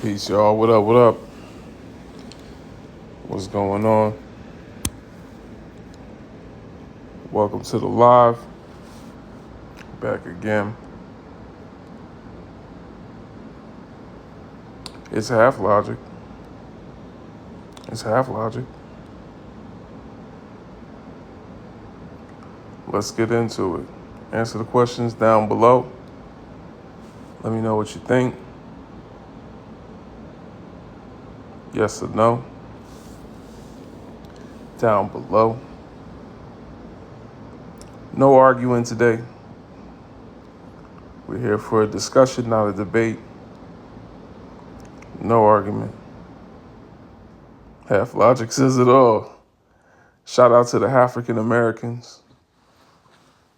Peace, y'all. What up? What up? What's going on? Welcome to the live. Back again. It's half logic. It's half logic. Let's get into it. Answer the questions down below. Let me know what you think. Yes or no. Down below. No arguing today. We're here for a discussion, not a debate. No argument. Half logic says it all. Shout out to the African Americans.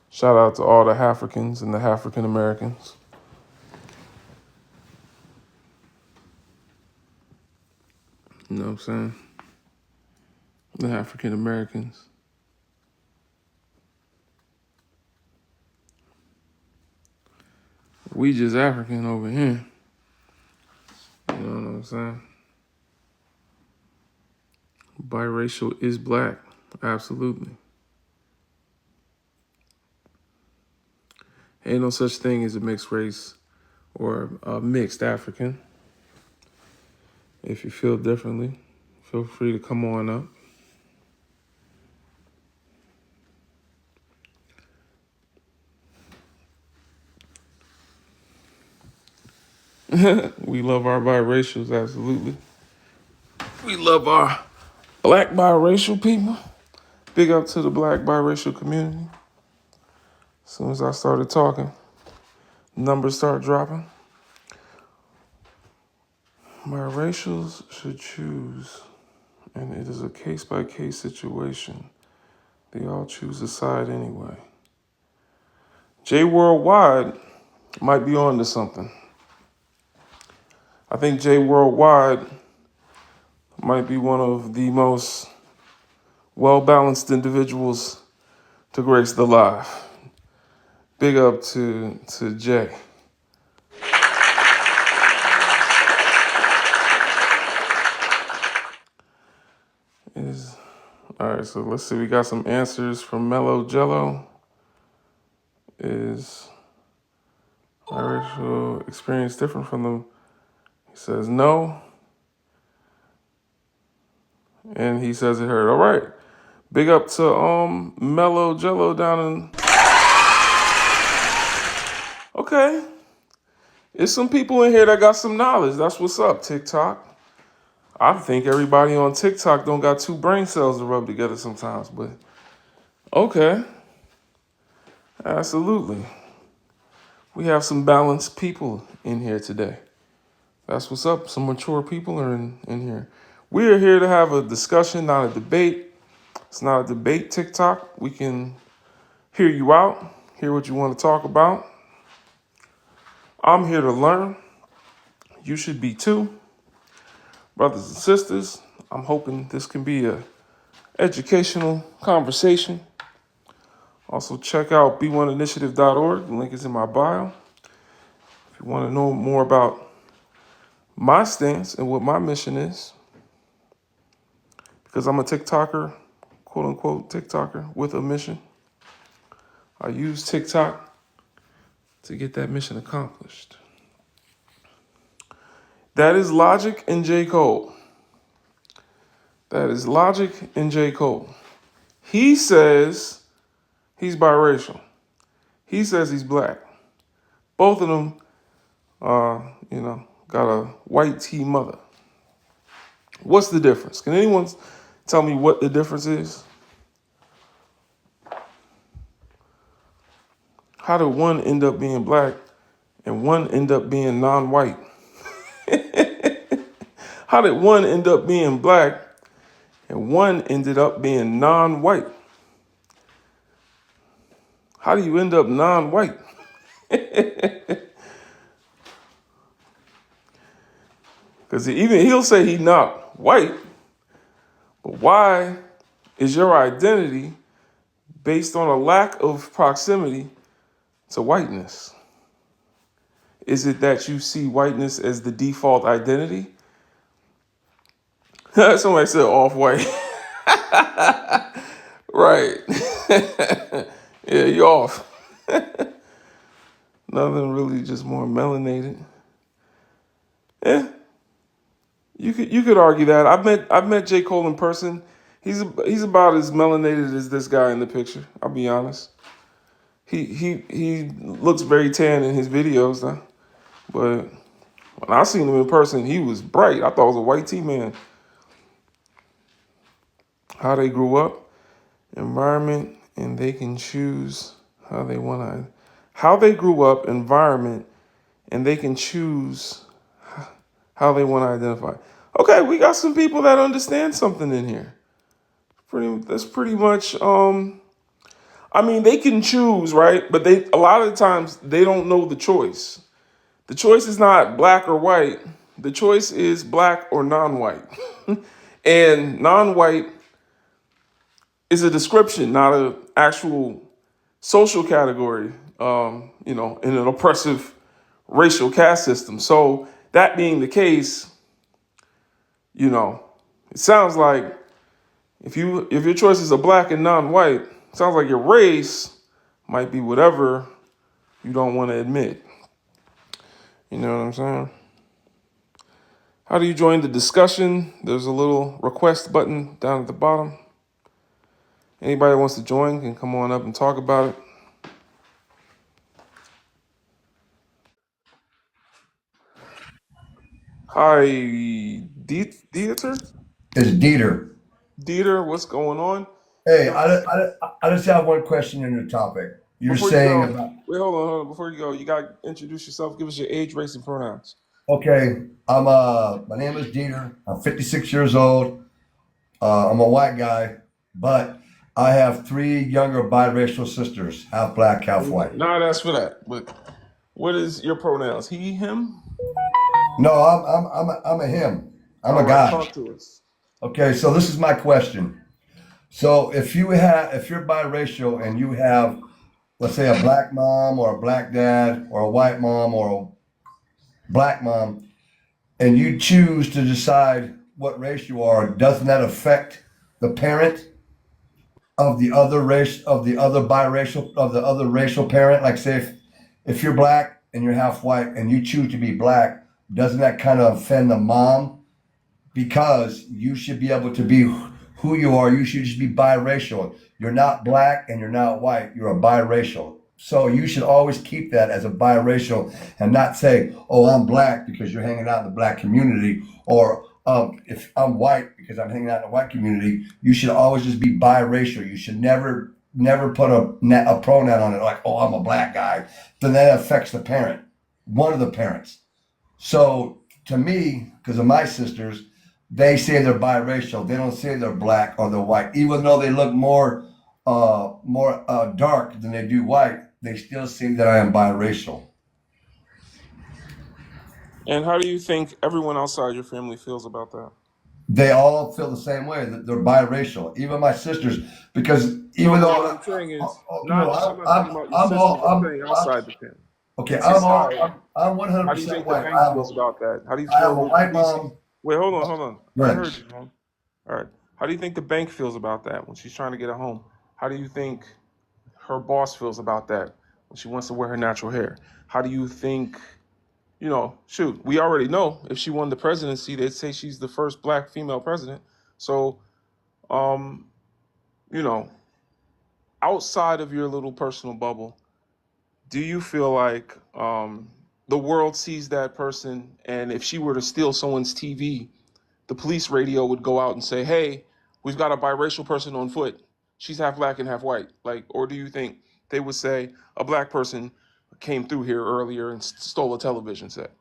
Shout out to all the Africans and the African Americans. You know what I'm saying? The African Americans. We just African over here. You know what I'm saying? Biracial is black. Absolutely. Ain't no such thing as a mixed race or a mixed African. If you feel differently, feel free to come on up. We love our biracials, absolutely. We love our black biracial people. Big up to the black biracial community. As soon as I started talking, numbers start dropping. Biracials should choose, and it is a case-by-case situation. They all choose a side anyway. Jay Worldwide might be on to something. I think Jay Worldwide might be one of the most well-balanced individuals to grace the live. Big up to Jay. All right, so let's see. We got some answers from Mellow Jello. Is biracial experience different from them? He says no. And he says it hurt. All right. Big up to Mellow Jello down in. Okay. There's some people in here that got some knowledge. That's what's up, TikTok. I think everybody on TikTok don't got two brain cells to rub together sometimes, but okay. Absolutely. We have some balanced people in here today. That's what's up. Some mature people are in here. We are here to have a discussion, not a debate. It's not a debate, TikTok. We can hear you out, hear what you want to talk about. I'm here to learn. You should be too. Brothers and sisters, I'm hoping this can be a educational conversation. Also, check out b1initiative.org. The link is in my bio. If you want to know more about my stance and what my mission is, because I'm a TikToker, quote unquote TikToker with a mission. I use TikTok to get that mission accomplished. That is Logic and J. Cole. That is Logic and J. Cole. He says he's biracial. He says he's black. Both of them, got a white tea mother. What's the difference? Can anyone tell me what the difference is? How did one end up being black and one end up being non-white? How did one end up being black and one ended up being non-white? How do you end up non-white? Because even he'll say he's not white, but why is your identity based on a lack of proximity to whiteness? Is it that you see whiteness as the default identity? Somebody said off-white. Right. Yeah, you off. Nothing really, just more melanated. Yeah, you could argue that. I've met J. Cole in person. He's about as melanated as this guy in the picture. I'll be honest. He looks very tan in his videos though. But when I seen him in person, he was bright. I thought it was a white T-man. How they grew up, environment, and they can choose how they want to. How they grew up, environment, and they can choose how they want to identify. Okay, we got some people that understand something in here. That's pretty much. I mean, they can choose, right? But a lot of the times they don't know the choice. The choice is not black or white. The choice is black or non-white. And non-white is a description, not an actual social category, in an oppressive racial caste system. So that being the case, it sounds like if your choices are black and non-white, it sounds like your race might be whatever you don't want to admit. You know what I'm saying? How do you join the discussion? There's a little request button down at the bottom. Anybody who wants to join can come on up and talk about it. Hi, Dieter? It's Dieter. Dieter, what's going on? Hey, Yo, I just have one question in the topic. You're before you saying go, about, wait, hold on. Before you go, you got to introduce yourself. Give us your age, race, and pronouns. okay, my name is Dieter. I'm 56 years old. I'm a white guy, but I have three younger biracial sisters, half black, half white. Not ask for that, but what is your pronouns? He, him? No, I'm a him. I'm All a right, guy. talk to us. Okay, so this is my question. So if you're biracial and you have, let's say, a black mom or a black dad or a white mom or a black mom, and you choose to decide what race you are, doesn't that affect the parent of the other race, of the other racial parent? Like, say, if you're black and you're half white and you choose to be black, doesn't that kind of offend the mom? Because you should be able to be who you are. You should just be biracial. You're not black and you're not white. You're a biracial. So you should always keep that as a biracial and not say, "Oh, I'm black because you're hanging out in the black community," or if I'm white because I'm hanging out in the white community. You should always just be biracial. You should never put a pronoun on it like, "Oh, I'm a black guy." Then that affects the parent, one of the parents. So to me, because of my sisters, they say they're biracial. They don't say they're black or they're white, even though they look more dark than they do white. They still say that I am biracial. And how do you think everyone outside your family feels about that? They all feel the same way that they're biracial, even my sisters, because No, even no. though What I'm saying is no, I'm not talking about your I'm sisters. all I'm saying I'm outside the family, okay. society. I'm How do you 100% think the white. bank feels about that? How do you I have feel a the white police? mom. Wait, hold on. I Right. heard you, man. All right. How do you think the bank feels about that when she's trying to get a home? How do you think her boss feels about that when she wants to wear her natural hair? How do you think, shoot, we already know if she won the presidency, they'd say she's the first black female president. So, um, you know, outside of your little personal bubble, do you feel like the world sees that person, and if she were to steal someone's TV, the police radio would go out and say, "Hey, we've got a biracial person on foot. She's half black and half white." Like, or do you think they would say a black person came through here earlier and stole a television set?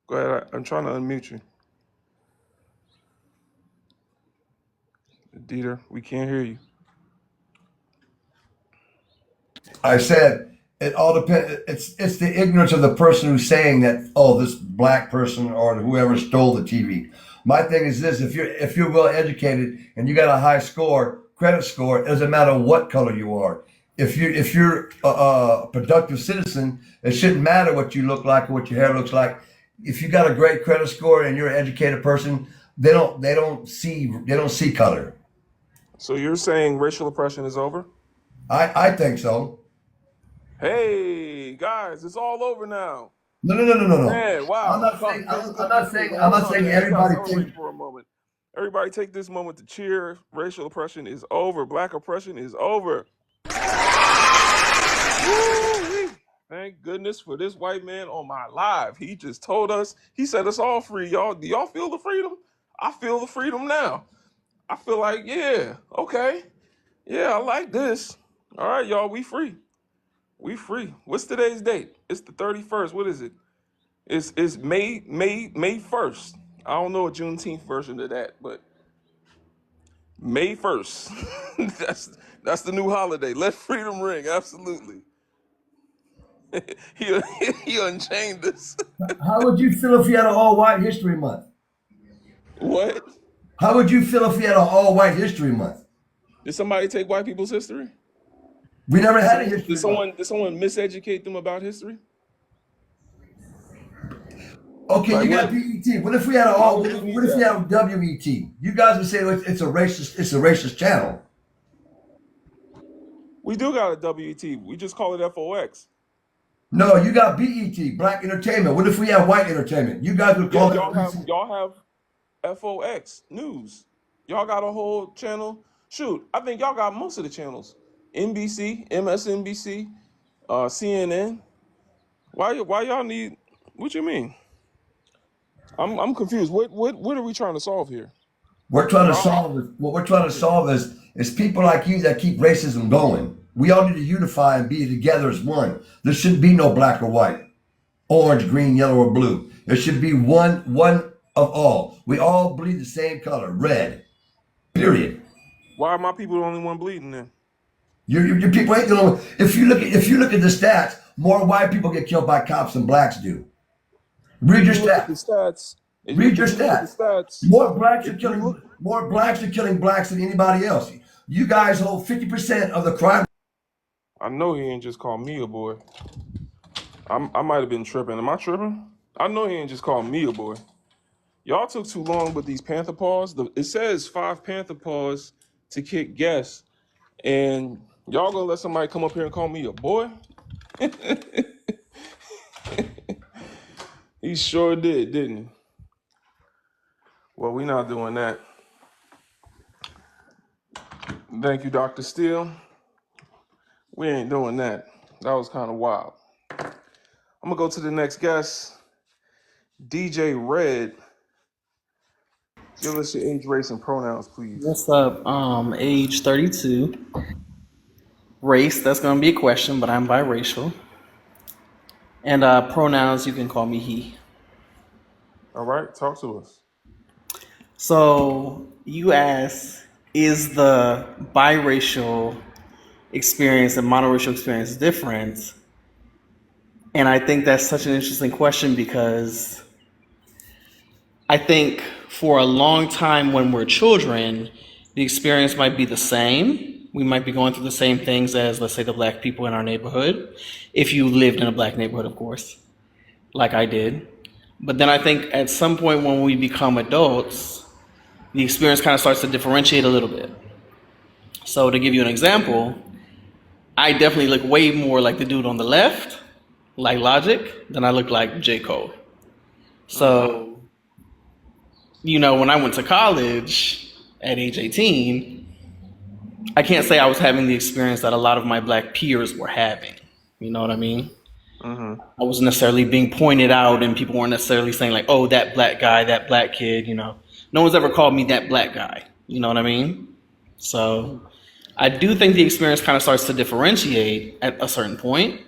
Go ahead. I'm trying to unmute you, Dieter. We can't hear you. I said it all depends. It's the ignorance of the person who's saying that. Oh, this black person or whoever stole the TV. My thing is this: if you're well educated and you got a high score, credit score, it doesn't matter what color you are. If you're a productive citizen, it shouldn't matter what you look like or what your hair looks like. If you got a great credit score and you're an educated person, they don't see color. So you're saying racial oppression is over? I think so. Hey guys, it's all over now. No, no, no, no, no, no. Man, I'm wow. not saying That's I'm good to not see. saying But I'm hold not on, saying man. We gotta everybody celebrate think. for a moment. Everybody take this moment to cheer. Racial oppression is over. Black oppression is over. Woo-wee. Thank goodness for this white man on my live. He just told us, he set us all free, y'all. Do y'all feel the freedom? I feel the freedom now. I feel like, yeah, okay. Yeah, I like this. All right, y'all, we free. We free. What's today's date? It's the 31st. What is it? It's May 1st. I don't know a Juneteenth version of that, but May 1st. that's the new holiday. Let freedom ring. Absolutely. he he unchained us. How would you feel if you had an all white history month? What? How would you feel if you had an all white history month? Did somebody take white people's history? We never Did had a someone did history month. someone did someone miseducate them about history? Okay, Like you got what? BET. What if we had a Why all? would What we if, need what if we that? had WET? You guys would say it's a racist. It's a racist channel. We do got a WET. We just call it FOX. No, you got BET, Black Entertainment. What if we had white entertainment? You guys would Yeah, call it a racist. y'all have FOX news. Y'all got a whole channel. Shoot, I think y'all got most of the channels. NBC, MSNBC, CNN. Why y'all need? What you mean? I'm confused. What are we trying to solve here? We're trying to Y'all, solve is what we're trying to solve is people like you that keep racism going. We all need to unify and be together as one. There shouldn't be no black or white, orange, green, yellow, or blue. There should be one of all. We all bleed the same color, red. Period. why are my people the only one bleeding then? Your people ain't the only. If you look at the stats, more white people get killed by cops than blacks do. Read If your you look at the stats. stats, Read your if you look at the stats. stats, More blacks are if you killing look, blacks than anybody else. You guys hold 50% of the crime. I know he ain't just called me a boy. I might have been tripping. Am I tripping? I know he ain't just called me a boy. Y'all took too long with these Panther paws. It says 5 Panther paws to kick guests, and y'all gonna let somebody come up here and call me a boy? He sure did, didn't he? Well, we not doing that. Thank you, Dr. Steele. We ain't doing that. That was kind of wild. I'm gonna go to the next guest, DJ Red. Give us your age, race, and pronouns, please. What's up? Age 32. Race, that's gonna be a question, but I'm biracial. And pronouns, you can call me he. All right, talk to us. So you asked, is the biracial experience and monoracial experience different? And I think that's such an interesting question because I think for a long time when we're children, the experience might be the same. We might be going through the same things as, let's say, the black people in our neighborhood. If you lived in a black neighborhood, of course, like I did. But then I think at some point when we become adults, the experience kind of starts to differentiate a little bit. So to give you an example, I definitely look way more like the dude on the left, like Logic, than I look like J. Cole. So, when I went to college at age 18, I can't say I was having the experience that a lot of my black peers were having. You know what I mean? Mm-hmm. I wasn't necessarily being pointed out, and people weren't necessarily saying, like, oh, that black guy, that black kid, No one's ever called me that black guy. You know what I mean? So I do think the experience kind of starts to differentiate at a certain point.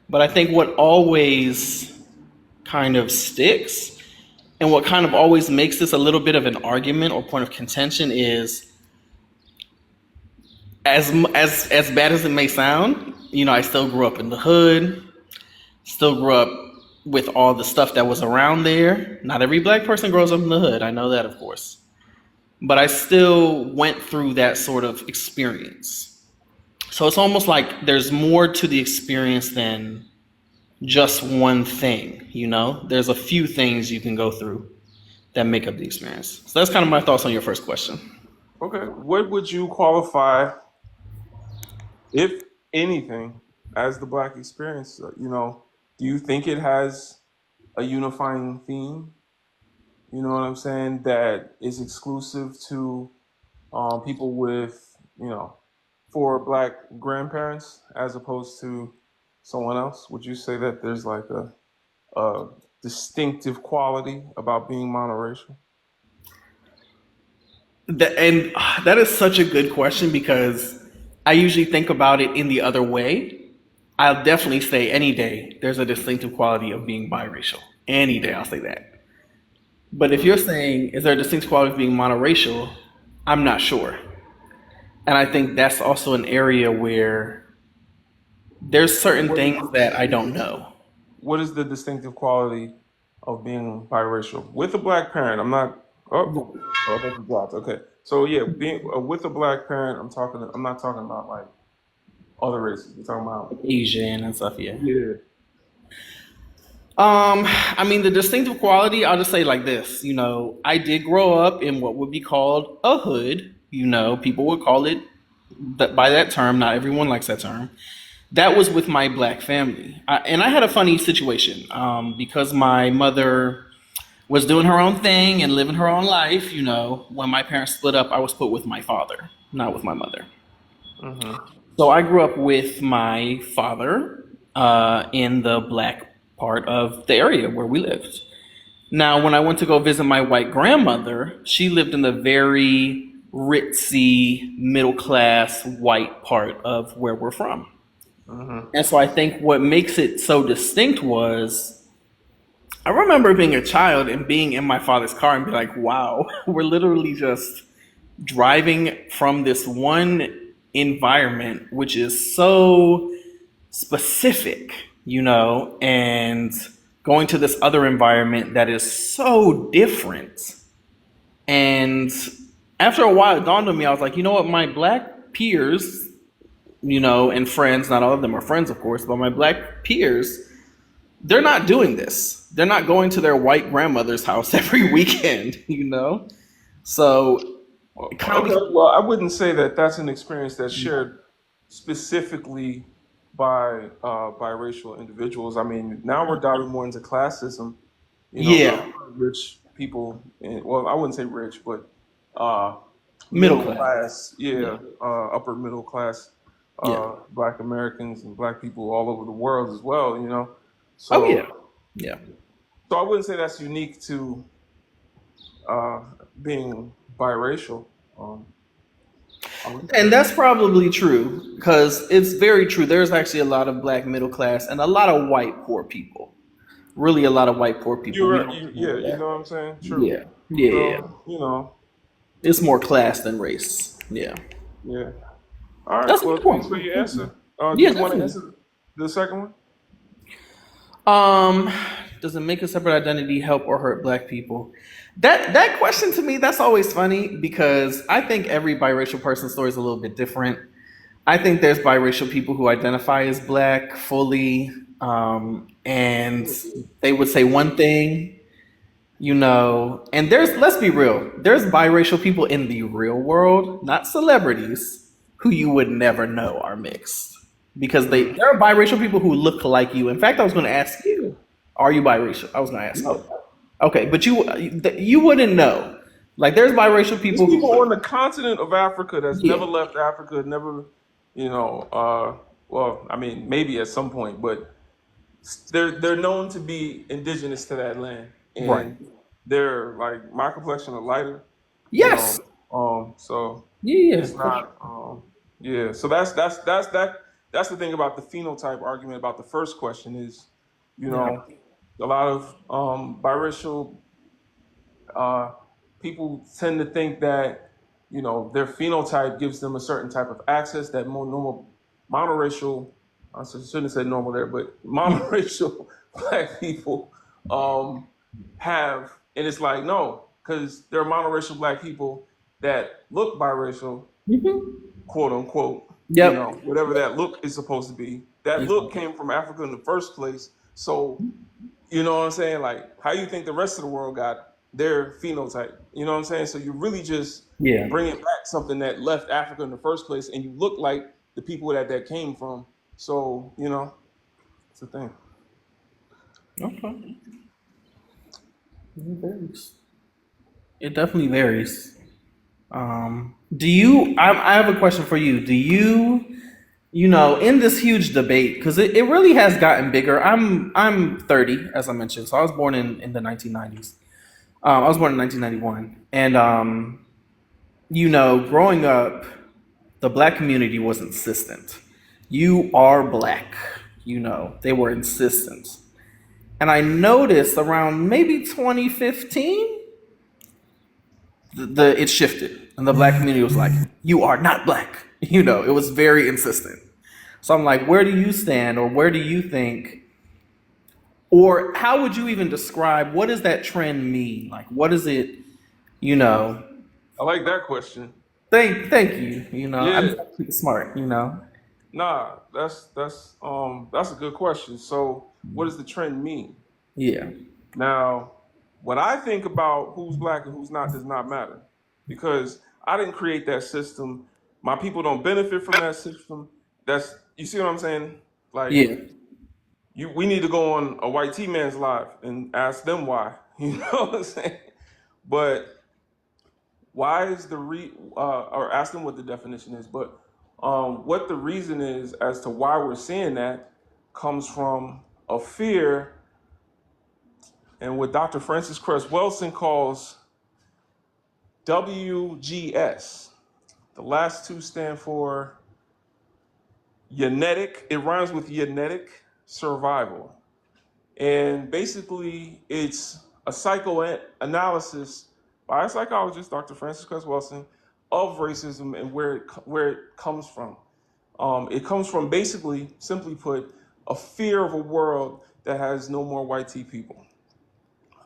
But I think what always kind of sticks and what kind of always makes this a little bit of an argument or point of contention is as bad as it may sound, I still grew up in the hood, still grew up with all the stuff that was around there. Not every black person grows up in the hood. I know that, of course. but I still went through that sort of experience. So it's almost like there's more to the experience than just one thing, you know? There's a few things you can go through that make up the experience. So that's kind of my thoughts on your first question. Okay, what would you qualify, if anything, as the Black experience? Do you think it has a unifying theme? You know what I'm saying? That is exclusive to people with, for Black grandparents as opposed to someone else? Would you say that there's like a distinctive quality about being monoracial? And that is such a good question because I usually think about it in the other way. I'll definitely say any day there's a distinctive quality of being biracial. Any day I'll say that. But if you're saying is there a distinct quality of being monoracial, I'm not sure. And I think that's also an area where there's certain What things that I don't know. what is the distinctive quality of being biracial with a Black parent? I'm not. Oh, that's dropped. Okay, so yeah, being with a Black parent, I'm talking. I'm not talking about like other races. We're talking about, Asian and stuff, yeah. yeah. I mean, the distinctive quality, I'll just say like this. I did grow up in what would be called a hood. People would call it by that term. Not everyone likes that term. That was with my Black family. And I had a funny situation because my mother was doing her own thing and living her own life. When my parents split up, I was put with my father, not with my mother. Hmm. So I grew up with my father in the Black part of the area where we lived. Now, when I went to go visit my white grandmother, she lived in the very ritzy, middle class, white part of where we're from. Hmm. And so I think what makes it so distinct was I remember being a child and being in my father's car and be like, wow, we're literally just driving from this one environment, which is so specific, and going to this other environment that is so different. And after a while, it dawned on me, I was like, you know what, my Black peers, and friends, not all of them are friends, of course, but my Black peers, they're not doing this. They're not going to their white grandmother's house every weekend. So it kind of Okay, well, I wouldn't say that that's an experience that's shared specifically by biracial individuals. I mean, now we're diving more into classism. There yeah, are rich people, well, I wouldn't say rich, but uh, middle middle class. class, Yeah, yeah, upper middle class yeah. Black Americans and Black people all over the world as well. Oh yeah, So, yeah. so I wouldn't say that's unique to uh, being biracial. Um, I would And say that's probably true because it's very true. There's actually a lot of Black middle class and a lot of white poor people. Really, a lot of white poor people. We don't yeah, ignore you that. know what I'm saying? True. Yeah, yeah, yeah. So, It's more class than race. Yeah, yeah. All right. that's a Well, good thanks point. for your answer. Yeah, Did you want to definitely. answer the second one? Um, does it make a separate identity help or hurt Black people? That question to me, that's always funny because I think every biracial person's story is a little bit different. I think there's biracial people who identify as Black fully, and they would say one thing, and let's be real, there's biracial people in the real world, not celebrities, who you would never know are mixed because Hmm. there are biracial people who look like you. In fact, I was going to ask you, are you biracial? I was going to ask you. No. Okay, but you wouldn't know. Like there's biracial There's people people who, on the continent of Africa that's yeah, never left Africa, never, you know, well, I mean, maybe at some point, but they're known to be indigenous to that land, right, and they're like my complexion are lighter, you yes, know. So yeah, yeah, it's not, yeah. So that's the thing about the phenotype argument about the first question is, you yeah, know, a lot of biracial uh, people tend to think that their phenotype gives them a certain type of access that more normal monoracial, shouldn't have said normal there, but monoracial Black people have, and it's like no, because there are monoracial Black people that look biracial, quote unquote, Yep. whatever that look is supposed to be. That look Exactly. came from Africa in the first place. So, you know what I'm saying? Like, how you think the rest of the world got their phenotype? You know what I'm saying? So you're really just Yeah. bringing back something that left Africa in the first place, and you look like the people that came from. So, it's a thing. Okay. It varies. It definitely varies. Do you? I have a question for you. Do you? In this huge debate, because it really has gotten bigger. I'm 30, as I mentioned, so I was born in the 1990s. I was born in 1991, and growing up, the black community was insistent. You are black. They were insistent. And I noticed around maybe 2015, it shifted, and the black community was like, "You are not black." It was very insistent. So I'm like, where do you stand, or where do you think, or how would you even describe what does that trend mean? Like, what is it? You know, I like that question. thank you. I'm Yeah, trying to keep it smart. nah, that's a good question. So, what does the trend mean? Yeah, Now, when I think about who's black and who's not does not matter because I didn't create that system. My people don't benefit from that system. That's you see what I'm saying? Like yeah. we need to go on a white T man's live and ask them why. You know what I'm saying? But why is or ask them what the definition is, but what the reason is as to why we're seeing that comes from a fear and what Dr. Francis Cress Welsing calls WGS. The last two stand for genetic, it rhymes with genetic survival. And basically, it's a psychoanalysis by a psychologist, Dr. Francis Cress Welsing, of racism and where it comes from. It comes from basically, simply put, a fear of a world that has no more white tea people.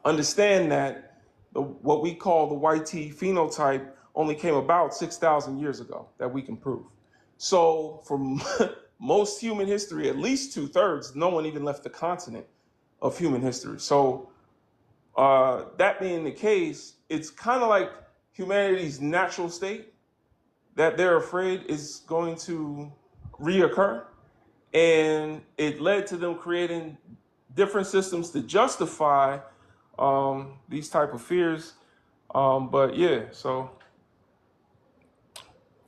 Understand that what we call the white tea phenotype only came about 6,000 years ago that we can prove. So for most human history, at least 2/3, no one even left the continent of human history. So that being the case, it's kind of like humanity's natural state that they're afraid is going to reoccur. And it led to them creating different systems to justify these type of fears. But yeah, so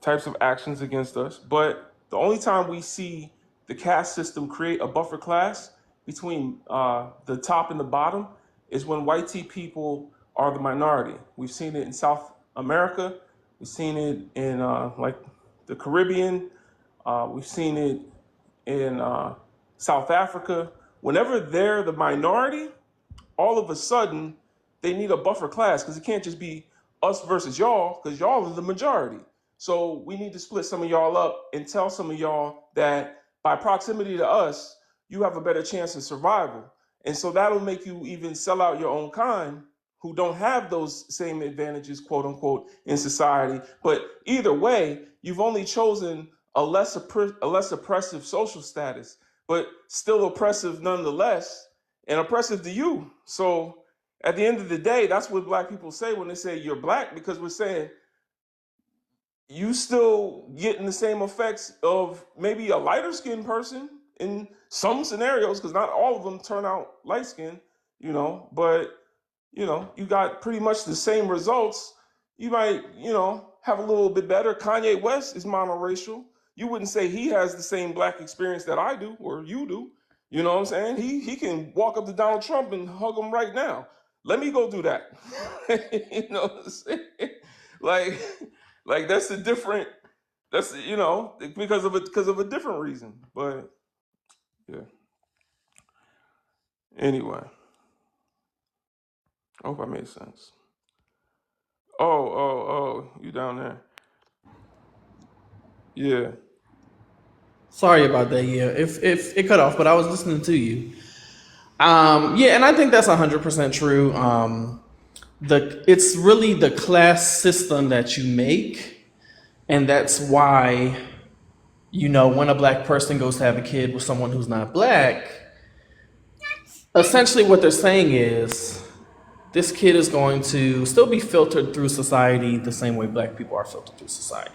types of actions against us. But the only time we see the caste system create a buffer class between the top and the bottom is when white tea people are the minority. We've seen it in South America. We've seen it in like the Caribbean. We've seen it in South Africa. Whenever they're the minority, all of a sudden they need a buffer class because it can't just be us versus y'all because y'all are the majority. So we need to split some of y'all up and tell some of y'all that by proximity to us, you have a better chance of survival. And so that'll make you even sell out your own kind who don't have those same advantages, quote unquote, in society. But either way, you've only chosen a less oppressive social status, but still oppressive nonetheless and oppressive to you. So at the end of the day, that's what black people say when they say you're black, because we're saying you still getting the same effects of maybe a lighter skinned person in some scenarios, because not all of them turn out light skinned, but you got pretty much the same results. You might, have a little bit better. Kanye West is monoracial. You wouldn't say he has the same black experience that I do or you do. You know what I'm saying? He can walk up to Donald Trump and hug him right now. Let me go do that. You know what I'm saying? Like, like that's a different. That's because of a different reason. But yeah. Anyway, I hope I made sense. Oh, you down there? Yeah. Sorry about that. Yeah, if it cut off, but I was listening to you. Yeah, and I think that's 100% true. it's really the class system that you make, and that's why, when a black person goes to have a kid with someone who's not black, essentially what they're saying is this kid is going to still be filtered through society the same way black people are filtered through society.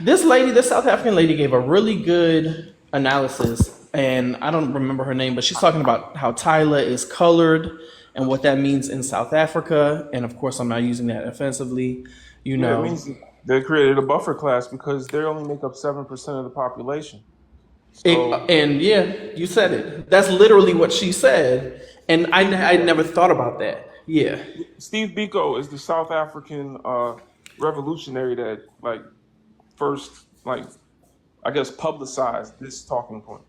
This South African lady gave a really good analysis, and I don't remember her name, but she's talking about how Tyler is colored and what that means in South Africa. And of course, I'm not using that offensively. Yeah, it means they created a buffer class because they only make up 7% of the population. So And yeah, you said it. That's literally what she said, and I never thought about that. Yeah. Steve Biko is the South African revolutionary that first I guess publicized this talking point.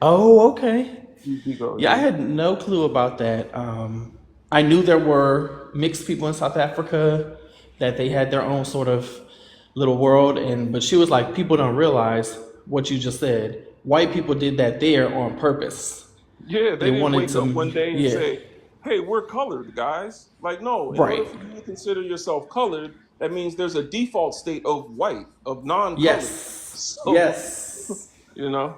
Oh, okay. Steve Biko, Yeah, I yeah. had no clue about that. I knew there were mixed people in South Africa, that they had their own sort of little world, but she was like, people don't realize what you just said. White people did that there on purpose. Yeah, they They didn't wanted wake up to, one day and yeah, say, "Hey, we're colored, guys." Like, no, in order right. for you to consider yourself colored, that means there's a default state of white, of non-colored. Yes, So, yes. you know.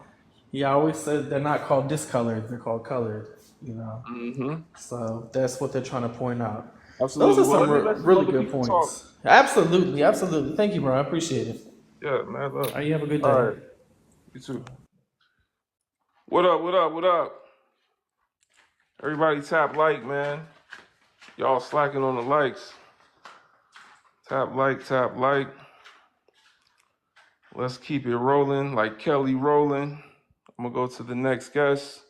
Yeah, I always said they're not called discolored; they're called colored. Hmm. So that's what they're trying to point out. Those Absolutely. are Well, some let me let some really other good people talk. points. Absolutely, absolutely. Thank you, bro. I appreciate it. Yeah, man. All Look. right, you have a good All day. right. You too. What up? What up? What up? Everybody tap like, man. Y'all slacking on the likes. Tap like, tap like. Let's keep it rolling like Kelly rolling. I'm gonna go to the next guest.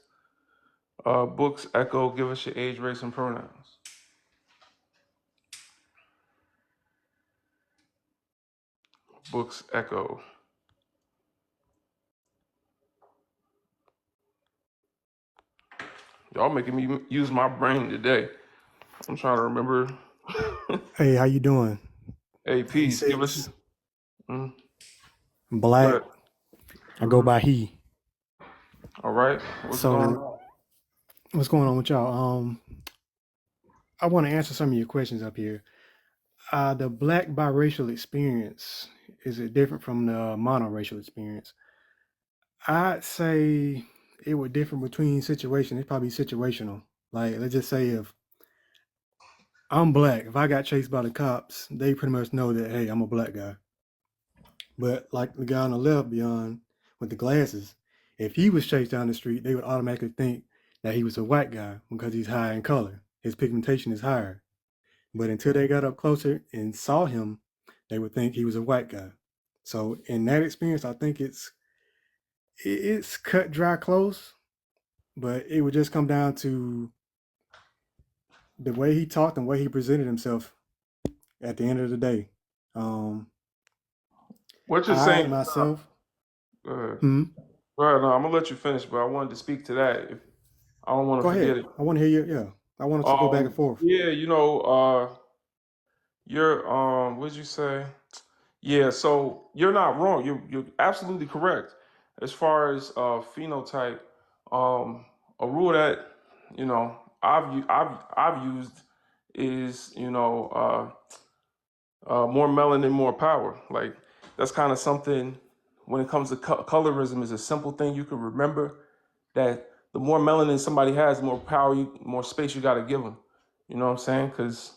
Books Echo, give us your age, race, and pronouns. Books Echo. Y'all making me use my brain today. I'm trying to remember. Hey, how you doing? Hey, peace. Give us. 86, Mm, go black. ahead. I go Hmm. by he. All right. What's going So, on? what's going on with y'all? I want to answer some of your questions up here. The black biracial experience, is it different from the monoracial experience? I'd say it would differ between situations. It's probably situational. Like, let's just say if I'm black, if I got chased by the cops, they pretty much know that, hey, I'm a black guy. But like the guy on the left beyond with the glasses, if he was chased down the street, they would automatically think that he was a white guy because he's high in color. His pigmentation is higher. But until they got up closer and saw him, they would think he was a white guy. So in that experience, I think it's cut dry close, but it would just come down to the way he talked and the way he presented himself at the end of the day. Um, What you're I saying? myself, Go ahead. hmm, Go ahead. No, I'm gonna let you finish, but I wanted to speak to that. If I don't want to go forget ahead. it. I want to hear you. Yeah, I want us to go back and forth. Yeah, you're what'd you say? Yeah, so you're not wrong. You're absolutely correct. As far as phenotype, um, a rule that I've used is more melanin, more power. Like that's kind of something when it comes to colorism is a simple thing you can remember that the more melanin somebody has, the more power, more space you got to give them. You know what I'm saying? Because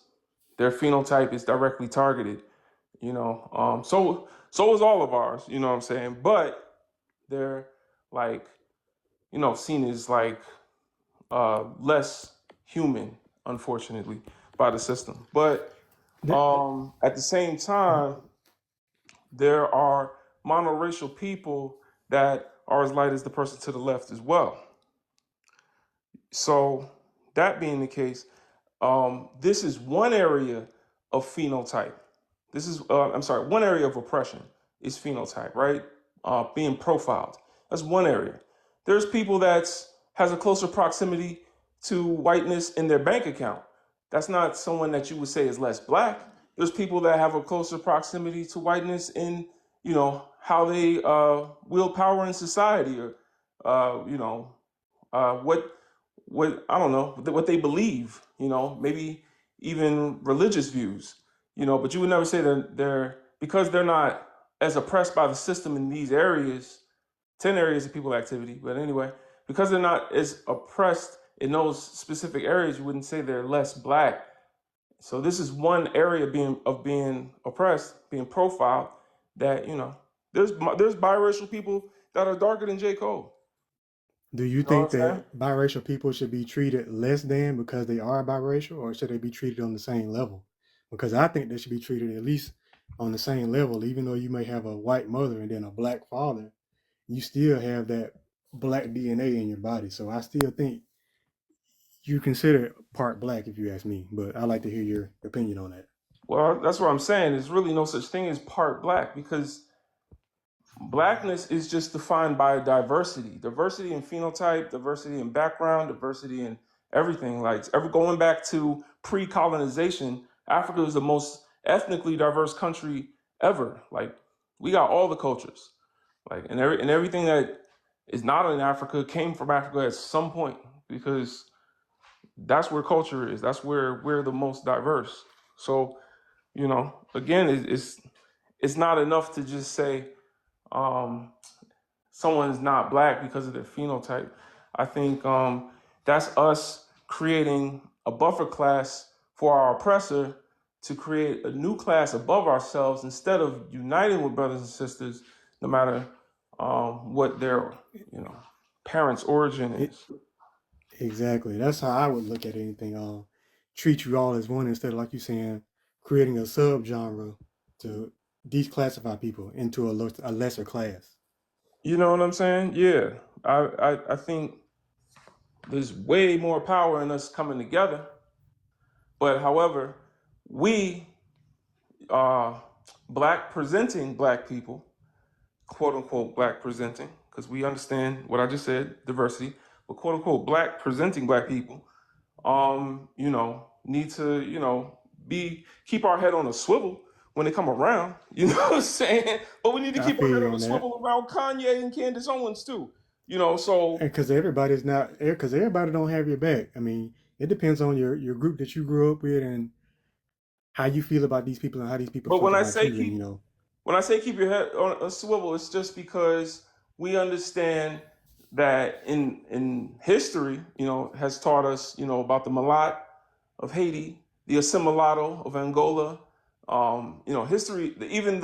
their phenotype is directly targeted. So is all of ours. You know what I'm saying? But they're like seen as less human, unfortunately, by the system. But That, at the same time, there are monoracial people that are as light as the person to the left as well. So that being the case, this is one area of phenotype. This is, I'm sorry, one area of oppression is phenotype, right? Being profiled. That's one area. There's people that has a closer proximity to whiteness in their bank account. That's not someone that you would say is less black. There's people that have a closer proximity to whiteness in, how they wield power in society or, what what I don't know what they believe, maybe even religious views, but you would never say that they're because they're not as oppressed by the system in these areas, 10 areas of people activity. But anyway, because they're not as oppressed in those specific areas, you wouldn't say they're less black. So this is one area being oppressed, being profiled. That there's biracial people that are darker than J. Cole. Do you You know what think I'm saying? that biracial people should be treated less than because they are biracial, or should they be treated on the same level? Because I think they should be treated at least on the same level, even though you may have a white mother and then a black father, you still have that black DNA in your body. So I still think you consider part black, if you ask me. But I like to hear your opinion on that. Well, that's what I'm saying. There's really no such thing as part black because blackness is just defined by diversity in phenotype, diversity in background, diversity in everything. Like ever going back to pre-colonization, Africa is the most ethnically diverse country ever. Like we got all the cultures, like and everything that is not in Africa came from Africa at some point because that's where culture is. That's where we're the most diverse. So again, it's not enough to just say um, someone's not black because of their phenotype. I think that's us creating a buffer class for our oppressor to create a new class above ourselves instead of uniting with brothers and sisters, no matter what their parents' origin It is. exactly. That's how I would look at anything. Treat you all as one instead of, like you saying, creating a subgenre to declassify people into a lesser class. You know what I'm saying? Yeah, I think there's way more power in us coming together. But however, we uh, black presenting black people, quote unquote black presenting, because we understand what I just said, diversity, but quote unquote black presenting black people, need to, be keep our head on a swivel when they come around. You know what I'm saying? But we need to I keep our feel head you on a on that. swivel around Kanye and Candace Owens too. So And because everybody don't have your back. I mean, it depends on your group that you grew up with and how you feel about these people and how these people but felt when I about say you. And keep your head on a swivel, it's just because we understand that in history, has taught us, about the mulat of Haiti, the assimilado of Angola, history, even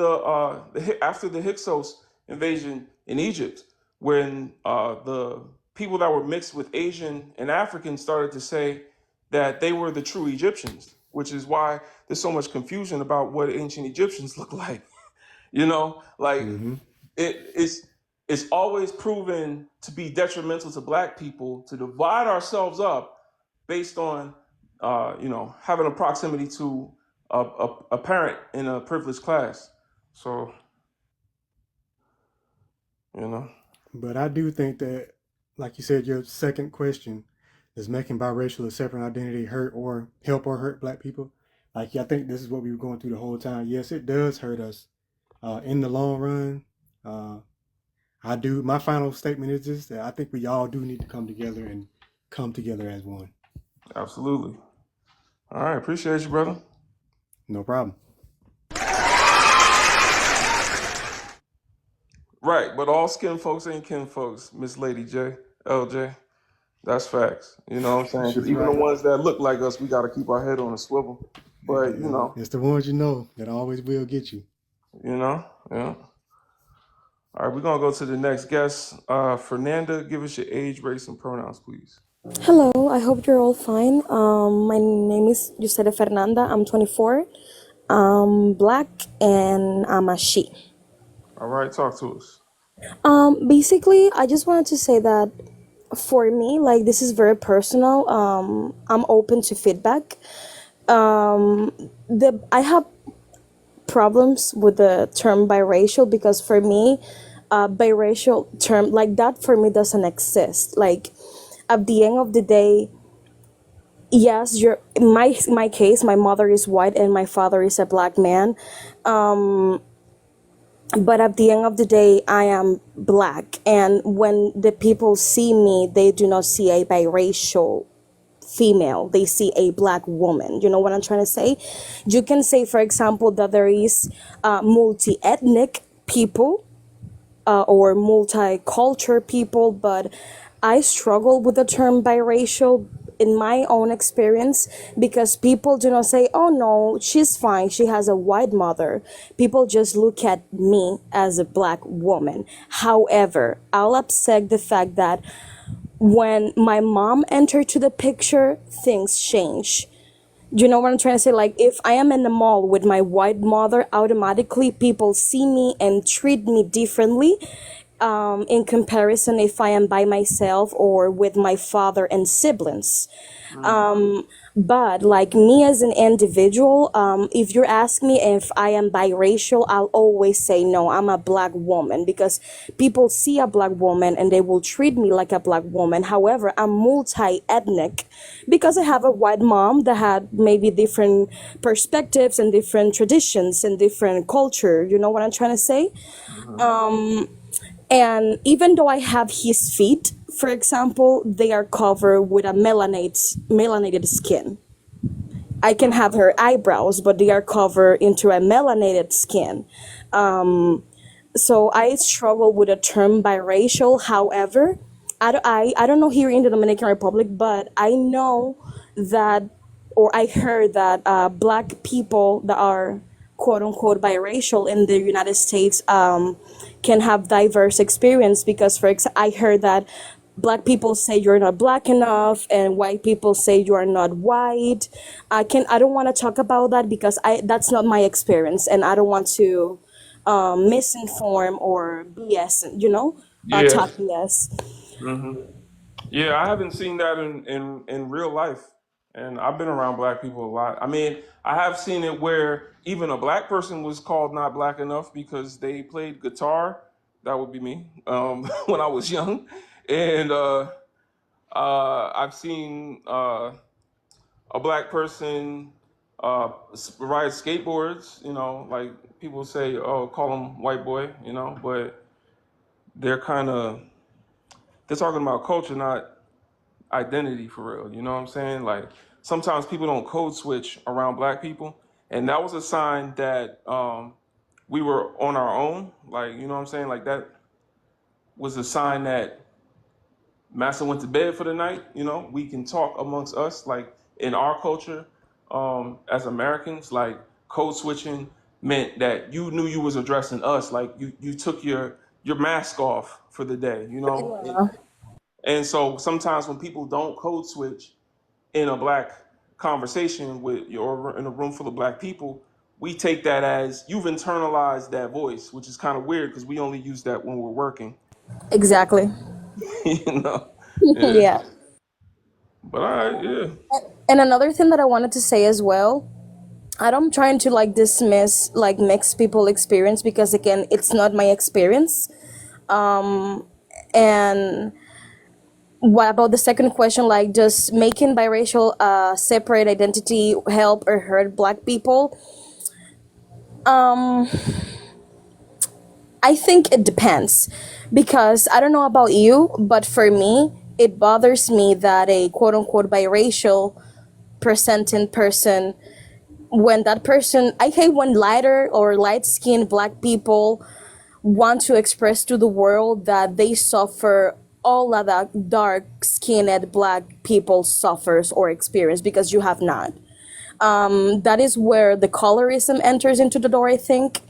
after the Hyksos invasion in Egypt, when the people that were mixed with Asian and African started to say that they were the true Egyptians, which is why there's so much confusion about what ancient Egyptians look like. Like hmm it's always proven to be detrimental to black people to divide ourselves up based on having a proximity to a parent in a privileged class. So you know but I do think that, like you said, your second question is making biracial a separate identity hurt or help or hurt black people. Like, I think this is what we were going through the whole time. Yes, it does hurt us in the long run. Uh, I do. My final statement is this: that I think we all do need to come together and come together as one. absolutely. All right, appreciate you, brother. No problem. Right, but all skin folks ain't kin folks, Miss Lady J, LJ. That's facts. You know what I'm saying? Because She's even the right. ones that look like us, we got to keep our head on a swivel. But It's the ones you know that always will get you. yeah. All right, we're gonna go to the next guest. Fernanda, give us your age, race, and pronouns, please. Hello, I hope you're all fine. My name is Yusera Fernanda. I'm 24. I'm black and I'm a she. All right, talk to us. Basically, I just wanted to say that for me, like this is very personal. I'm open to feedback. I have problems with the term biracial because for me, biracial term like that for me doesn't exist. Like at the end of the day, yes, you're my case, my mother is white and my father is a black man. but at the end of the day, I am black. And when the people see me, they do not see a biracial female, they see a black woman. You know what I'm trying to say? You can say, for example, that there is multi-ethnic people, or multicultural people, but I struggle with the term biracial in my own experience, because people do not say, oh no, she's fine, she has a white mother. People just look at me as a black woman. However, I'll accept the fact that when my mom entered to the picture, things change. Do you know what I'm trying to say? Like, if I am in the mall with my white mother, automatically people see me and treat me differently, in comparison if I am by myself or with my father and siblings. But like me as an individual, if you ask me if I am biracial, I'll always say no, I'm a black woman, because people see a black woman and they will treat me like a black woman. However, I'm multi-ethnic because I have a white mom that had maybe different perspectives and different traditions and different culture. You know what I'm trying to say? And even though I have his feet, for example, they are covered with a melanated skin. I can have her eyebrows, but they are covered into a melanated skin. So I struggle with the term biracial. However, I don't know here in the Dominican Republic, but I know that, or I heard that black people that are quote unquote biracial in the United States can have diverse experience, because for example, I heard that black people say you're not black enough and white people say you are not white. I don't want to talk about that because I that's not my experience, and I don't want to misinform or BS, Yeah. talk BS. Yeah, I haven't seen that in real life. And I've been around black people a lot. I mean, I have seen it where even a black person was called not black enough because they played guitar. That would be me, when I was young. And I've seen a black person ride skateboards, like people say, oh, call him white boy, but they're kind of, they're talking about culture, not identity for real. You know what I'm saying? Like sometimes people don't code switch around black people, and that was a sign that we were on our own. Like you know what I'm saying? Like that was a sign that Massa went to bed for the night. We can talk amongst us. Like in our culture, as Americans, like code switching meant that you knew you was addressing us. Like you took your mask off for the day. And so sometimes when people don't code switch in a black conversation with or in a room full of black people, we take that as you've internalized that voice, which is kind of weird because we only use that when we're working. Exactly. you know? Yeah. Yeah. But all right, yeah. And another thing that I wanted to say as well, I don't trying to like dismiss like mixed people experience, because again, it's not my experience. And what about the second question, like does making biracial separate identity help or hurt black people? I think it depends, because I don't know about you, but for me, it bothers me that a quote unquote biracial presenting person, when that person, I hate when lighter or light skinned black people want to express to the world that they suffer all of that dark skinned black people suffers or experience, because you have not. That is where the colorism enters into the door, I think.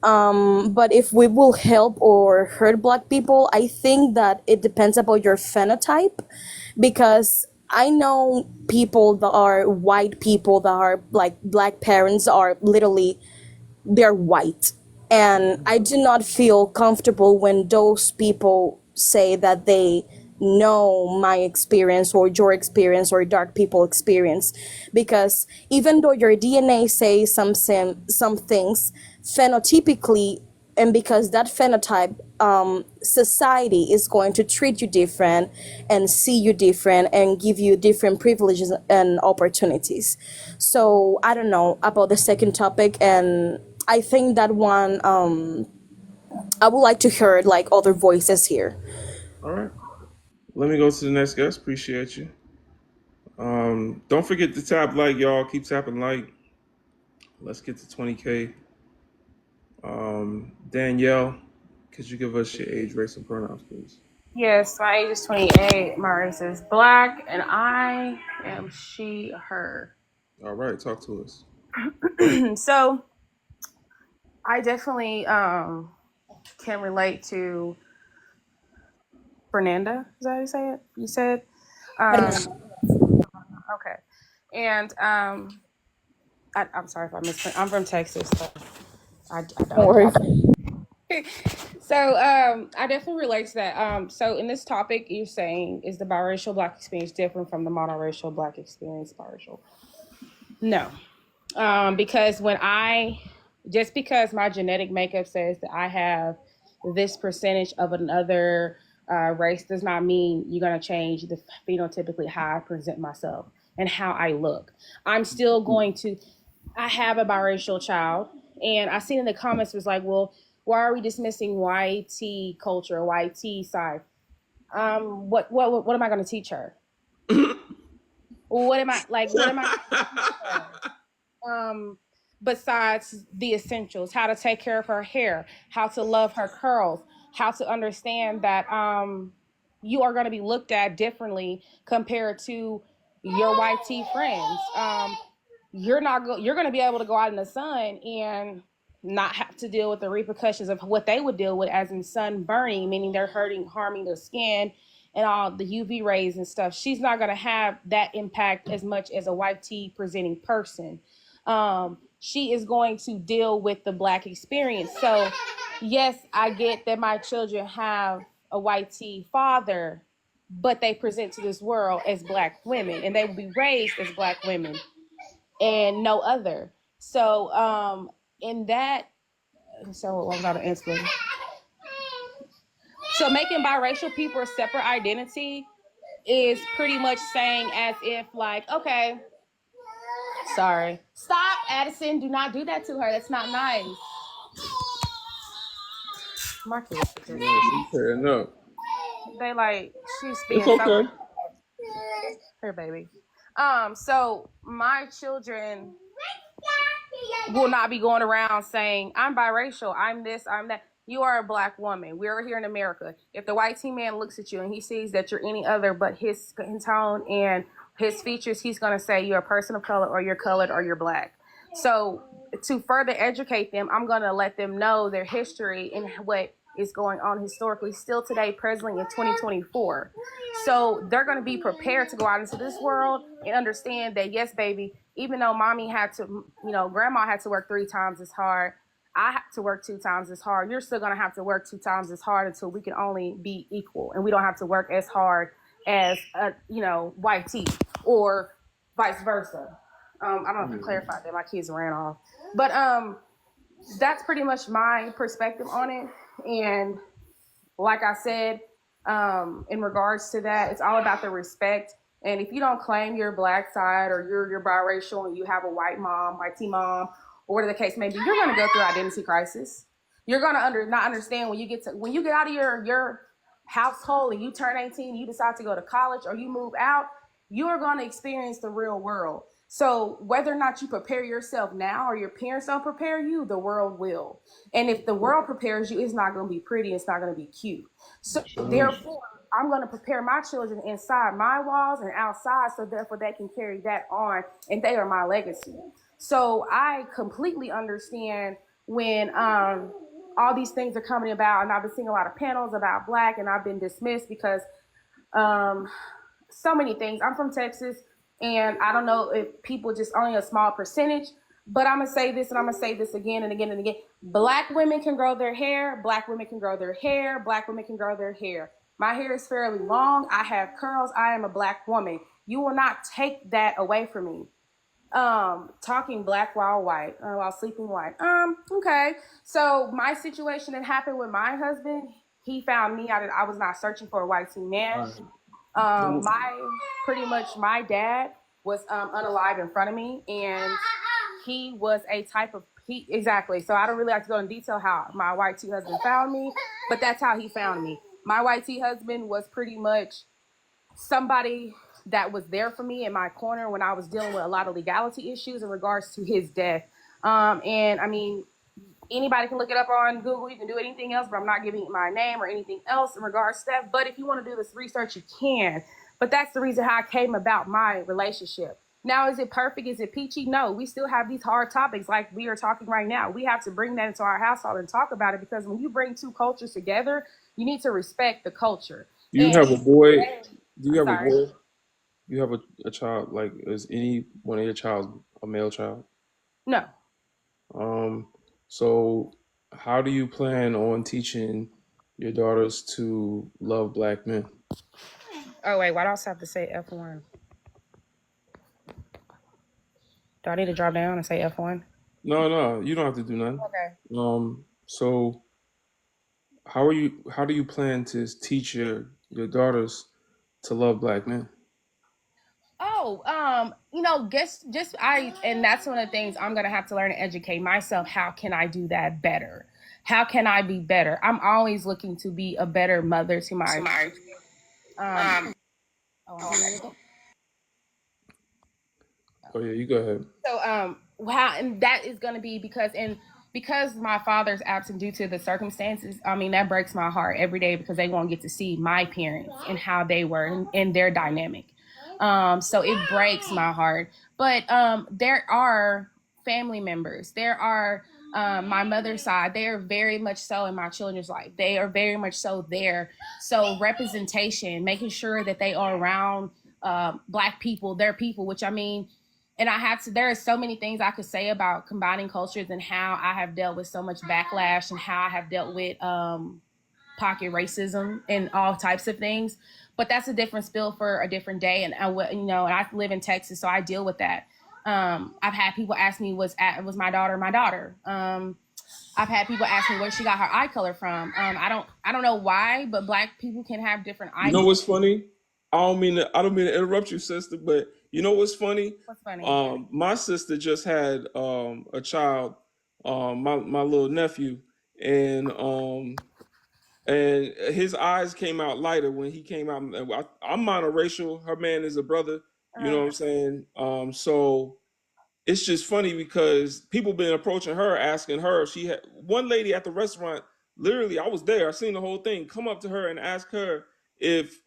But if we will help or hurt black people, I think that it depends about your phenotype, because I know people that are white people that are like black parents are literally they're white, and I do not feel comfortable when those people say that they know my experience or your experience or dark people experience, because even though your DNA says some things phenotypically, and because that phenotype, society is going to treat you different and see you different and give you different privileges and opportunities. So I don't know about the second topic, and I think that one I would like to hear like other voices here. All right. Let me go to the next guest. Appreciate you. Don't forget to tap like, y'all. Keep tapping like. Let's get to 20K. Danielle, could you give us your age, race, and pronouns, please? Yes, my age is 28. My race is black, and I am she, her. All right, talk to us. So I definitely can relate to Fernanda. Is that how you say it? You said? Okay. And I'm sorry if I missed. I'm from Texas, so I Don't don't. worry. So I definitely relate to that. So in this topic, you're saying, is the biracial black experience different from the monoracial black experience biracial? No. Because just because my genetic makeup says that I have this percentage of another race does not mean you're going to change the phenotypically how I present myself and how I look. I'm still going to, I have a biracial child, and I seen in the comments was like, well, why are we dismissing YT culture, YT side? What am I going to teach her? What am I like? What am I? Besides the essentials, how to take care of her hair, how to love her curls, how to understand that you are going to be looked at differently compared to your white tea friends. You're going to be able to go out in the sun and not have to deal with the repercussions of what they would deal with, as in sun burning, meaning they're harming their skin and all the UV rays and stuff. She's not going to have that impact as much as a white tea presenting person. She is going to deal with the black experience. So yes, I get that my children have a white tea father, but they present to this world as black women, and they will be raised as black women and no other. So in that, so what was I answering? So making biracial people a separate identity is pretty much saying as if like, okay, sorry, stop, Addison, do not do that to her. That's not nice. My kids, Yeah, she's tearing up. they like, she's It's being so okay. her baby. So my children will not be going around saying, I'm biracial, I'm this, I'm that. You are a black woman. We're here in America. If the white teen man looks at you and he sees that you're any other but his skin tone and his features, he's going to say you're a person of color, or you're colored, or you're black. So to further educate them, I'm going to let them know their history and what is going on historically still today, presently in 2024. So they're going to be prepared to go out into this world and understand that, yes, baby, even though mommy had to, grandma had to work 3 times as hard, I have to work 2 times as hard. You're still going to have to work 2 times as hard until we can only be equal. And we don't have to work as hard as, white tea, or vice versa. I don't know if I clarified that. My kids ran off. But that's pretty much my perspective on it. And like I said, in regards to that, it's all about the respect. And if you don't claim your black side, or you're biracial and you have a white mom, white tea mom, or whatever the case may be, you're going to go through identity crisis. You're going to not understand when you get out of your household and you turn 18, you decide to go to college or you move out, you are going to experience the real world. So whether or not you prepare yourself now or your parents don't prepare you, the world will. And if the world prepares you, it's not going to be pretty. It's not going to be cute. So therefore, I'm going to prepare my children inside my walls and outside, so therefore they can carry that on, and they are my legacy. So I completely understand when all these things are coming about, and I've been seeing a lot of panels about black, and I've been dismissed because so many things. I'm from Texas, and I don't know if people just only a small percentage, but I'm going to say this, and I'm going to say this again and again and again. Black women can grow their hair. Black women can grow their hair. Black women can grow their hair. My hair is fairly long. I have curls. I am a black woman. You will not take that away from me. Talking black while white, while sleeping white. Okay. So my situation that happened with my husband, he found me. I was not searching for a white teen man. My dad was unalive in front of me, and he was a type of Exactly. So I don't really like to go in detail how my white tea husband found me, but that's how he found me. My white tea husband was pretty much somebody that was there for me in my corner when I was dealing with a lot of legality issues in regards to his death. And I mean, anybody can look it up on Google. You can do anything else, but I'm not giving my name or anything else in regards to that. But if you want to do this research, you can. But that's the reason how I came about my relationship. Now, is it perfect? Is it peachy? No, we still have these hard topics like we are talking right now. We have to bring that into our household and talk about it, because when you bring two cultures together, you need to respect the culture. Do you And have a boy? Do you I'm have a sorry. boy? Do you have a child? Like, is any one of your child a male child? No. So how do you plan on teaching your daughters to love black men? Oh, wait. Why do I also have to say F1? Do I need to drop down and say F1? No, you don't have to do nothing. Okay. So how do you plan to teach your daughters to love black men? Oh, and that's one of the things I'm gonna have to learn and educate myself. How can I do that better? How can I be better? I'm always looking to be a better mother to my oh, Oh yeah, you go ahead. So how, and that is going to be because my father's absent due to the circumstances. I mean, that breaks my heart every day, because they won't get to see my parents and how they were and their dynamic. So it breaks my heart. But there are family members. There are my mother's side. They are very much so in my children's life. They are very much so there. So representation, making sure that they are around black people, their people, which I mean, and there are so many things I could say about combining cultures and how I have dealt with so much backlash and how I have dealt with pocket racism and all types of things. But that's a different spill for a different day. And and I live in Texas, so I deal with that. I've had people ask me, was my daughter my daughter? I've had people ask me where she got her eye color from. I don't know why, but black people can have different eye You know what's funny? I don't mean to interrupt you, sister, but you know what's funny? What's funny? My sister just had a child, my little nephew, and and his eyes came out lighter when he came out. I'm monoracial. Her man is a brother. You know what I'm saying? So it's just funny because people been approaching her, asking her. She had one lady at the restaurant. Literally, I was there. I seen the whole thing. Come up to her and ask her if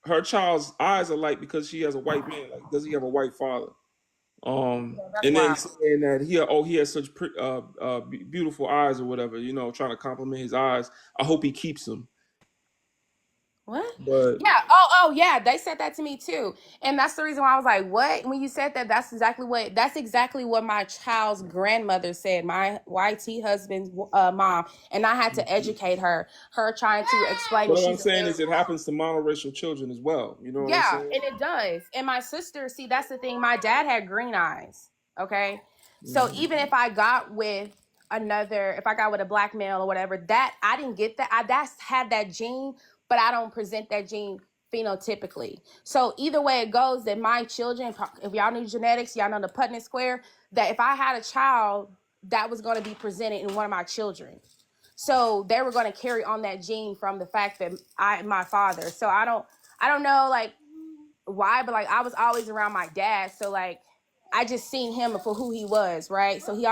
her child's eyes are light because she has a white man. Like, does he have a white father? That's And then wild. saying that he has such beautiful eyes or whatever. You know, trying to compliment his eyes. I hope he keeps them. What? But Yeah. Oh, yeah. They said that to me too, and that's the reason why I was like, "What?" When you said that, that's exactly what my child's grandmother said. My YT husband's mom, and I had to educate her. Her trying to explain what that I'm she's a saying very is, it happens to monoracial children as well. You know what I'm yeah, saying? and it does. And my sister, see, that's the thing. My dad had green eyes. Okay. So even if I got with if I got with a black male or whatever, that I didn't get that. That's had that gene, but I don't present that gene phenotypically. So either way it goes, that my children, if y'all know genetics, y'all know the Punnett square, that if I had a child, that was going to be presented in one of my children. So they were going to carry on that gene from the fact that my father. So I don't know like why, but like I was always around my dad, so like I just seen him for who he was, right? So he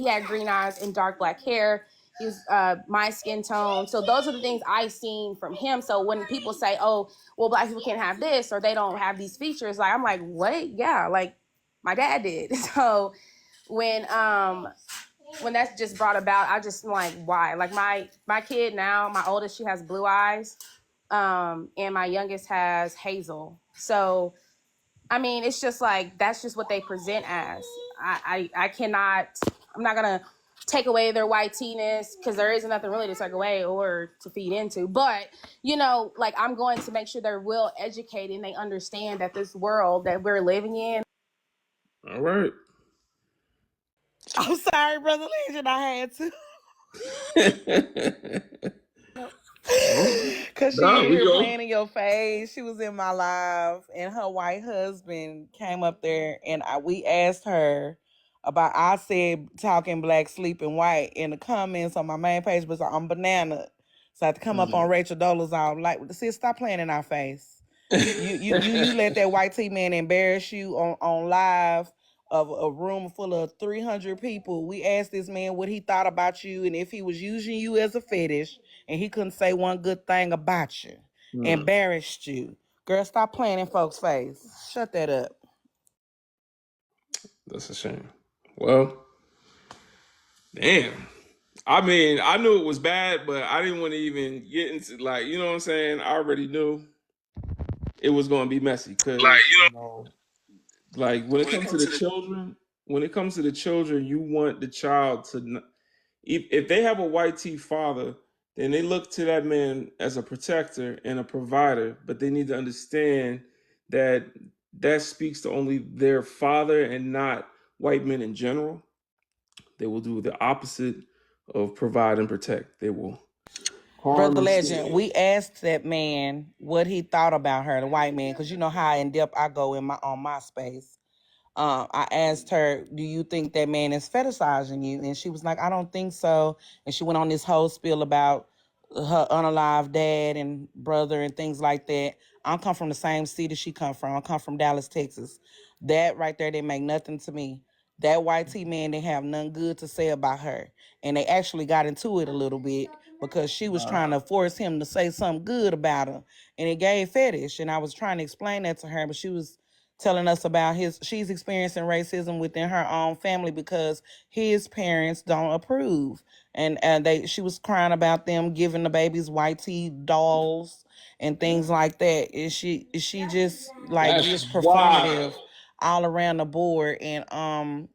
had green eyes and dark black hair. He was my skin tone. So those are the things I seen from him. So when people say, "Oh, well, black people can't have this or they don't have these features," like I'm like, "What? Yeah, like my dad did." So when that's just brought about, I just like, why? Like my kid now, my oldest, she has blue eyes, and my youngest has hazel. So I mean, it's just like that's just what they present as. I cannot. I'm not gonna take away their whiteness because there isn't nothing really to take away or to feed into. But like I'm going to make sure they're well educated and they understand that this world that we're living in. All right. I'm sorry, Brother Legend, I had to. Cause she Nah, in we here go. playing in your face. She was in my live, and her white husband came up there, and we asked her, about I said talking black, sleeping white in the comments on my main page, but I'm banana. So I had to come up on Rachel Dolezal like, sis, stop playing in our face. You let that white T man embarrass you on live of a room full of 300 people. We asked this man what he thought about you and if he was using you as a fetish, and he couldn't say one good thing about you. Embarrassed you. Girl, stop playing in folks' face. Shut that up. That's a shame. Well, damn. I mean, I knew it was bad, but I didn't want to even get into, like, you know what I'm saying? I already knew it was going to be messy because, like, when it comes to the children, you want the child to, if they have a white tea father, then they look to that man as a protector and a provider, but they need to understand that that speaks to only their father and not white men in general. They will do the opposite of provide and protect. They will harm Brother and Legend, steal. we asked that man what he thought about her, the white man, because you know how in depth I go in on MySpace. I asked her, do you think that man is fetishizing you? And she was like, I don't think so. And she went on this whole spiel about her unalive dad and brother and things like that. I come from the same city she come from. I come from Dallas, Texas. That right there, they make nothing to me. That white T man, they have nothing good to say about her. And they actually got into it a little bit because she was trying to force him to say something good about her. And it gave fetish. And I was trying to explain that to her, but she was telling us about she's experiencing racism within her own family because his parents don't approve. And she was crying about them giving the babies white tea dolls and things like that. And she just like That's just wild. performative all around the board. And I'm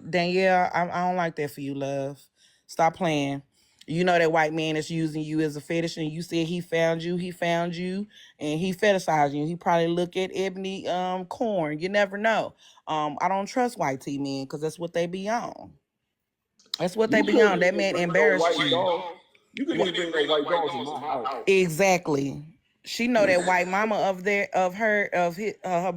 Danielle, I don't like that for you, love. Stop playing. You know that white man is using you as a fetish, and you said he found you, and he fetishizing you. He probably look at ebony corn. You never know. I don't trust white tea men because that's what they be on. That's what they You be couldn't on. That even man bring no embarrassed white you. dogs. You couldn't even bring no white dogs in my house. Exactly. She know that white mama her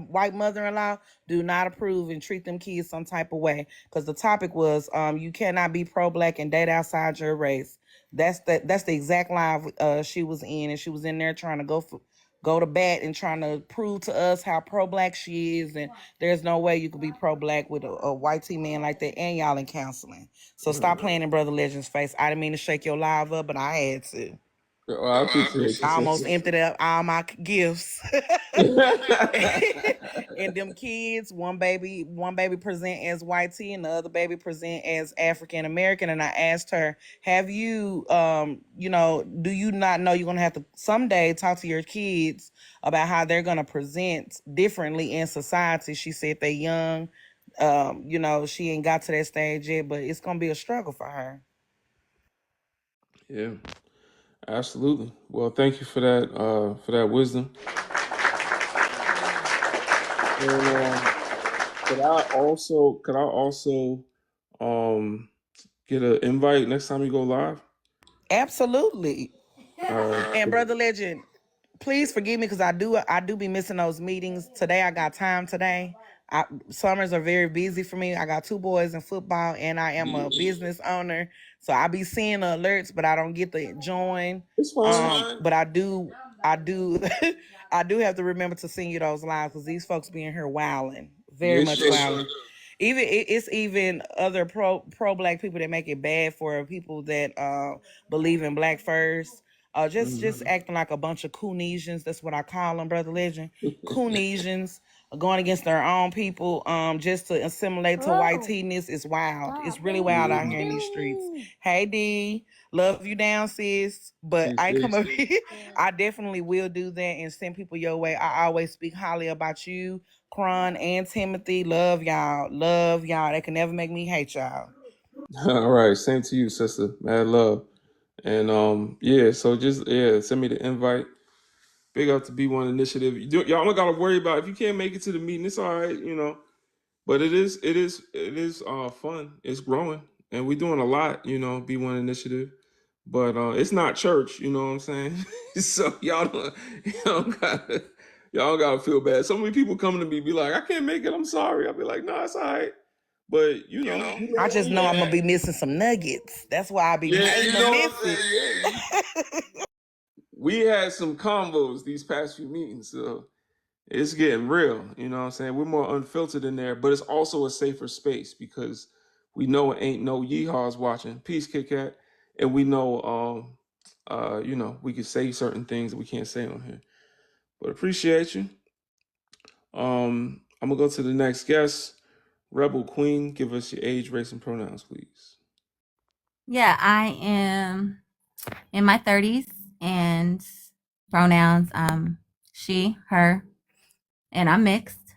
white mother-in-law do not approve and treat them kids some type of way. Because the topic was you cannot be pro-black and date outside your race. That's the exact live she was in, and she was in there trying to go to bat and trying to prove to us how pro-black she is, and there's no way you could be pro-black with a white tea man like that, and y'all in counseling. So stop playing in Brother Legend's face. I didn't mean to shake your live up, but I had to. Well, I appreciate you, I almost sister. emptied out all my gifts. And them kids, one baby present as white tea and the other baby present as African American. And I asked her, have you do you not know you're gonna have to someday talk to your kids about how they're gonna present differently in society? She said they young. She ain't got to that stage yet, but it's gonna be a struggle for her. Yeah, absolutely. Well, thank you for that wisdom. And could I also um get an invite next time you go live? Absolutely. All right. And Brother Legend, please forgive me because I do be missing those meetings. Today I got time today. Summers are very busy for me. I got 2 boys in football and I am a business owner. So I be seeing the alerts, but I don't get to join. It's fine. But I do I do have to remember to send you those lives because these folks be in here wilding. Very Yes, much sir. wilding. It's even other pro black people that make it bad for people that believe in black first. Just acting like a bunch of Coonesians. That's what I call them, Brother Legend. Coonesians going against their own people, just to assimilate to white teenness is wild. It's really wild out here in these streets. Hey D, love you down, sis. But Peace, I come peace. over here. I definitely will do that and send people your way. I always speak highly about you, Kron and Timothy. Love y'all. Love y'all. They can never make me hate y'all. All right, same to you, sister. Mad love. And yeah, so just send me the invite. Big up to B1 Initiative. Y'all don't gotta worry about if you can't make it to the meeting, it's all right. But it is fun. It's growing. And we're doing a lot, B1 Initiative. But it's not church, you know what I'm saying? So y'all don't gotta feel bad. So many people coming to me be like, I can't make it, I'm sorry. I'll be like, no, it's all right. But I just know I'm gonna be missing some nuggets. That's why I be yeah, wanting you to know what miss I'm saying? Yeah. We had some combos these past few meetings, so it's getting real. You know what I'm saying? We're more unfiltered in there, but it's also a safer space because we know it ain't no yeehaws watching. Peace, Kit Kat. And we know we can say certain things that we can't say on here. But appreciate you. I'm gonna go to the next guest. Rebel Queen, give us your age, race, and pronouns, please. Yeah, I am in my 30s and pronouns she, her, and I'm mixed.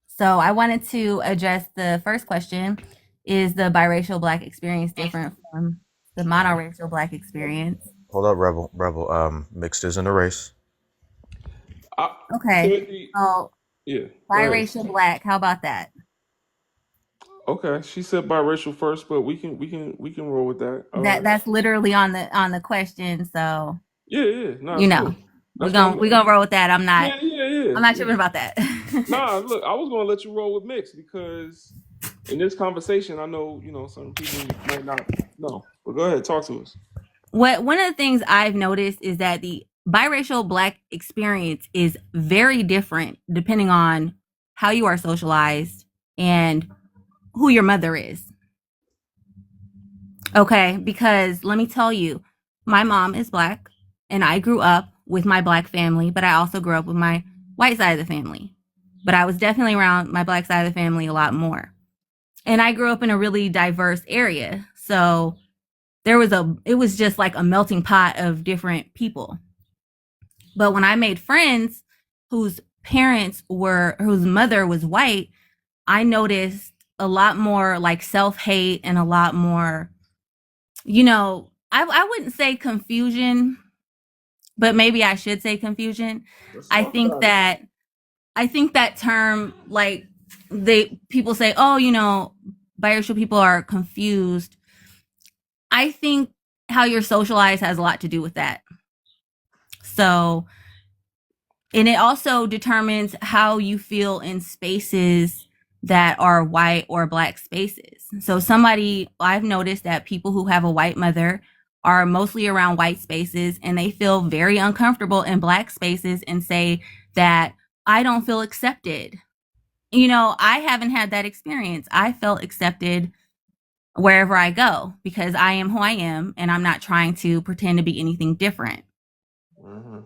So I wanted to address the first question. Is the biracial black experience different from the monoracial black experience? Hold up, Rebel. Rebel. Mixed isn't a race. Okay. Candy, So yeah, go ahead. biracial black, how about that? Okay, she said biracial first, but we can roll with that. All right. That's literally on the question. So, Yeah. No, you it's know, cool. That's what I'm. we're gonna roll with that. Yeah. I'm not Yeah. tripping about that. Nah, look, I was gonna let you roll with mixed because in this conversation, I know some people might not know. But go ahead, talk to us. One of the things I've noticed is that the biracial black experience is very different depending on how you are socialized and who your mother is. Okay, because let me tell you, my mom is black and I grew up with my black family, but I also grew up with my white side of the family. But I was definitely around my black side of the family a lot more. And I grew up in a really diverse area. So it was just like a melting pot of different people. But when I made friends whose whose mother was white, I noticed a lot more like self-hate and a lot more, I wouldn't say confusion, but maybe I should say confusion. Let's I talk think about it. that I think that term, like, people say, oh, biracial people are confused. I think how you're socialized has a lot to do with that. So, and it also determines how you feel in spaces that are white or black spaces. So I've noticed that people who have a white mother are mostly around white spaces and they feel very uncomfortable in black spaces and say that I don't feel accepted. I haven't had that experience. I felt accepted wherever I go because I am who I am and I'm not trying to pretend to be anything different. Mm-hmm.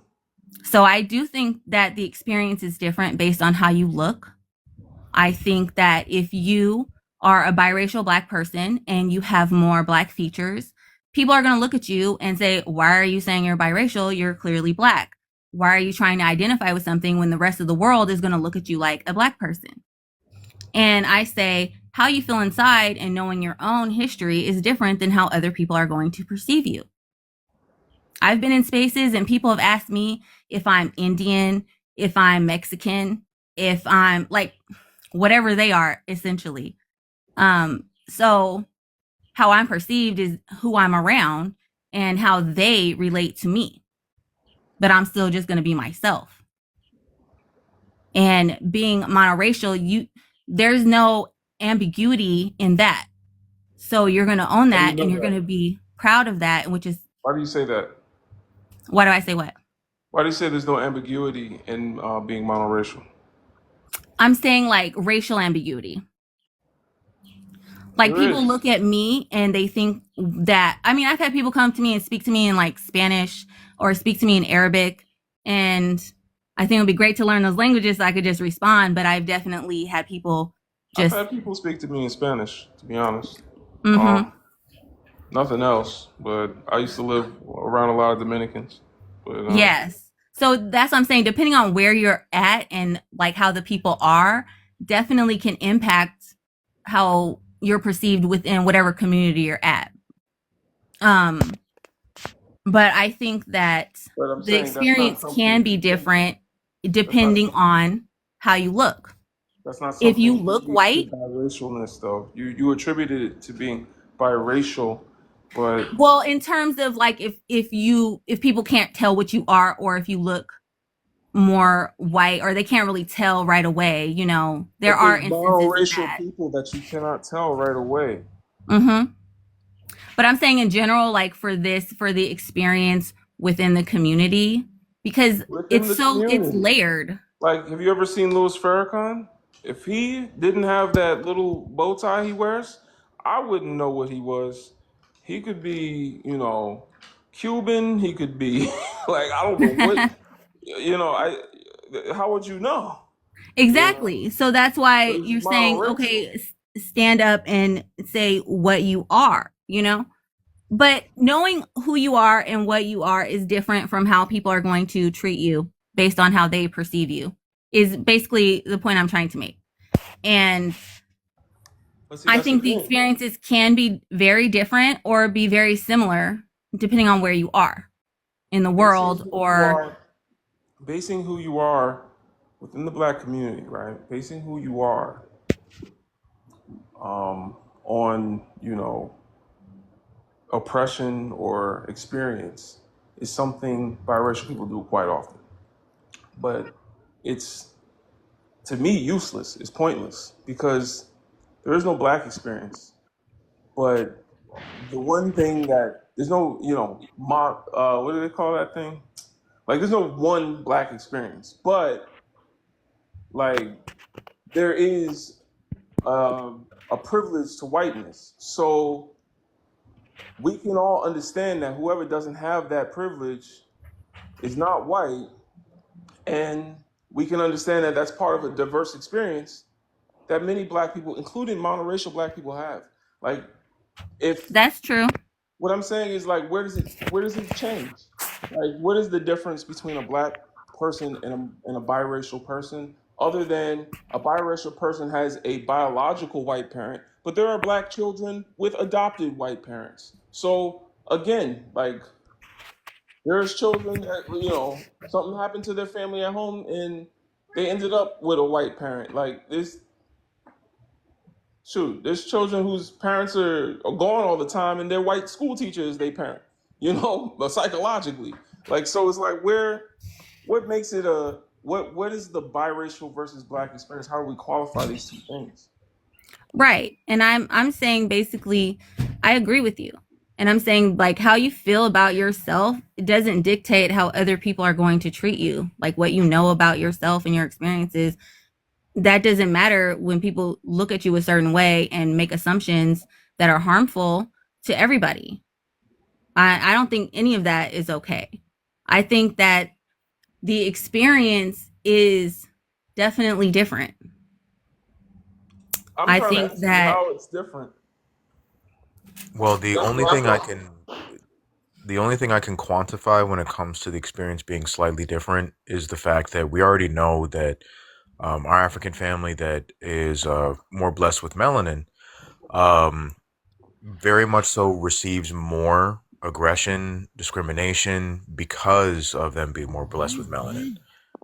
So I do think that the experience is different based on how you look. I think that if you are a biracial black person and you have more black features, people are going to look at you and say, why are you saying you're biracial? You're clearly black. Why are you trying to identify with something when the rest of the world is going to look at you like a black person? And I say, how you feel inside and knowing your own history is different than how other people are going to perceive you. I've been in spaces and people have asked me if I'm Indian, if I'm Mexican, if I'm like whatever they are, essentially. So how I'm perceived is who I'm around and how they relate to me. But I'm still just going to be myself. And being monoracial, there's no ambiguity in that. So you're going to own How do you that and know you're going that? to be proud of that, which is, Why do you say that? why do I say what? Why do you say there's no ambiguity in being monoracial? I'm saying like racial ambiguity. Like There people is. look at me and they think that, I mean, I've had people come to me and speak to me in like Spanish or speak to me in Arabic. And I think it would be great to learn those languages so I could just respond. But I've definitely had people I've just, had people speak to me in Spanish, to be honest. mm-hmm. Nothing else, but I used to live around a lot of Dominicans. But Yes. So that's what I'm saying. Depending on where you're at and like how the people are, definitely can impact how you're perceived within whatever community you're at. But I think that but I'm the saying that's not experience can something. be different That's not. depending on how you look. That's not If you something look unique to white, biracialness, though. You attributed it to being biracial, but well, in terms of like if people can't tell what you are or if you look more white, or they can't really tell right away. There But are there's instances of monoracial that. people that you cannot tell right away. Hmm. But I'm saying in general, like for the experience within the community, because Within it's the it's community. layered. Like, have you ever seen Louis Farrakhan? If he didn't have that little bow tie he wears, I wouldn't know what he was. He could be, Cuban. He could be like, I don't know what, I. How would you know? Exactly. So that's But why he's you're saying, monoracial. okay, stand up and say what you are. But knowing who you are and what you are is different from how people are going to treat you based on how they perceive you, is basically the point I'm trying to make. And But see, I that's the think the thing. experiences can be very different or be very similar depending on where you are in the Basing world who you or are, basing who you are within the black community, right? Basing who you are on, oppression or experience is something biracial people do quite often. But it's, to me, useless. It's pointless because there is no black experience. But the one thing that there's no, what do they call that thing? Like, there's no one black experience, but like there is a privilege to whiteness. So we can all understand that whoever doesn't have that privilege is not white, and we can understand that that's part of a diverse experience that many black people, including monoracial black people, have. Like, if that's true. what I'm saying is like, where does it change? Like, what is the difference between a black person and a biracial person, other than a biracial person has a biological white parent, but there are black children with adopted white parents. So again, like, there's children that, something happened to their family at home and they ended up with a white parent. Like, this, shoot, there's children whose parents are gone all the time and their white school teacher is their parent, but psychologically. Like, so it's like, what makes it what is the biracial versus black experience? How do we qualify these two things? Right. And I'm saying basically I agree with you. And I'm saying like how you feel about yourself, it doesn't dictate how other people are going to treat you. Like what you know about yourself and your experiences, that doesn't matter when people look at you a certain way and make assumptions that are harmful to everybody. I don't think any of that is okay. I think that the experience is definitely different. I'm I trying to think ask you that how it's different. Well, That's what I thought. the only thing I can quantify when it comes to the experience being slightly different is the fact that we already know that our African family that is more blessed with melanin, um, very much so receives more aggression, discrimination because of them being more blessed with melanin.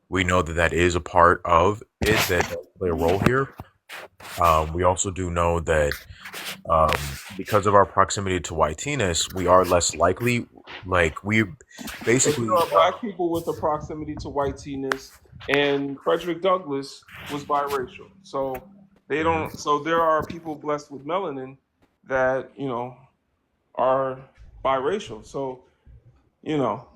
We know that that is a part of it that does play a role here. We also do know that because of our proximity to whiteness, we are less likely. Like we But there basically, are black people with a proximity to whiteness, and Frederick Douglass was biracial. So they Mhm. don't. So there are people blessed with melanin that are biracial. So you know,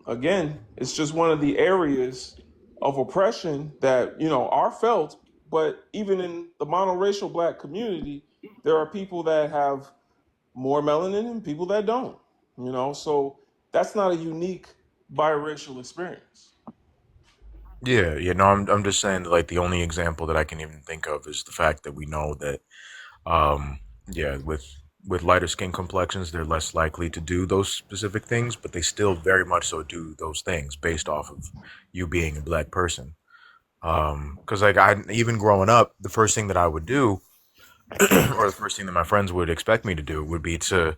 again, it's just one of the areas of oppression that are felt. But even in the monoracial black community, there are people that have more melanin and people that don't. So that's not a unique biracial experience. yeah, no, I'm just saying that, like the only example that I can even think of is the fact that we know that, um, yeah, with lighter skin complexions, they're less likely to do those specific things, but they still very much so do those things based off of you being a black person. Because like I even growing up, the first thing that I would do, or the first thing that my friends would expect me to do, would be to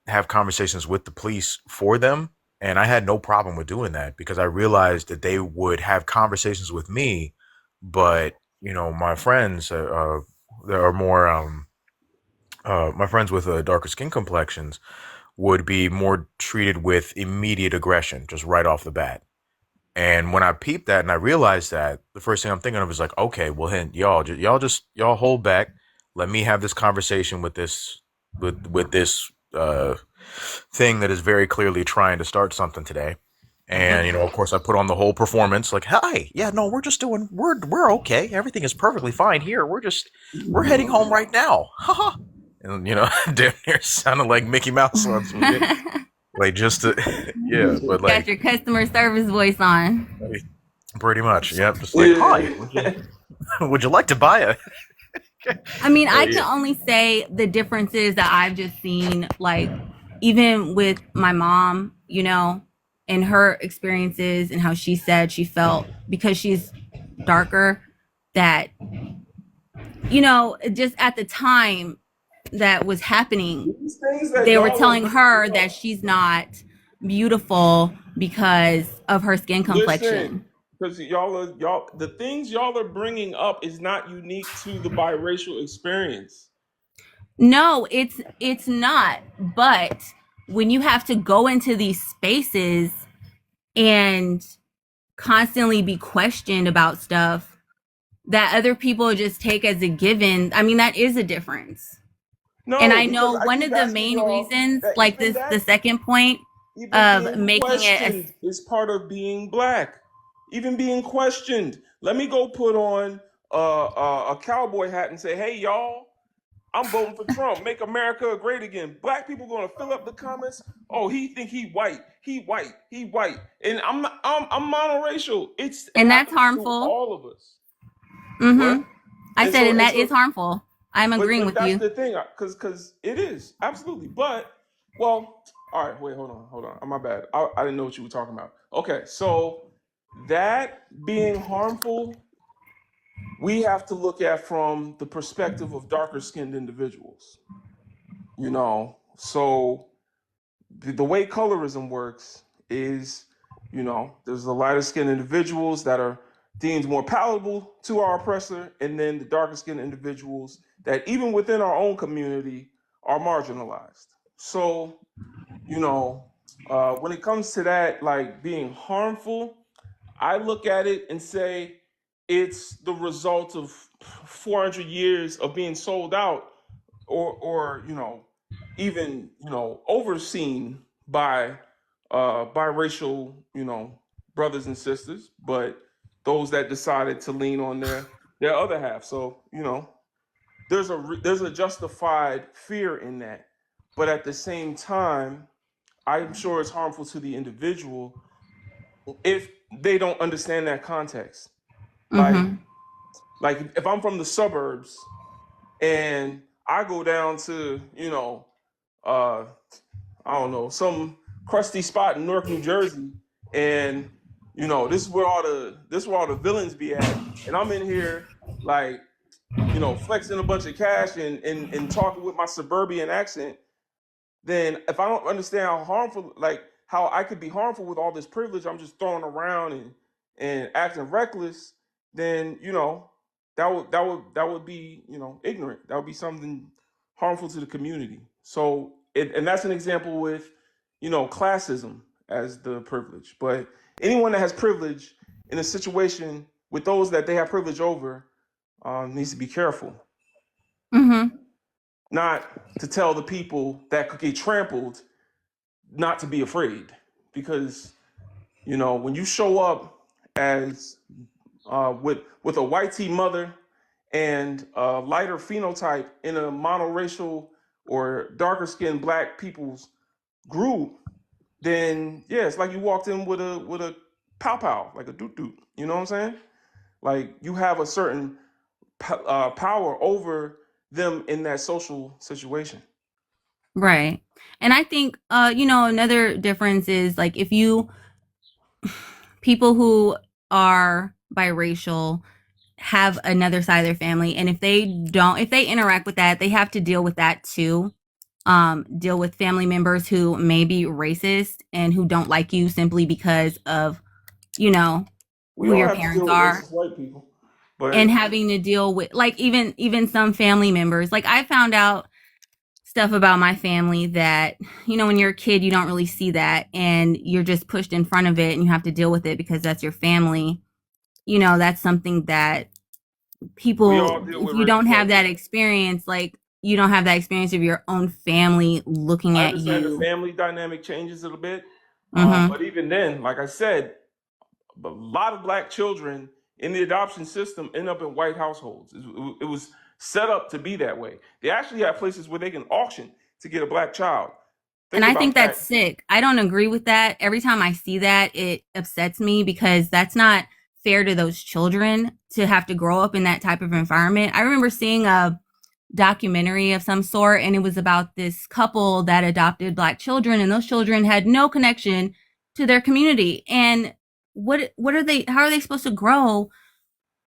have conversations with the police for them. And I had no problem with doing that because I realized that they would have conversations with me, but my friends there are more my friends with darker skin complexions would be more treated with immediate aggression just right off the bat. And when I peeped that and I realized that, the first thing I'm thinking of is like, okay, well, then y'all hold back. Let me have this conversation with this thing that is very clearly trying to start something today. And of course, I put on the whole performance, like, "Hi, yeah, no, we're okay. Everything is perfectly fine here. We're heading home right now, haha." And damn near sounded like Mickey Mouse on some shit, like just to, yeah, but Got like your customer service voice on. pretty much, yep, just like, "Hi, Yeah. would you like to buy a?" I mean, Oh I can yeah, only say the differences that I've just seen, like even with my mom, and her experiences and how she said she felt because she's darker, that, just at the time that was happening, These things that they were y'all are telling bringing her up. that she's not beautiful because of her skin Listen, complexion. because the things y'all are bringing up is not unique to the biracial experience. No, it's not. But when you have to go into these spaces and constantly be questioned about stuff that other people just take as a given, I mean, that is a difference. And No, I because know I one keep of the asking main y'all reasons, that like the second point even of being making it questioned is part of being black. Even being questioned. Let me go put on a cowboy hat and say, "Hey, y'all, I'm voting for Trump. Make America great again." Black people gonna fill up the comments. Oh, he think he white. He white. He white. And I'm monoracial. It and that's happens to harmful. all of us. What? Mm-hmm. I And said, so and and that is so harmful. I'm agreeing but with that's you. the thing, because it is absolutely. But well, all right. Wait, hold on. My bad. I didn't know what you were talking about. Okay, so that being harmful, we have to look at from the perspective of darker skinned individuals. So the way colorism works is, there's the lighter skinned individuals that are deemed more palatable to our oppressor, and then the darker skinned individuals that, even within our own community, are marginalized. So, when it comes to that, like being harmful, I look at it and say it's the result of 400 years of being sold out, or even overseen by biracial brothers and sisters, but those that decided to lean on their other half. So there's a justified fear in that, but at the same time, I'm sure it's harmful to the individual if they don't understand that context. Like Mm-hmm. like if I'm from the suburbs and I go down to uh I don't know, some crusty spot in Newark, New Jersey, and this is where all the villains be at, and I'm in here like flexing a bunch of cash and talking with my suburban accent. Then if I don't understand how harmful, like how I could be harmful with all this privilege I'm just throwing around and acting reckless, then that would be ignorant. That would be something harmful to the community. So and that's an example with classism as the privilege. But anyone that has privilege in a situation with those that they have privilege over needs to be careful, Mm-hmm. not to tell the people that could get trampled not to be afraid, because when you show up as with a white tea mother and a lighter phenotype in a monoracial or darker skinned black people's group, then yeah, it's like you walked in with a pow pow, like a doot doot. You know what I'm saying? Like you have a certain power over them in that social situation. Right. And I think, another difference is like if people who are biracial have another side of their family, and if they interact with that, they have to deal with that too. Deal with family members who may be racist and who don't like you simply because of, you know, We who all your have to parents deal with are, racist white people, and but having to deal with like even some family members. Like I found out stuff about my family that, when you're a kid, you don't really see that, and you're just pushed in front of it and you have to deal with it because that's your family. That's something that We all people, deal if with you don't have racial. that experience, like you don't have that experience of your own family looking I at understand the you. family dynamic changes a little bit, Mm-hmm. but even then, like I said, a lot of black children in the adoption system end up in white households. It was set up to be that way. They actually have places where they can auction to get a black child. And Think I think about that's that. sick. I don't agree with that. Every time I see that, it upsets me because that's not fair to those children to have to grow up in that type of environment. I remember seeing a documentary of some sort, and it was about this couple that adopted black children, and those children had no connection to their community. And what are they, how are they supposed to grow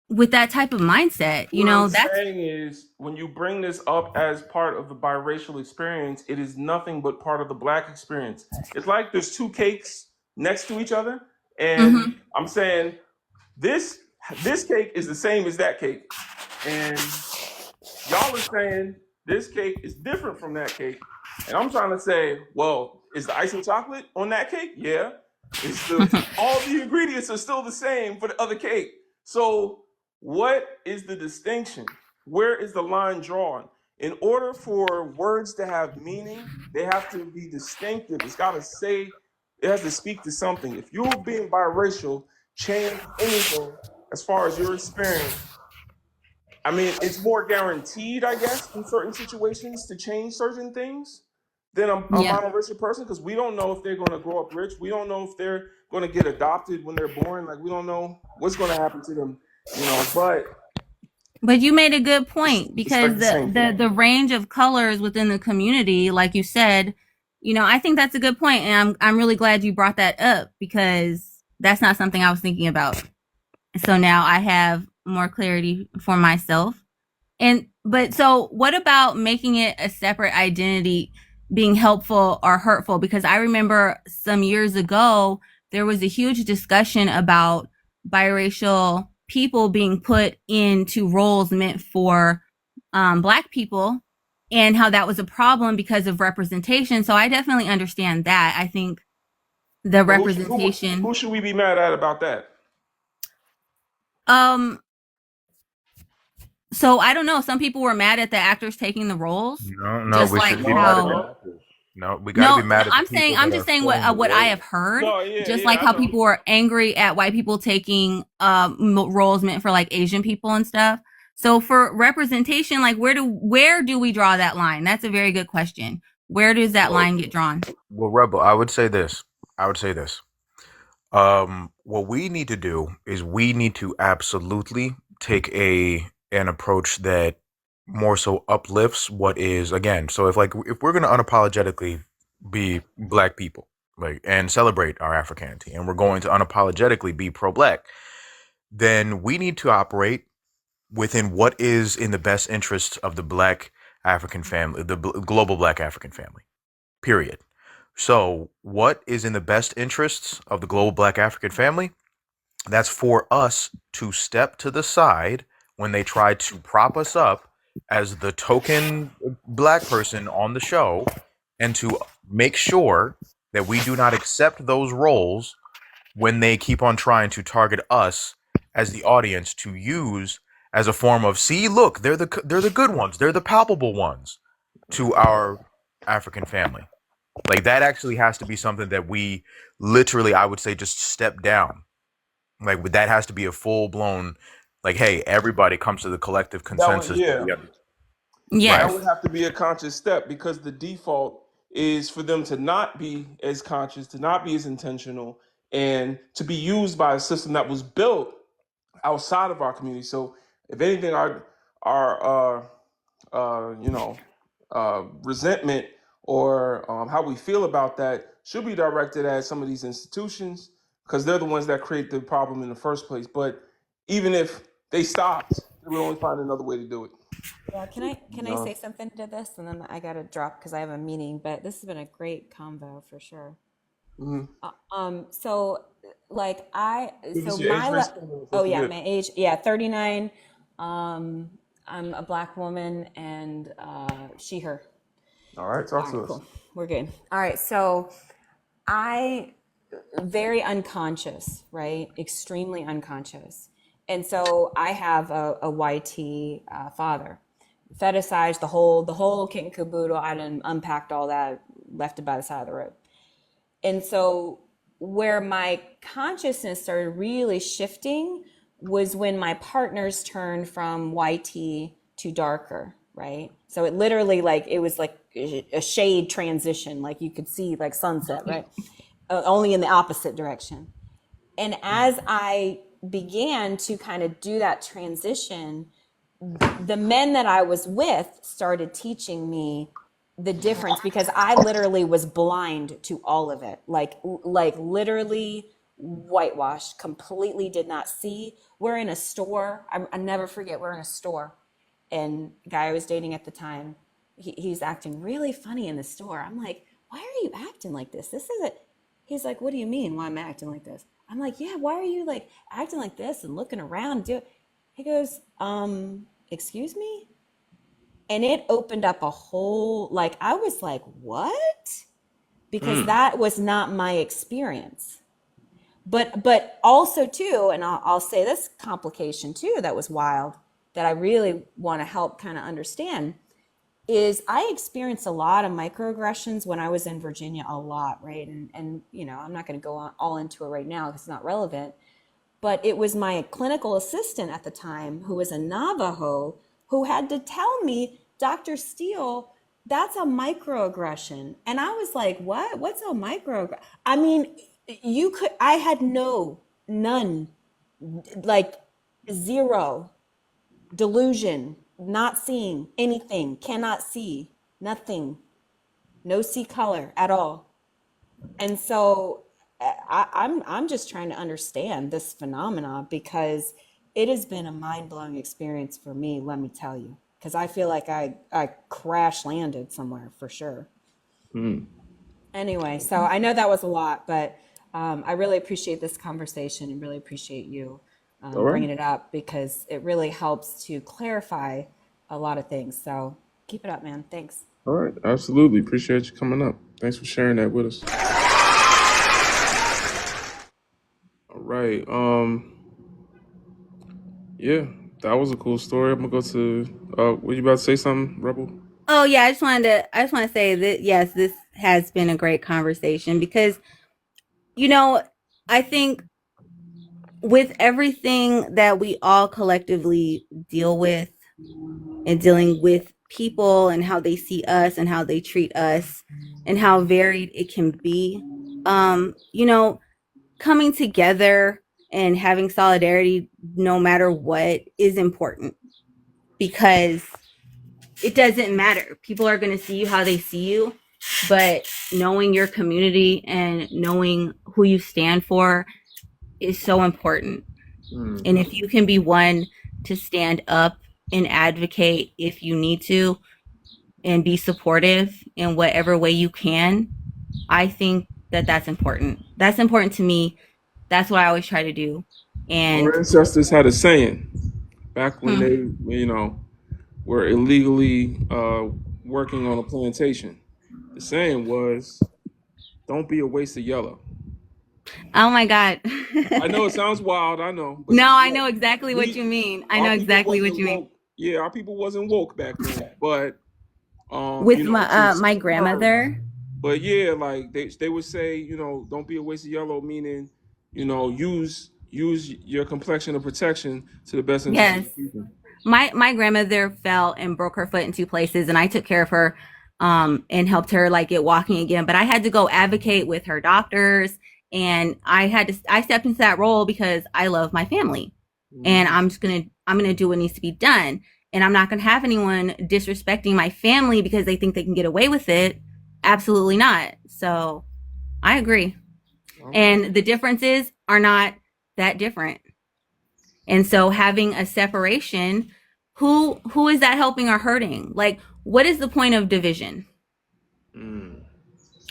with that type of mindset? What I'm That's saying is, when you bring this up as part of the biracial experience, it is nothing but part of the black experience. It's like there's two cakes next to each other, and mm-hmm. I'm saying this this cake is the same as that cake, and y'all are saying this cake is different from that cake, and I'm trying to say, well, is the icing chocolate on that cake? Yeah. It's the all the ingredients are still the same for the other cake. So what is the distinction? Where is the line drawn? In order for words to have meaning, they have to be distinctive. It's got to say, it has to speak to something. If you're being biracial, change anything as far as your experience. I mean, it's more guaranteed, I guess, in certain situations to change certain things than a Yeah. monoracial person, because we don't know if they're going to grow up rich. We don't know if they're going to get adopted when they're born. Like, we don't know what's going to happen to them, But you made a good point it's because like the the, same the thing. the range of colors within the community, like you said, I think that's a good point, and I'm really glad you brought that up because that's not something I was thinking about. So now I have more clarity for myself. But so what about making it a separate identity being helpful or hurtful? Because I remember some years ago, there was a huge discussion about biracial people being put into roles meant for Black people and how that was a problem because of representation. So I definitely understand that. I think the So representation, who should we be mad at about that? um, so I don't know. Some people were mad at the actors taking the roles, No, no, just we like shouldn't be mad at the how. No, actors. No, we got to be No, mad at the people I'm that just are saying filling the what I have role. heard. no, yeah, Just yeah, like I how know. people were angry at white people taking roles meant for like Asian people and stuff. So for representation, like where do we draw that line? That's a very good question. Where does that Well, line get drawn? well, Rebel, I would say this. I would say this. What we need to do is we need to absolutely take an approach that more so uplifts what is again. So if we're gonna unapologetically be black people, like and celebrate our Africanity, and we're going to unapologetically be pro-black, then we need to operate within what is in the best interest of the black African family, the global black African family. Period. So, what is in the best interests of the global black African family? That's for us to step to the side when they try to prop us up as the token black person on the show and to make sure that we do not accept those roles when they keep on trying to target us as the audience to use as a form of see look they're the good ones, they're the palpable ones to our African family. Like that actually has to be something that we literally, I would say, just step down. Like that has to be a full blown, like, hey, everybody comes to the collective That would, consensus. yeah. Right. That Yes. would have to be a conscious step, because the default is for them to not be as conscious, to not be as intentional, and to be used by a system that was built outside of our community. So, if anything, our resentment or how we feel about that should be directed at some of these institutions, because they're the ones that create the problem in the first place. But even if they stopped, they would only find another way to do it. Yeah, can I say something to this, and then I gotta drop because I have a meeting. But this has been a great convo for sure. Mhm. So like Give so us your age, my race, color, oh don't yeah, forget. my age, yeah, 39. I'm a black woman and she her. All right, talk All to right, us. cool. We're good. All right. So I very unconscious, right? Extremely unconscious. And so I have a YT father, fetishized the whole kit and caboodle. I done unpacked all that, left it by the side of the road. And so where my consciousness started really shifting was when my partners turned from YT to darker, right? So it literally it was like a shade transition, like you could see like sunset, right? Only in the opposite direction. And as I began to kind of do that transition, the men that I was with started teaching me the difference, because I literally was blind to all of it. Like literally whitewashed, completely did not see. We're in a store. I never forget, we're in a store, and the guy I was dating at the time, he's acting really funny in the store. I'm like, why are you acting like this? This isn't. He's like, what do you mean why I'm acting like this? I'm like, yeah, why are you like acting like this and looking around? He goes, excuse me? And it opened up a whole, I was like, what? Because that was not my experience. But also too, and I'll say this complication too, that was wild, that I really want to help kind of understand, is I experienced a lot of microaggressions when I was in Virginia, a lot, right? And I'm not going to go on all into it right now because it's not relevant. But it was my clinical assistant at the time, who was a Navajo, who had to tell me, Dr. Steele, that's a microaggression. And I was like, what? What's a microaggression? I mean, I had none, like zero delusion, not seeing anything, cannot see, nothing, no see color at all. And so I'm just trying to understand this phenomena, because it has been a mind-blowing experience for me, let me tell you, because I feel like I crash landed somewhere for sure. Anyway, so I know that was a lot, but I really appreciate this conversation and really appreciate you All right. bringing it up, because it really helps to clarify a lot of things. So keep it up, man. Thanks. All right. Absolutely. Appreciate you coming up. Thanks for sharing that with us. All right. Yeah, that was a cool story. I'm gonna go to were you about to say something, Rebel? Oh yeah, I just want to say that yes, this has been a great conversation, because I think with everything that we all collectively deal with, and dealing with people and how they see us and how they treat us and how varied it can be, coming together and having solidarity no matter what is important, because it doesn't matter. People are going to see you how they see you, but knowing your community and knowing who you stand for is so important. And if you can be one to stand up and advocate if you need to, and be supportive in whatever way you can, I think that that's important. That's important to me. That's what I always try to do. And Our ancestors had a saying back when they, were illegally working on a plantation. The saying was, "Don't be a waste of yellow." oh my God. I know it sounds wild. I know, but No, I know exactly what you we mean. I know our people exactly what wasn't you mean. woke. Yeah, our people wasn't woke back then. But With to my save her. grandmother. But yeah, like they would say, don't be a waste of yellow, meaning, use your complexion of protection to the best interest of Yes. the people. My grandmother fell and broke her foot in 2 places, and I took care of her and helped her get walking again. But I had to go advocate with her doctors, and I stepped into that role because I love my family. And I'm gonna do what needs to be done. And I'm not gonna have anyone disrespecting my family because they think they can get away with it. Absolutely not. So I agree. And the differences are not that different. And so having a separation, who is that helping or hurting? Like, what is the point of division?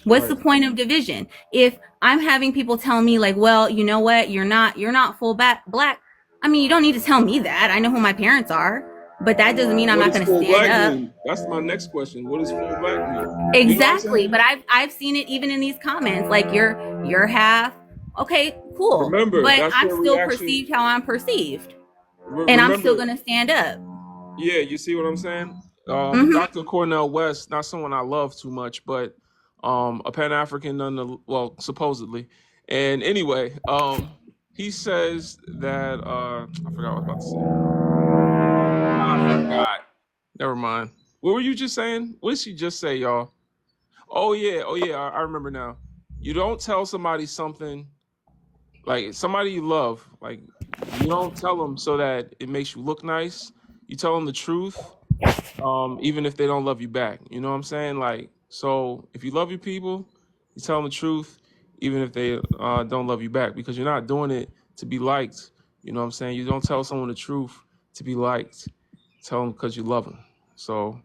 What's the point of division? If I'm having people tell me well, you know what, you're not full black. I mean, you don't need to tell me that. I know who my parents are. But that doesn't mean I'm What not does going to full stand black up. mean? That's my next question. What does full black mean? You know what I'm Exactly. saying? But I've seen it even in these comments. Like you're half. Okay, cool. Remember, But that's I'm where we still actually perceived how I'm perceived, and I'm still remember. going to stand up. Yeah, you see what I'm saying? Hmm. Dr. Cornell West, not someone I love too much, but a Pan African, well, supposedly. And anyway, he says that I forgot what I was about to say. I forgot. Never mind. What were you just saying? What did she just say, y'all? Oh yeah, I remember now. You don't tell somebody something like somebody you love, like you don't tell them so that it makes you look nice. You tell them the truth, even if they don't love you back. You know what I'm saying? Like, so if you love your people, you tell them the truth, even if they don't love you back, because you're not doing it to be liked. You know what I'm saying? You don't tell someone the truth to be liked. Tell them because you love them. So,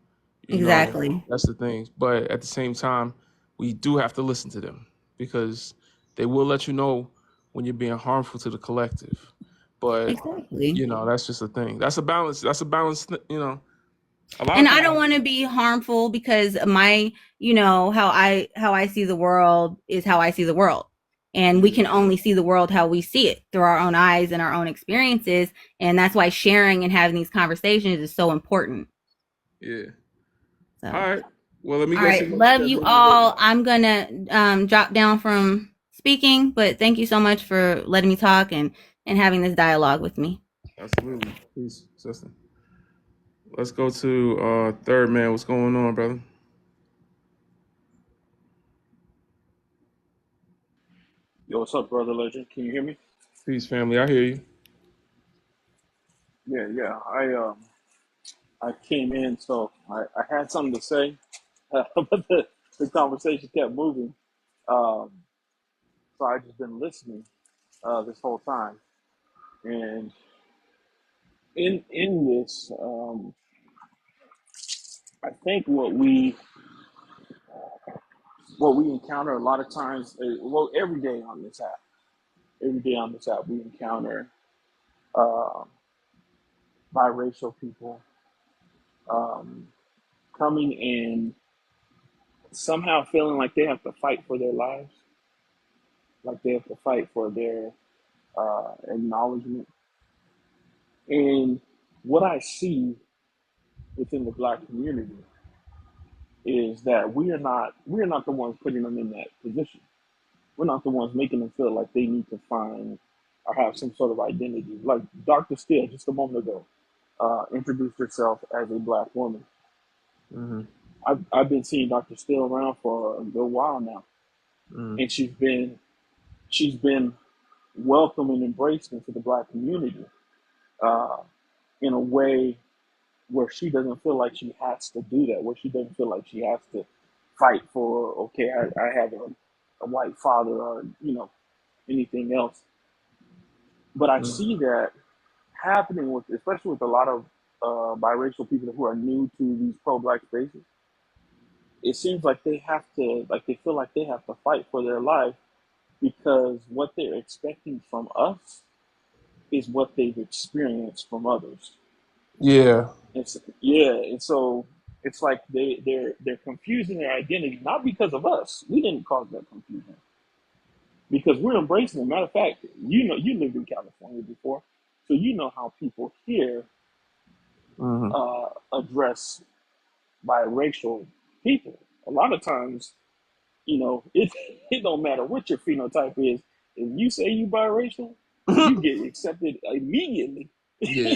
Exactly. that's the thing. But at the same time, we do have to listen to them because they will let you know when you're being harmful to the collective. But Exactly. that's just a thing. That's a balance. That's a balance. A lot of And I people. don't want to be harmful because my, how I see the world is how I see the world. And we can only see the world how we see it through our own eyes and our own experiences. And that's why sharing and having these conversations is so important. Yeah. So, All right. Well, let me all go right. see my Love you schedule. all. I'm going to drop down from speaking, but thank you so much for letting me talk and having this dialogue with me. Absolutely. Peace, sister. Let's go to third man. What's going on, brother? Yo, what's up, brother legend? Can you hear me? Peace, family. I hear you. Yeah. I came in, so I had something to say, but the conversation kept moving. Um, so I just been listening this whole time, and in this, I think what we encounter a lot of times, well, every day on this app, we encounter uh, biracial people um, coming in somehow feeling like they have to fight for their lives, like they have to fight for their acknowledgement. And what I see within the black community is that we are not the ones putting them in that position. We're not the ones making them feel like they need to find or have some sort of identity. Like Dr. Steele just a moment ago introduced herself as a black woman. Mm-hmm. I've been seeing Dr. Steele around for a good while now, Mm-hmm. and she's been welcome and embraced into the black community uh, in a way where she doesn't feel like she has to do that, where she doesn't feel like she has to fight for, okay, I have a white father or, anything else. But I see that happening with, especially with a lot of biracial people who are new to these pro-black spaces. It seems like they feel like they have to fight for their life because what they're expecting from us is what they've experienced from others. Yeah. And so it's like they're confusing their identity, not because of us. We didn't cause that confusion because we're embracing it. Matter of fact, you lived in California before, so you know how people here Mm-hmm. address biracial people. A lot of times, it it don't matter what your phenotype is. If you say you biracial, you get accepted immediately Yeah.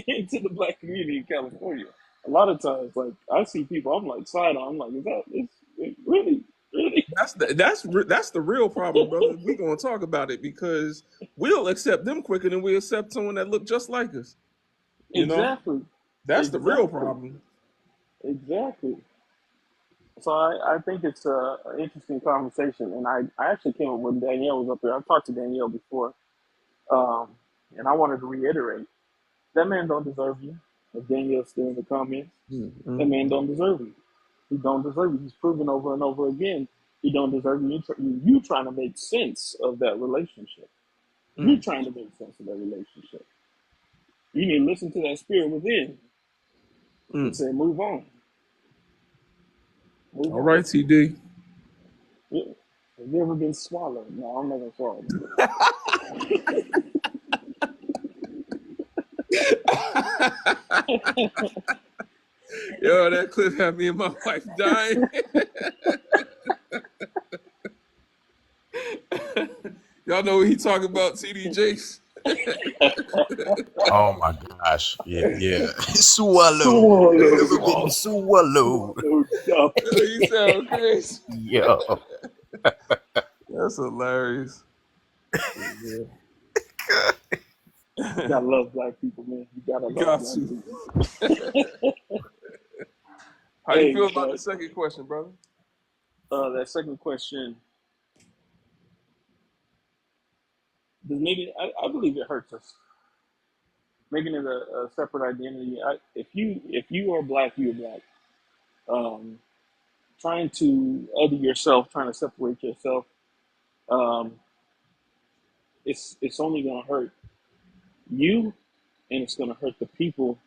into the black community in California. A lot of times, like I see people, I'm like side on. I'm like, it really, really? That's the real problem, brother. We gonna talk about it because we'll accept them quicker than we accept someone that look just like us. You know, Exactly, that's the real exactly, problem. exactly. So I think it's an interesting conversation, and I actually came up when Danielle was up there. I've talked to Danielle before, um, and I wanted to reiterate that man don't deserve you. If Danielle's still in the comments, Mm-hmm. that man don't deserve you. He don't deserve you. He's proven over and over again he don't deserve you. You trying to make sense of that relationship. You Mm. trying to make sense of that relationship. You need to listen to that spirit within. It said, move on. Move All on. right, TD. Yeah. Have you ever been swallowed? No, I'm not gonna swallow you. Yo, that clip had me and my wife dying. Y'all know what he talking about, TD Jakes? Oh my gosh. Yeah, yeah. Swallow. Ever been Swallowed. swallowed? Swallowed up. Yo, you sound crazy. Yeah. That's hilarious. You gotta love black people, man. You gotta You love got black to. people. How you Hey, feel about the but second question, brother? that second question, does maybe I believe it hurts us making it a separate identity. If you are black, you're black. Um, Trying to other yourself, trying to separate yourself, um, it's only gonna hurt you, and it's gonna hurt the people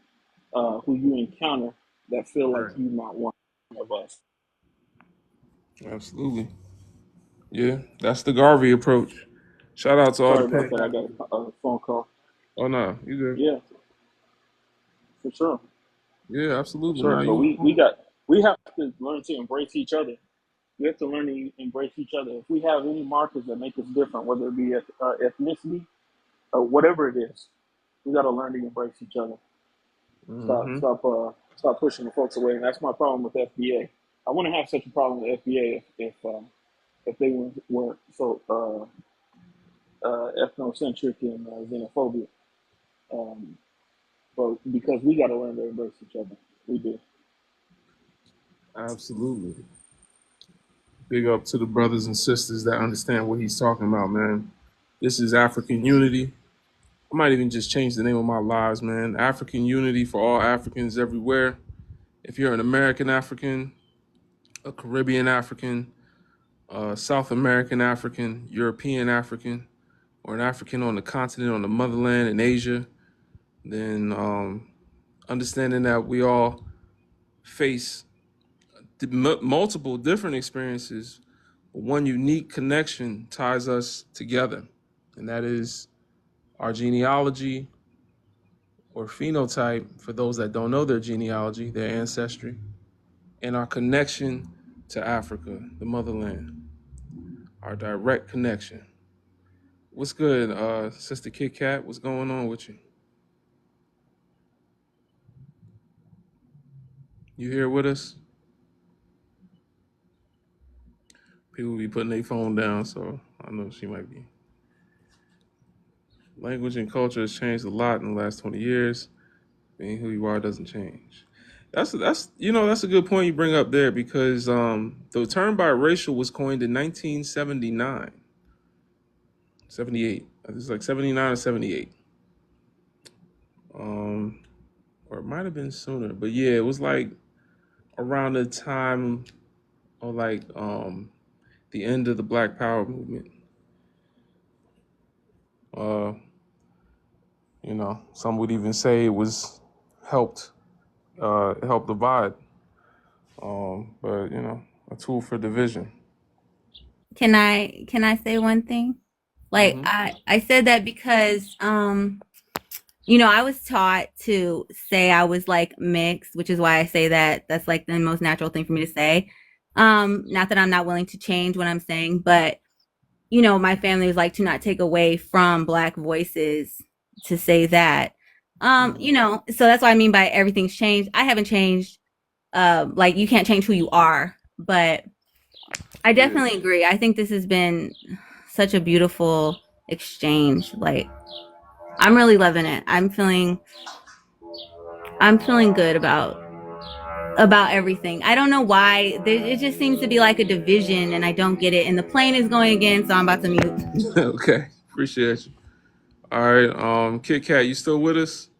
who you encounter that feel like Right. you're not one of us. Absolutely. Yeah, that's the Garvey approach. Shout out to all the Sorry about that. I got Pan-Africans. a phone call. Oh no, you good? Yeah, for sure, Yeah, for absolutely. sure. No, But you. we have to learn to embrace each other. We have to learn to embrace each other. If we have any markers that make us different, whether it be ethnicity or whatever it is, we got to learn to embrace each other. Mm-hmm. Stop pushing the folks away. And that's my problem with FBA. I wouldn't have such a problem with FBA if they weren't so ethnocentric and xenophobic. Um, but because we got to learn to embrace each other, we do. Absolutely. Big up to the brothers and sisters that understand what he's talking about, man. This is African unity. I might even just change the name of my lives, man. African unity for all Africans everywhere. If you're an American African, a Caribbean African, South American African, European African, or an African on the continent, on the motherland in Asia, then understanding that we all face multiple different experiences, but one unique connection ties us together, and that is our genealogy or phenotype for those that don't know their genealogy, their ancestry, and our connection to Africa, the motherland, our direct connection. What's good, Sister Kit Kat? What's going on with you? You here with us? People be putting their phone down, so I know she might be. Language and culture has changed a lot in the last 20 years. Being who you are doesn't change. That's a good point you bring up there because the term biracial was coined in 1979, 78. It's like 79 or 78. Um, or it might have been sooner, but yeah, it was like around the time of like the end of the Black Power movement. Uh, some would even say it was helped help divide. But a tool for division. Can I say one thing? Like Hmm. I said that because I was taught to say I was like mixed, which is why I say that that's like the most natural thing for me to say. Not that I'm not willing to change what I'm saying, but my family was like to not take away from black voices to say that. So that's what I mean by everything's changed. I haven't changed. Like you can't change who you are, but I Yeah. definitely agree. I think this has been such a beautiful exchange. Like I'm really loving it. I'm feeling good about everything. I don't know why. It just seems to be like a division and I don't get it. And the plane is going again, so I'm about to mute. Okay. Appreciate you. All right. Kit Kat, you still with us?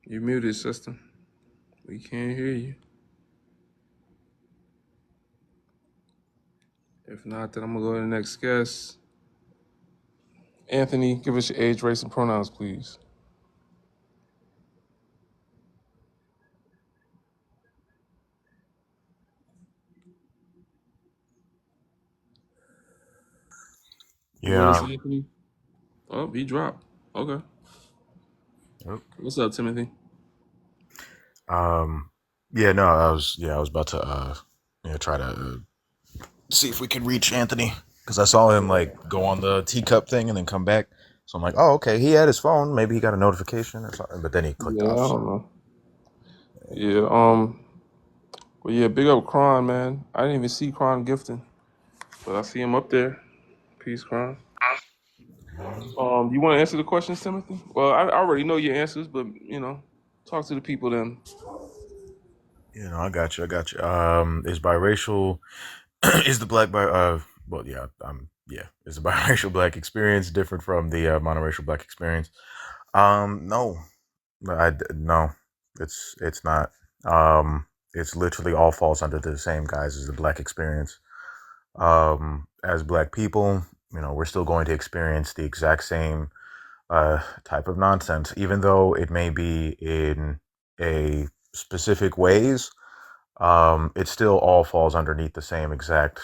You muted, sister. We can't hear you. If not, then I'm gonna go to the next guest. Anthony, give us your age, race, and pronouns, please. You want to Yeah. say anything? Oh, he dropped. Okay. Yep. What's up, Timothy? Um. Yeah. No. I was about to try to see if we can reach Anthony because I saw him like go on the teacup thing and then come back. So I'm like, oh, okay. He had his phone. Maybe he got a notification or something. But then he clicked Yeah, I off. don't So know. Yeah. But yeah, big up Kron, man. I didn't even see Kron gifting, but I see him up there. Peace, Kron. Do you want to answer the questions, Timothy? Well, I already know your answers, but talk to the people then. I got you. I got you. Is biracial is the black bi well yeah is the biracial black experience different from the monoracial black experience? No, no, it's not. It's literally all falls under the same guise as the black experience. As black people, we're still going to experience the exact same type of nonsense, even though it may be in a specific ways. It still all falls underneath the same exact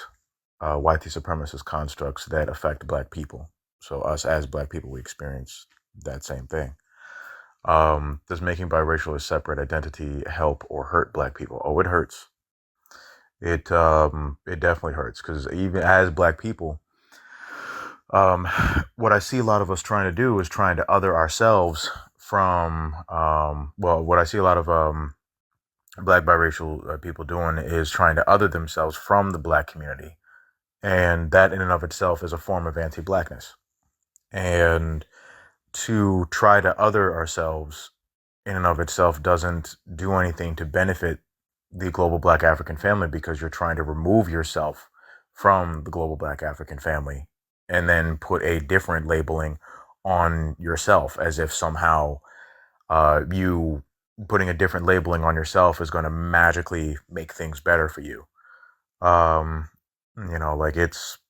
white supremacist constructs that affect black people. So us as black people, we experience that same thing. Does making biracial a separate identity help or hurt black people? Oh, it hurts. It definitely hurts because even as black people, um, what I see a lot of us trying to do is trying to other ourselves from what I see a lot of black biracial people doing is trying to other themselves from the black community, and that in and of itself is a form of anti-blackness. And to try to other ourselves in and of itself doesn't do anything to benefit the global black African family because you're trying to remove yourself from the global black African family and then put a different labeling on yourself as if somehow you putting a different labeling on yourself is going to magically make things better for you. Um, like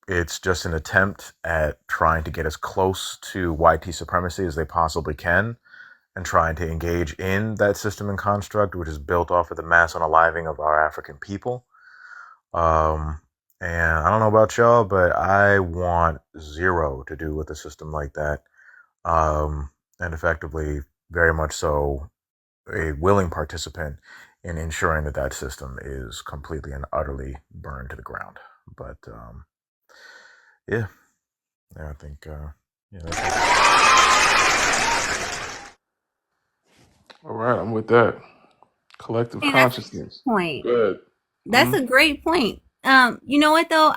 it's just an attempt at trying to get as close to YT supremacy as they possibly can and trying to engage in that system and construct, which is built off of the mass unaliving of our African people. Um, and I don't know about y'all, but I want zero to do with a system like that. And effectively, very much so, a willing participant in ensuring that that system is completely and utterly burned to the ground. But yeah, I think All right, I'm with that. Collective Hey, that's a consciousness. good point. Good. That's a great point. You know what though?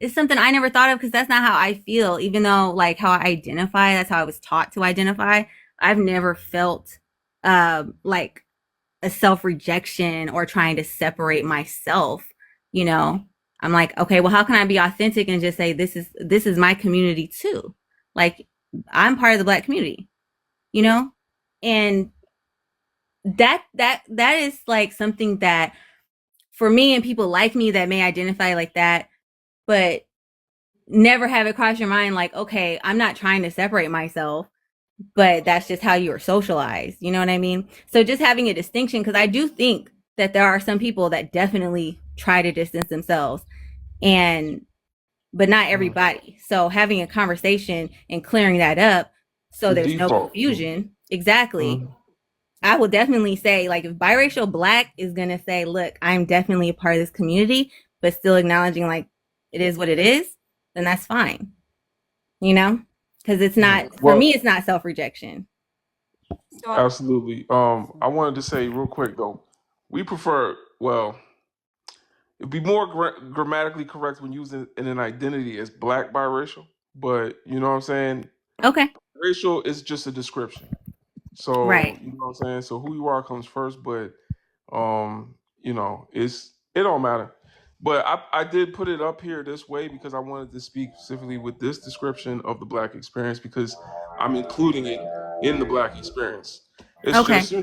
It's something I never thought of because that's not how I feel. Even though like how I identify, that's how I was taught to identify. I've never felt like a self rejection or trying to separate myself. You know, I'm like, okay, well, how can I be authentic and just say this is my community too? Like, I'm part of the black community. You know, and that is like something that for me and people like me that may identify like that, but never have it cross your mind like, okay, I'm not trying to separate myself, but that's just how you are socialized. You know what I mean? So just having a distinction, because I do think that there are some people that definitely try to distance themselves, and but not everybody. So having a conversation and clearing that up so The there's no default. confusion. Exactly. Mhm. I will definitely say, like, if biracial black is gonna say, look, I'm definitely a part of this community, but still acknowledging like it is what it is, then that's fine. You know? Because it's not for me, Well, it's not self-rejection. So absolutely. I wanted to say real quick though, we prefer. Well, it'd be more grammatically correct when using in an identity as black biracial, but you know what I'm saying. Okay. Racial is just a description. So Right. you know what I'm saying. So who you are comes first, but it don't matter. But I did put it up here this way because I wanted to speak specifically with this description of the black experience because I'm including it in the black experience. It's Okay. just,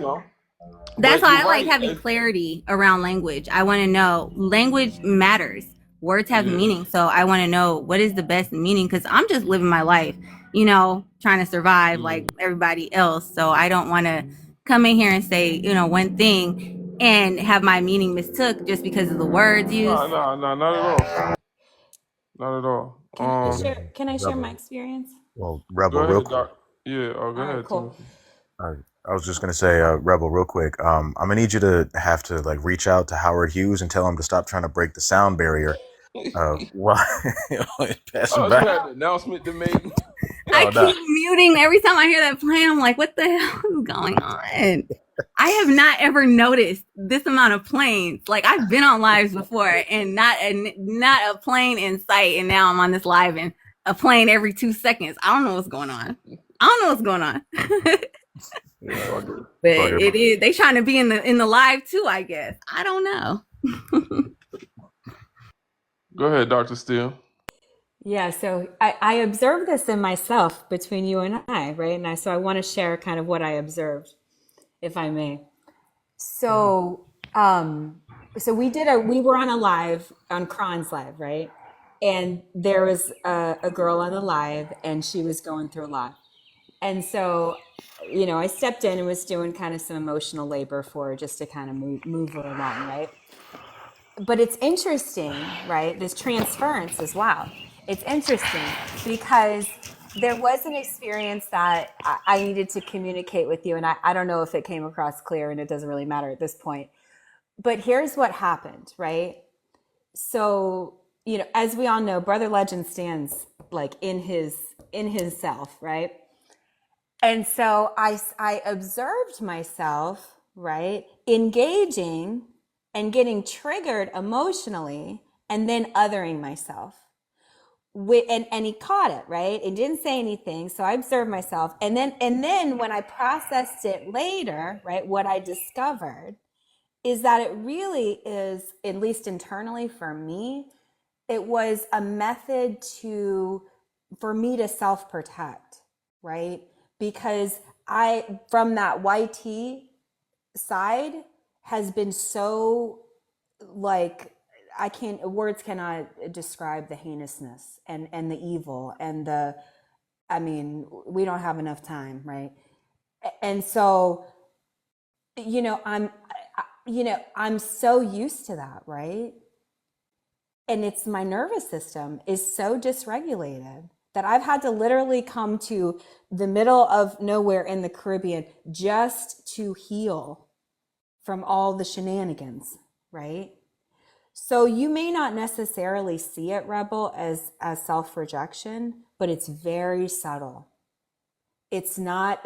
That's but why you're I like right. having clarity around language. I want to know language matters. Words have Yeah. meaning. So I want to know what is the best meaning because I'm just living my life, you know, trying to survive like everybody else. So I don't want to come in here and say, you know, one thing and have my meaning mistook just because of the words used. No, not at all. Not at all. Can I Well, share? Can I share my Rebel. experience? Well, Go Rebel, real ahead, quick. Doc. Yeah. Oh, go All right, ahead, cool. Timothy. I was just gonna say, Rebel, real quick. I'm gonna need you to have to like reach out to Howard Hughes and tell him to stop trying to break the sound barrier. While passing Oh, you back. had an announcement to make. I Oh no. keep muting every time I hear that playing. I'm like, what the hell is going on? I have not ever noticed this amount of planes. Like I've been on lives before and not a plane in sight, and now I'm on this live and a plane every 2 seconds. I don't know what's going on. I don't know what's going on. It's all good. But It's all good, it bro. is they trying to be in the live too, I guess. I don't know. Go ahead, Dr. Steele. Yeah, so I observed this in myself between you and I, right? So I want to share kind of what I observed, if I may. So so we were on a live on Kron's live, right? And there was a girl on the live and she was going through a lot. And so, I stepped in and was doing kind of some emotional labor for her just to kind of move her along, right? But it's interesting, right? This transference as well. It's interesting because there was an experience that I needed to communicate with you. And I don't know if it came across clear, and it doesn't really matter at this point. But here's what happened, right? So, as we all know, Brother Legend stands like in his self, right? And so I observed myself, right, engaging and getting triggered emotionally and then othering myself. And he caught it, right? It didn't say anything. So I observed myself. And then when I processed it later, right, what I discovered is that it really is, at least internally for me, it was a method for me to self-protect, right? Because from that YT side has been so like, words cannot describe the heinousness and the evil and we don't have enough time, right? And so, I'm so used to that, right? And it's my nervous system is so dysregulated that I've had to literally come to the middle of nowhere in the Caribbean just to heal from all the shenanigans, right? So you may not necessarily see it, Rebel, as self-rejection, but it's very subtle. It's not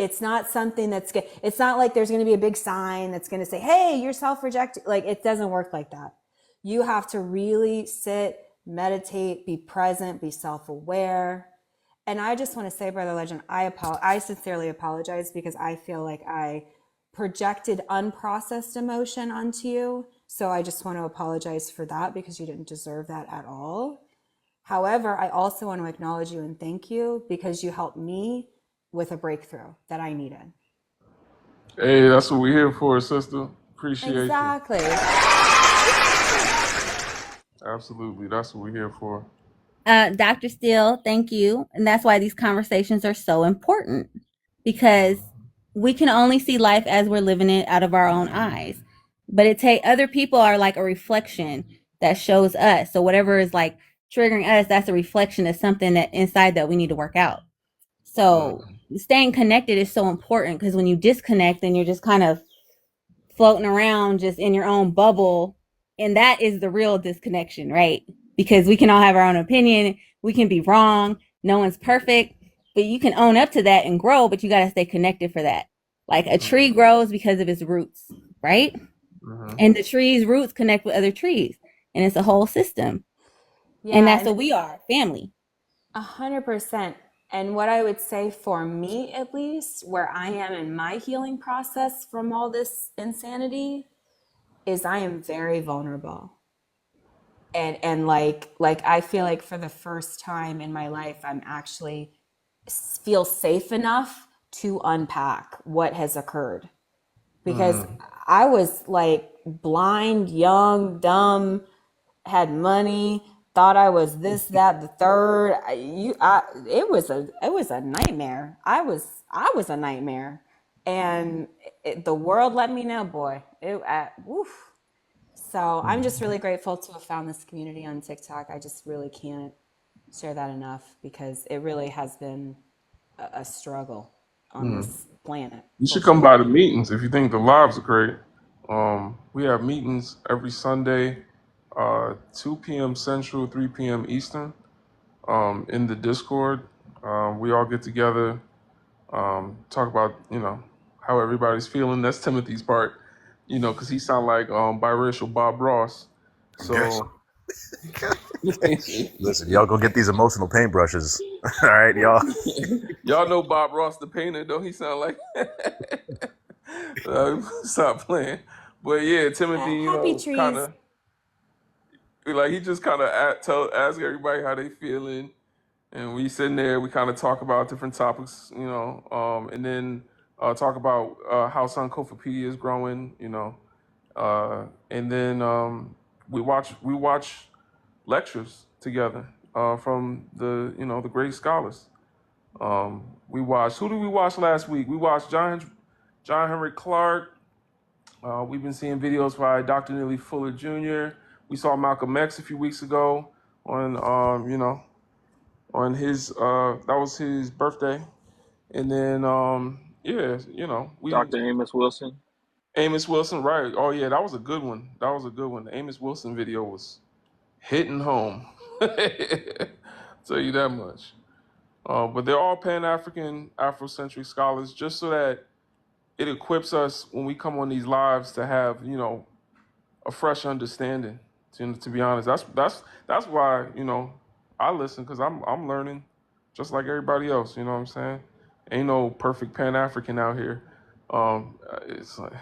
something it's not like there's going to be a big sign that's going to say, hey, you're self-rejected. Like, it doesn't work like that. You have to really sit, meditate, be present, be self-aware. And I just want to say, Brother Legend, I sincerely apologize because I feel like I projected unprocessed emotion onto you. So I just want to apologize for that because you didn't deserve that at all. However, I also want to acknowledge you and thank you because you helped me with a breakthrough that I needed. Hey, that's what we're here for, sister. Appreciate you. Exactly. Absolutely. That's what we're here for. Dr. Steele, thank you. And that's why these conversations are so important because we can only see life as we're living it out of our own eyes. But other people are like a reflection that shows us. So whatever is like triggering us, that's a reflection of something that inside that we need to work out. So staying connected is so important because when you disconnect, then you're just kind of floating around just in your own bubble. And that is the real disconnection, right? Because we can all have our own opinion. We can be wrong. No one's perfect, but you can own up to that and grow, but you got to stay connected for that. Like a tree grows because of its roots, right? And the tree's roots connect with other trees, and it's a whole system. And that's what we are, family. 100%. And what I would say for me, at least, where I am in my healing process from all this insanity, is I am very vulnerable. And like I feel like for the first time in my life, I'm actually feel safe enough to unpack what has occurred. Because I was like blind, young, dumb, had money, thought I was this, that, the third. It was a nightmare. I was a nightmare, and the world let me know, boy. So I'm just really grateful to have found this community on TikTok. I just really can't. share that enough because it really has been a struggle on this planet, You full should come by stop. the meetings if you think the lives are great. We have meetings every Sunday, 2 p.m. Central, 3 p.m. Eastern, in the Discord. We all get together, talk about, how everybody's feeling. That's Timothy's part, because he sound like biracial Bob Ross. Yes. So, Listen, y'all go get these emotional paintbrushes. All right, y'all. y'all know Bob Ross the painter, don't he sound like? Stop playing. But yeah, Timothy, Happy kind trees. of like he just kind of ask everybody how they feeling, and we sitting there, we kind of talk about different topics, and then talk about how Sankofapedia is growing, and then we watch lectures together from the great scholars. We watched. Who did we watch last week? We watched John Henry Clark. We've been seeing videos by Dr. Neely Fuller Jr. We saw Malcolm X a few weeks ago on on his that was his birthday, and then we Dr. Amos Wilson. Amos Wilson, right? Oh yeah, that was a good one. That was a good one. The Amos Wilson video was hitting home. Tell you that much. But they're all Pan-African, Afrocentric scholars, just so that it equips us when we come on these lives to have, a fresh understanding. To be honest, that's why I listen, because I'm learning just like everybody else. You know what I'm saying? Ain't no perfect Pan-African out here. It's like,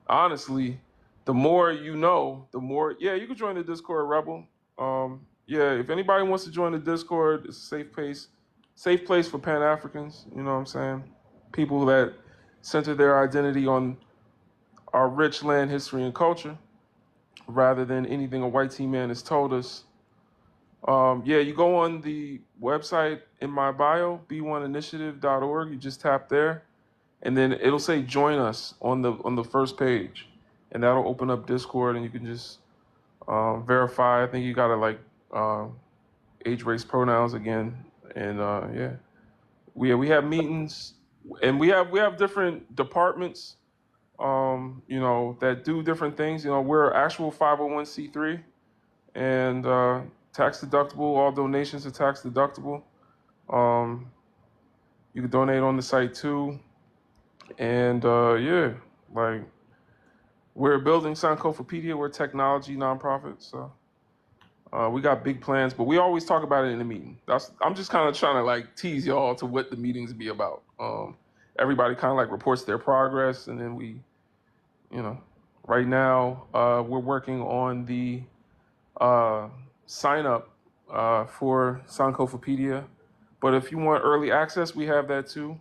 honestly, the more you know, the more. Yeah, you can join the Discord, Rebel. Yeah, if anybody wants to join the Discord, it's a safe place for Pan Africans. You know what I'm saying? People that center their identity on our rich land, history, and culture, rather than anything a white team man has told us. Yeah, you go on the website in my bio, b1initiative.org. You just tap there, and then it'll say "Join us" on the first page, and that'll open up Discord, and you can just verify. I think you gotta like age, race, pronouns again, and yeah, we have meetings, and we have different departments, that do different things. We're actual 501c3, and tax deductible. All donations are tax deductible. Um, you can donate on the site too, and yeah, like we're building Sankofapedia. We're a technology nonprofit, so we got big plans. But we always talk about it in the meeting. I'm just kind of trying to like tease y'all to what the meetings be about. Everybody kind of like reports their progress, and then we, right now we're working on the sign up for Sankofapedia. But if you want early access, we have that too.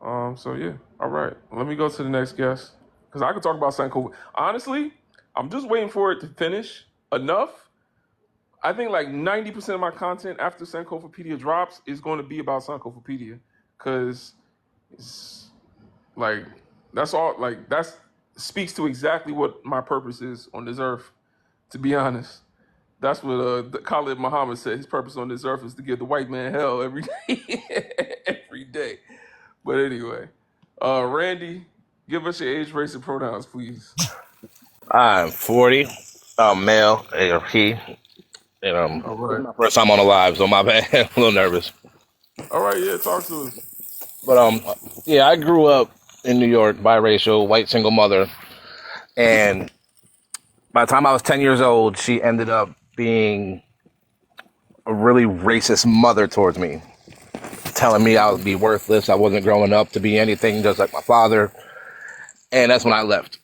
So yeah, all right. Let me go to the next guest, because I could talk about Sankofa. Honestly, I'm just waiting for it to finish enough. I think like 90% of my content after Sankofapedia drops is going to be about Sankofapedia, because it's like that's all. Like that's speaks to exactly what my purpose is on this earth. To be honest. That's what Khalid Muhammad said. His purpose on this earth is to give the white man hell every day. Every day. But anyway, Randy, give us your age, race, and pronouns, please. I'm 40. I'm male, or he, and All this is right. my first time on the live, so my bad. I'm a little nervous. All right, yeah, talk to us. But yeah, I grew up in New York, biracial, white single mother, and by the time I was 10 years old, she ended up being a really racist mother towards me, telling me I would be worthless, I wasn't growing up to be anything just like my father, and that's when I left.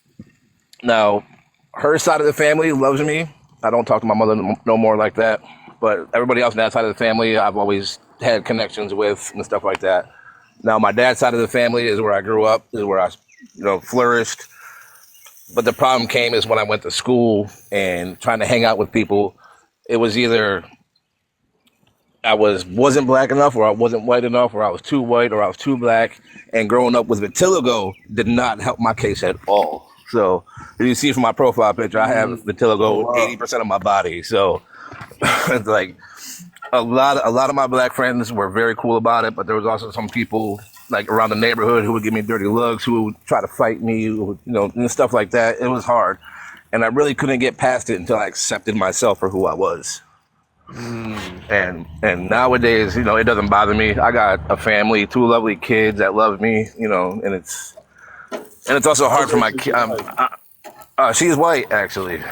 Now, her side of the family loves me. I don't talk to my mother no more like that. But everybody else on that side of the family, I've always had connections with and stuff like that. Now, my dad's side of the family is where I grew up, is where I, flourished. But the problem came is when I went to school and trying to hang out with people, it was either I wasn't black enough, or I wasn't white enough, or I was too white, or I was too black. And growing up with vitiligo did not help my case at all. So you see from my profile picture, I have Oh vitiligo wow. 80% of my body. So it's like A lot of my black friends were very cool about it, but there was also some people like around the neighborhood who would give me dirty looks, who would try to fight me, and stuff like that. It was hard, and I really couldn't get past it until I accepted myself for who I was. And nowadays, it doesn't bother me. I got a family, two lovely kids that love me, and it's also What hard for my race is kid. your wife? She's white actually,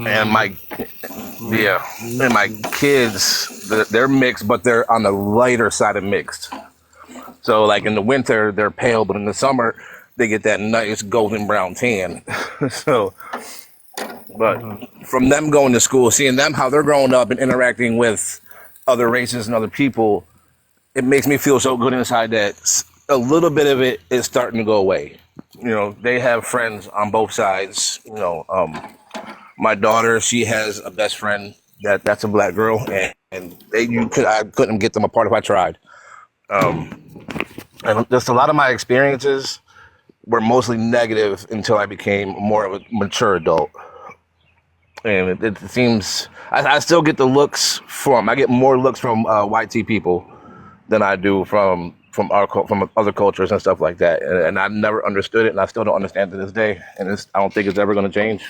and Mm, my mm, yeah, and my mm, kids, they're mixed, but they're on the lighter side of mixed. So like in the winter, they're pale, but in the summer, they get that nice golden brown tan. So, but mhm. from them going to school, seeing them how they're growing up and interacting with other races and other people, it makes me feel so good inside that a little bit of it is starting to go away. They have friends on both sides. My daughter, she has a best friend that's a black girl, and I couldn't get them apart if I tried. And just a lot of my experiences were mostly negative until I became more of a mature adult. And it seems I still get the looks I get more looks from white tea people than I do from other cultures and stuff like that. And I never understood it, and I still don't understand to this day. And I don't think it's ever going to change.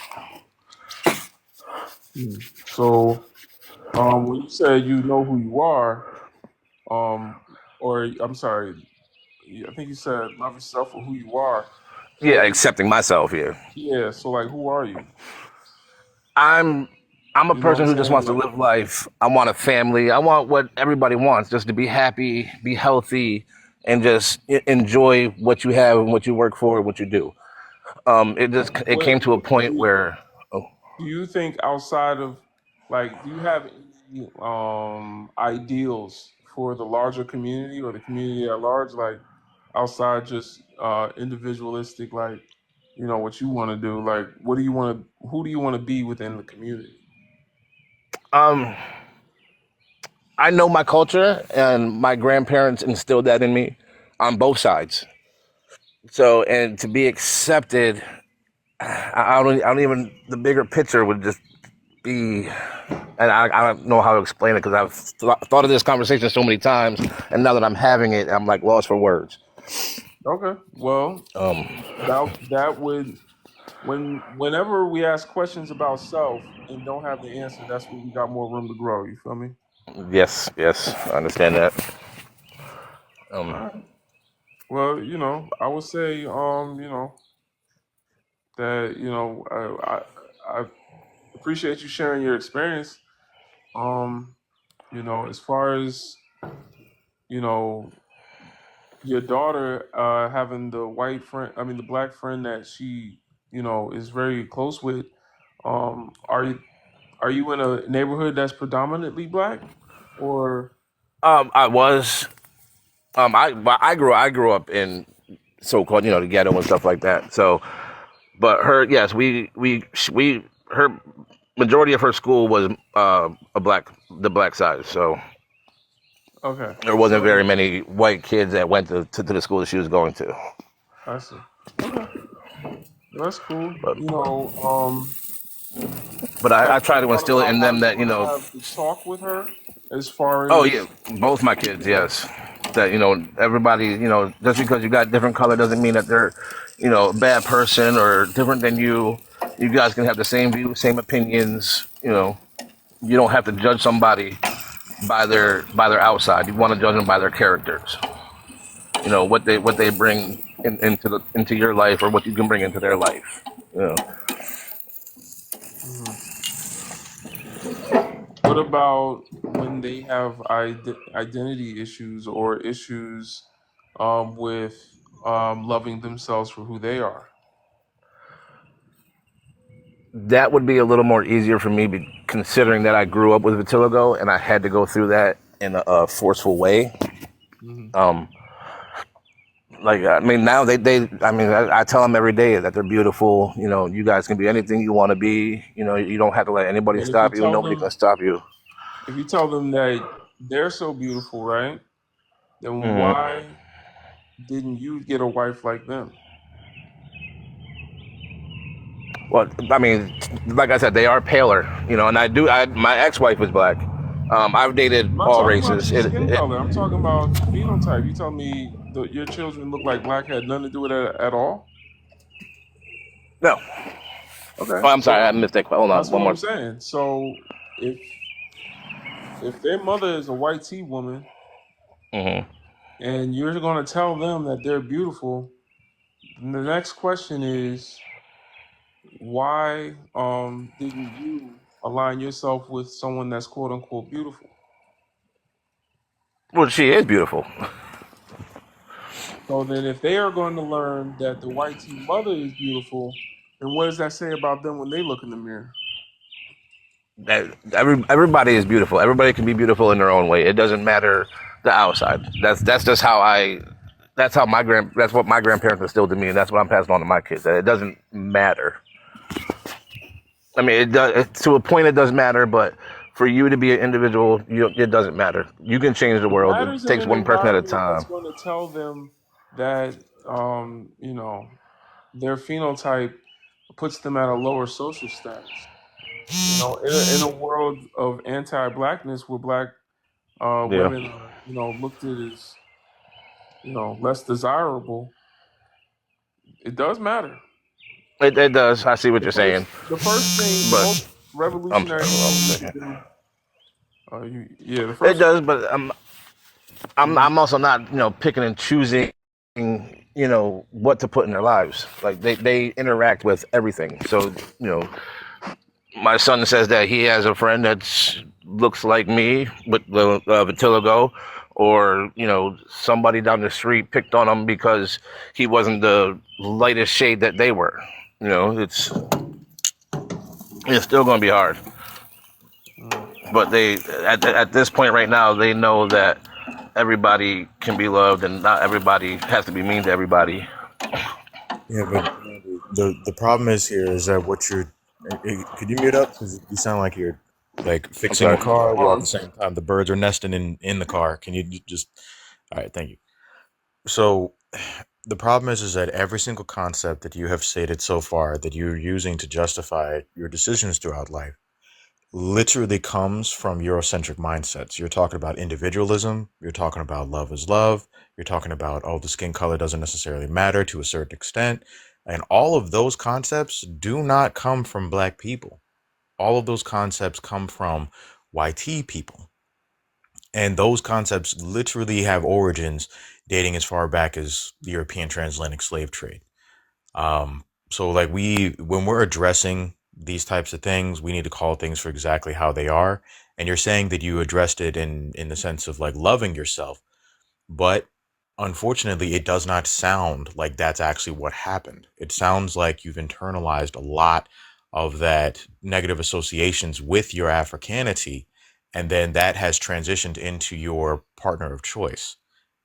So, when you say you know who you are, um, or I'm sorry, I think you said love yourself for who you are. Yeah, So, accepting myself here. yeah, so like, who are you? I'm I'm a You know what I'm person who just saying? wants to Like, live life. I want a family. I want what everybody wants, just to be happy, be healthy, and just enjoy what you have and what you work for and what you do. It came to a what point where oh, do you think outside of, like, do you have any ideals for the larger community or the community at large, like outside just individualistic, like, what you want to do, like, what do you want to, who do you want to be within the community? um I know my culture and my grandparents instilled that in me on both sides. So and to be accepted, I don't even the bigger picture would just be, and I don't know how to explain it because I've thought of this conversation so many times, and now that I'm having it, I'm like lost for words. Okay, well, Um, that would, whenever we ask questions about self and don't have the answer, that's when we got more room to grow. You feel me? yes, yes, I understand that. All Um, right. Well, I would say, that I appreciate you sharing your experience. Um, as far as you know, your daughter having the white friend, I mean the black friend that she is very close with. Are you in a neighborhood that's predominantly black, or I was, I grew up in so-called, the ghetto and stuff like that. So, but yes, her majority of her school was the black side. So okay? there wasn't very So many white kids that went to the school that she was going to. I see. Okay, well, that's cool. But but I Have you try to thought instill it about in how them you that want to have the talk with her, as oh far yeah, as both my kids, yes. That everybody, just because you got different color doesn't mean that they're, a bad person or different than you. You guys can have the same views, same opinions. You don't have to judge somebody by their outside. You want to judge them by their characters. What they bring into your life or what you can bring into their life. You know. Mhm. What about when they have identity issues or issues with loving themselves for who they are? That would be a little more easier for me, considering that I grew up with vitiligo and I had to go through that in a forceful way. Hmm. Um, like I mean, now I tell them every day that they're beautiful. You guys can be anything you want to be. You don't have to let anybody And if you stop you. tell Nobody can them, stop you. that they're so beautiful, right? Then Mhm. why didn't you get a wife like them? Well, I mean, like I said, they are paler. And my ex-wife was black, I've dated I'm not all talking about races. your skin color. I'm talking about phenotype. You tell me your children look like black had nothing to do with it at all? No. Okay, Oh, I'm sorry, I so missed that. Hold on, that's one what I'm more. saying. So if their mother is a white tea woman Hmm. and you're going to tell them that they're beautiful, then the next question is why didn't you align yourself with someone that's quote unquote beautiful? Well, she is beautiful. So then if they are going to learn that the white tea mother is beautiful, then what does that say about them when they look in the mirror? That everybody is beautiful. Everybody can be beautiful in their own way. It doesn't matter the outside. That's just how I. That's how That's what my grandparents instilled in me, and that's what I'm passing on to my kids. That it doesn't matter. I mean, it does to a point. It does matter, but for you to be an individual, it doesn't matter. You can change the It world. It matters in takes an one person at a environment time. that's going to tell them that their phenotype puts them at a lower social status. In a world of anti-blackness, where black Yeah, women are looked at as less desirable, it does matter. it does. I see what The you're saying, first thing, the most but I'm sorry. revolutionary Hold on thing one you need to second. do, the It first. does, but I'm also not picking and choosing what to put in their lives. Like they interact with everything. So my son says that he has a friend that looks like me with the vitiligo, or somebody down the street picked on him because he wasn't the lightest shade that they were. It's still going to be hard. But they at this point right now, they know that everybody can be loved and not everybody has to be mean to everybody. Yeah, but the problem is here is that what you're. Could you mute up? Because you sound like you're like I'm fixing a sorry. car while at Hold the on. same time the birds are nesting in the car. Can you just? All right, thank you. So the problem is that every single concept that you have stated so far that you're using to justify your decisions throughout life literally comes from Eurocentric mindsets. You're talking about individualism. You're talking about love is love. You're talking about, oh, the skin color doesn't necessarily matter to a certain extent. And all of those concepts do not come from black people. All of those concepts come from YT people. And those concepts literally have origins dating as far back as the European transatlantic slave trade. So like when we're addressing these types of things, we need to call things for exactly how they are. And you're saying that you addressed it in the sense of like loving yourself, but unfortunately, it does not sound like that's actually what happened. It sounds like you've internalized a lot of that negative associations with your Africanity, and then that has transitioned into your partner of choice.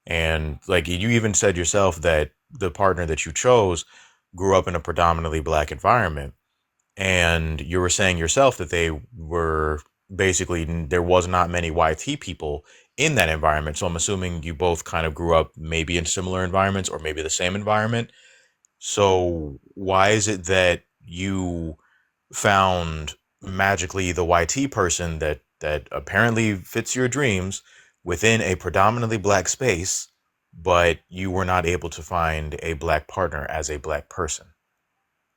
And like you even said yourself that the partner that you chose grew up in a predominantly black environment. And you were saying yourself that they were basically, there was not many YT people in that environment. So I'm assuming you both kind of grew up maybe in similar environments or maybe the same environment. So why is it that you found magically the YT person that apparently fits your dreams within a predominantly black space, but you were not able to find a black partner as a black person?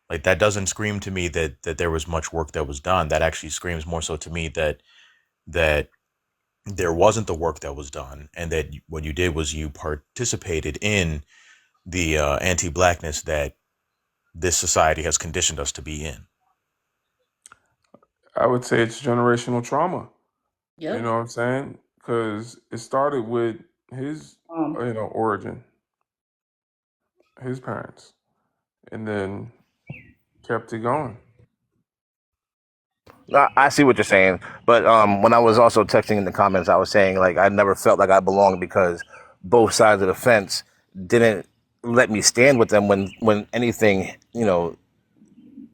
Like that doesn't scream to me that there was much work that was done. That actually screams more so to me that there wasn't the work that was done, and that what you did was you participated in the anti-blackness that this society has conditioned us to be in. I would say it's generational trauma. You Yep. know what I'm saying? Because it started with his, origin, his parents, and then kept it going. I see what you're saying, but when I was also texting in the comments, I was saying like I never felt like I belonged because both sides of the fence didn't let me stand with them when anything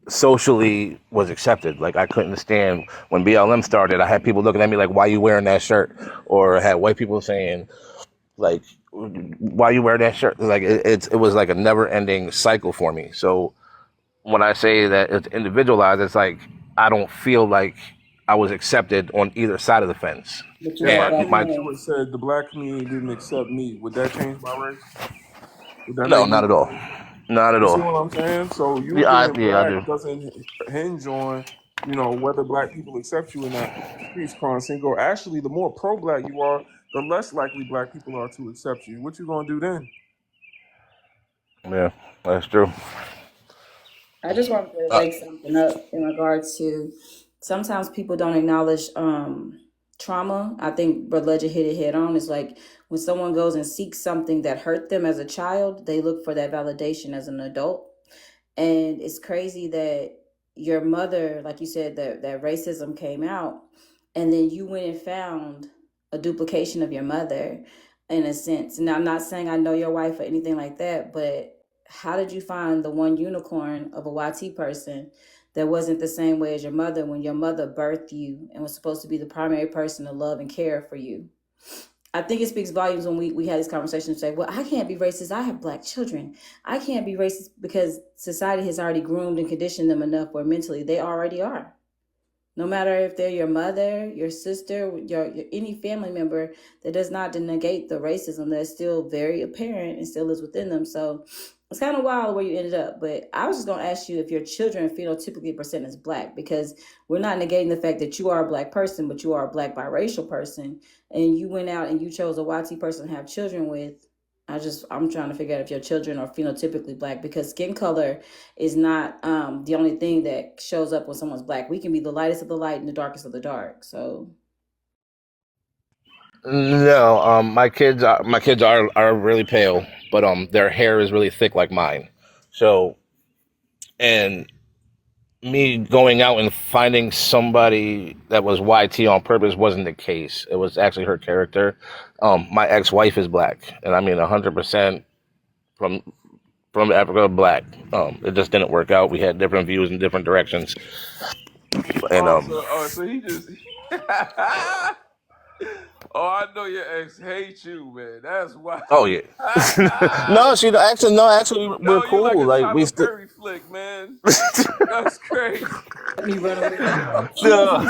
socially was accepted. Like I couldn't stand when BLM started. I had people looking at me like, "Why you wearing that shirt?" Or I had white people saying like, "Why you wear that shirt?" Like it was like a never ending cycle for me. So when I say that it's individualized, it's like I don't feel like I was accepted on either side of the fence. But you If were a I And black my came to you man. and said the black community didn't accept me, would that change my race? Would that no, make me not at all, more? not at You see all. what I'm saying? So you Yeah, being yeah, I black do. doesn't hinge on, whether black people accept you or not. Peace, Single. Actually, the more pro-black you are, the less likely black people are to accept you. What you gonna do then? Yeah, that's true. I just wanted to Uh, bring something up in regards to sometimes people don't acknowledge trauma. I think Brother Ledger hit it head on. It's like when someone goes and seeks something that hurt them as a child, they look for that validation as an adult. And it's crazy that your mother, like you said, that racism came out, and then you went and found a duplication of your mother in a sense. Now, I'm not saying I know your wife or anything like that, but how did you find the one unicorn of a YT person that wasn't the same way as your mother when your mother birthed you and was supposed to be the primary person to love and care for you? I think it speaks volumes when we had this conversation and say, well, I can't be racist. I have black children. I can't be racist because society has already groomed and conditioned them enough where mentally they already are. No matter if they're your mother, your sister, your any family member, that does not negate the racism that's still very apparent and still is within them. So it's kind of wild where you ended up. But I was just going to ask you if your children phenotypically present as black, because we're not negating the fact that you are a black person, but you are a black biracial person. And you went out and you chose a YT person to have children with. I'm trying to figure out if your children are phenotypically black, because skin color is not the only thing that shows up when someone's black. We can be the lightest of the light and the darkest of the dark. So no, my kids are really pale, but their hair is really thick like mine. So, and me going out and finding somebody that was YT on purpose wasn't the case. It was actually her character. My ex-wife is black, and I mean 100% from Africa, black. It just didn't work out. We had different views in different directions, and So he just. Oh, I know your ex hates you, man. That's why. oh yeah. No, actually, we're No, you like cool. a Like we Tyler still. Perry flick, man. That's crazy. let me run away from No,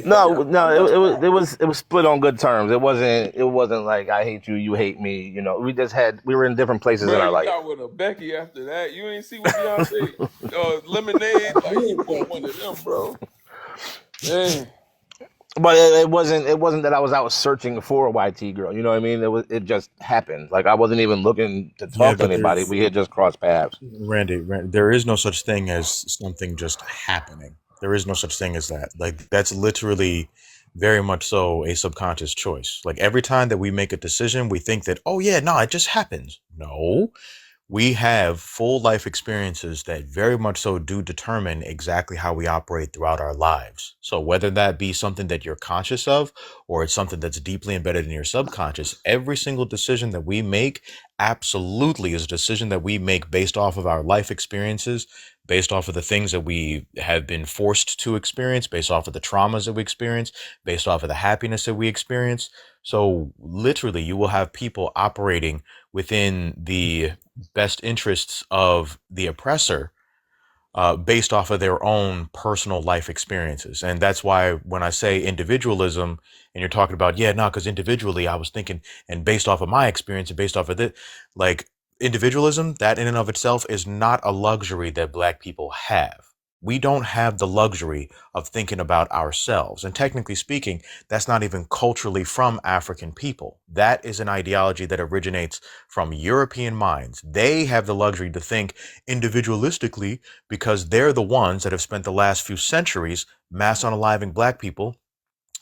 no, no. It was split on good terms. It wasn't like I hate you, you hate me. We were in different places in Bro, our you life. got with a Becky after that. You ain't see what Beyonce Lemonade. Like you want one of them, bro. Man. But it wasn't that I was out searching for a YT girl. You know what I mean? It just happened. Like I wasn't even looking to Yeah, talk to but anybody. We had just crossed paths. Randy, there is no such thing as something just happening. There is no such thing as that. Like that's literally very much so a subconscious choice. Like every time that we make a decision, we think that, oh yeah, no, it just happens. No, we have full life experiences that very much so do determine exactly how we operate throughout our lives. So whether that be something that you're conscious of or it's something that's deeply embedded in your subconscious, every single decision that we make absolutely is a decision that we make based off of our life experiences, based off of the things that we have been forced to experience, based off of the traumas that we experience, based off of the happiness that we experience. So literally you will have people operating within the best interests of the oppressor based off of their own personal life experiences. And that's why when I say individualism and you're talking about, yeah, no, because individually I was thinking and based off of my experience and based off of this, like individualism, that in and of itself is not a luxury that black people have. We don't have the luxury of thinking about ourselves. And technically speaking, that's not even culturally from African people. That is an ideology that originates from European minds. They have the luxury to think individualistically because they're the ones that have spent the last few centuries mass unaliving black people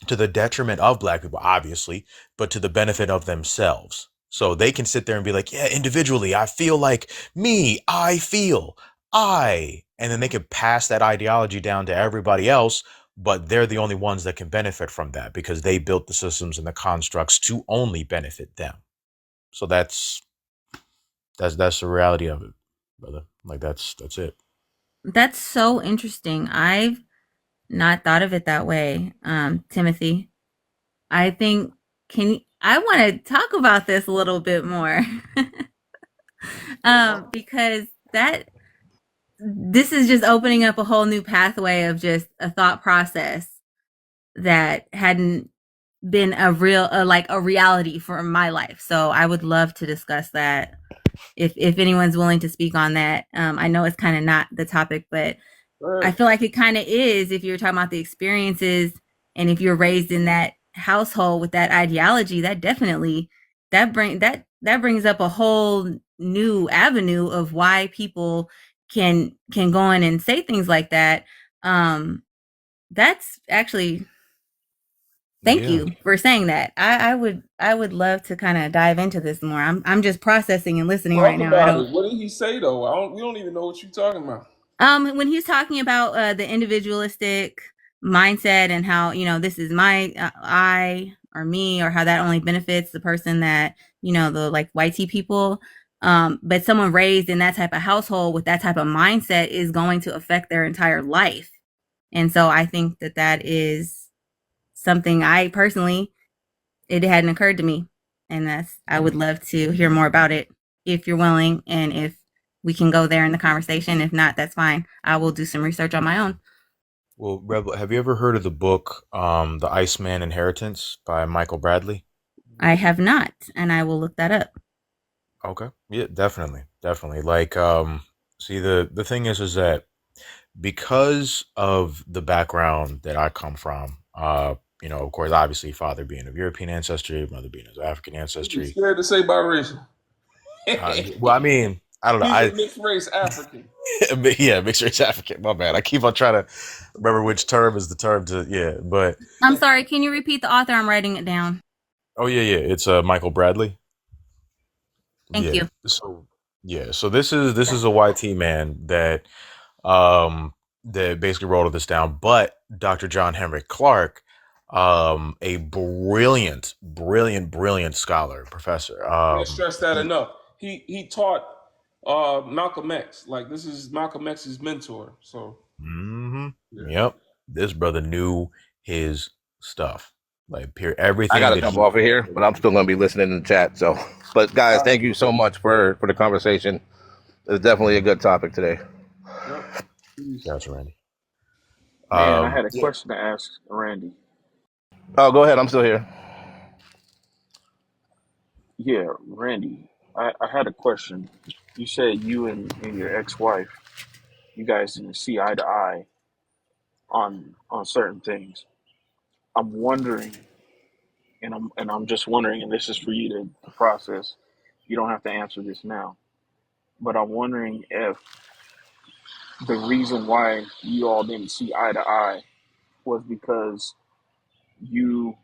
to the detriment of black people, obviously, but to the benefit of themselves. So they can sit there and be like, yeah, individually, I feel like me, I feel, and then they can pass that ideology down to everybody else, but they're the only ones that can benefit from that because they built the systems and the constructs to only benefit them. So that's the reality of it, brother. Like that's it. That's so interesting. I've not thought of it that way, Timothy. I think I want to talk about this a little bit more because that this is just opening up a whole new pathway of just a thought process that hadn't been a real like a reality for my life. So I would love to discuss that if anyone's willing to speak on that. I know it's kind of not the topic, but I feel like it kind of is if you're talking about the experiences and if you're raised in that household with that ideology, that definitely that brings up a whole new avenue of why people can go in and say things like that. That's actually thank Yeah. you for saying that. I would love to kind of dive into this more. I'm just processing and listening right Talk now. I about don't it. What did he say though? We don't even know what you're talking about. when he's talking about the individualistic mindset and how, this is my I or me, or how that only benefits the person that, the like white tea people, but someone raised in that type of household with that type of mindset is going to affect their entire life. And so I think that that is something I personally, it hadn't occurred to me, and I would love to hear more about it if you're willing, and if we can go there in the conversation. If not, that's fine. I will do some research on my own. Well, Rebel, have you ever heard of the book The Iceman Inheritance by Michael Bradley? I have not, and I will look that up. Okay. Yeah, definitely. Definitely. Like see, the thing is that because of the background that I come from, of course, obviously father being of European ancestry, mother being of African He's ancestry. scared to say biracial. Well, I mean, I don't know. He's a mixed race African. Yeah, mixed race African. My bad. I keep on trying to remember which term is the term to, yeah, but I'm sorry, can you repeat the author? I'm writing it down. oh yeah, it's Michael Bradley. Thank Yeah. you. So yeah, so this is a YT man um that basically wrote all this down, but Dr. John Henry Clark, a brilliant scholar, professor. Can't stress that enough. He taught Malcolm X. Like this is Malcolm X's mentor. So yeah. Yep. This brother knew his stuff. Like I everything gotta that jump he off of here, but I'm still gonna be listening in the chat. So, but guys, All right. thank you so much for the conversation. It's definitely a good topic today. Yep. Peace. Gotcha, Randy. Man, I had a Yeah. question to ask Randy. Oh, go ahead. I'm still here. Yeah, Randy, I had a question. You said you and your ex-wife, you guys didn't see eye to eye on certain things. I'm wondering, and I'm just wondering, and this is for you to process. You don't have to answer this now, but I'm wondering if the reason why you all didn't see eye to eye was because you,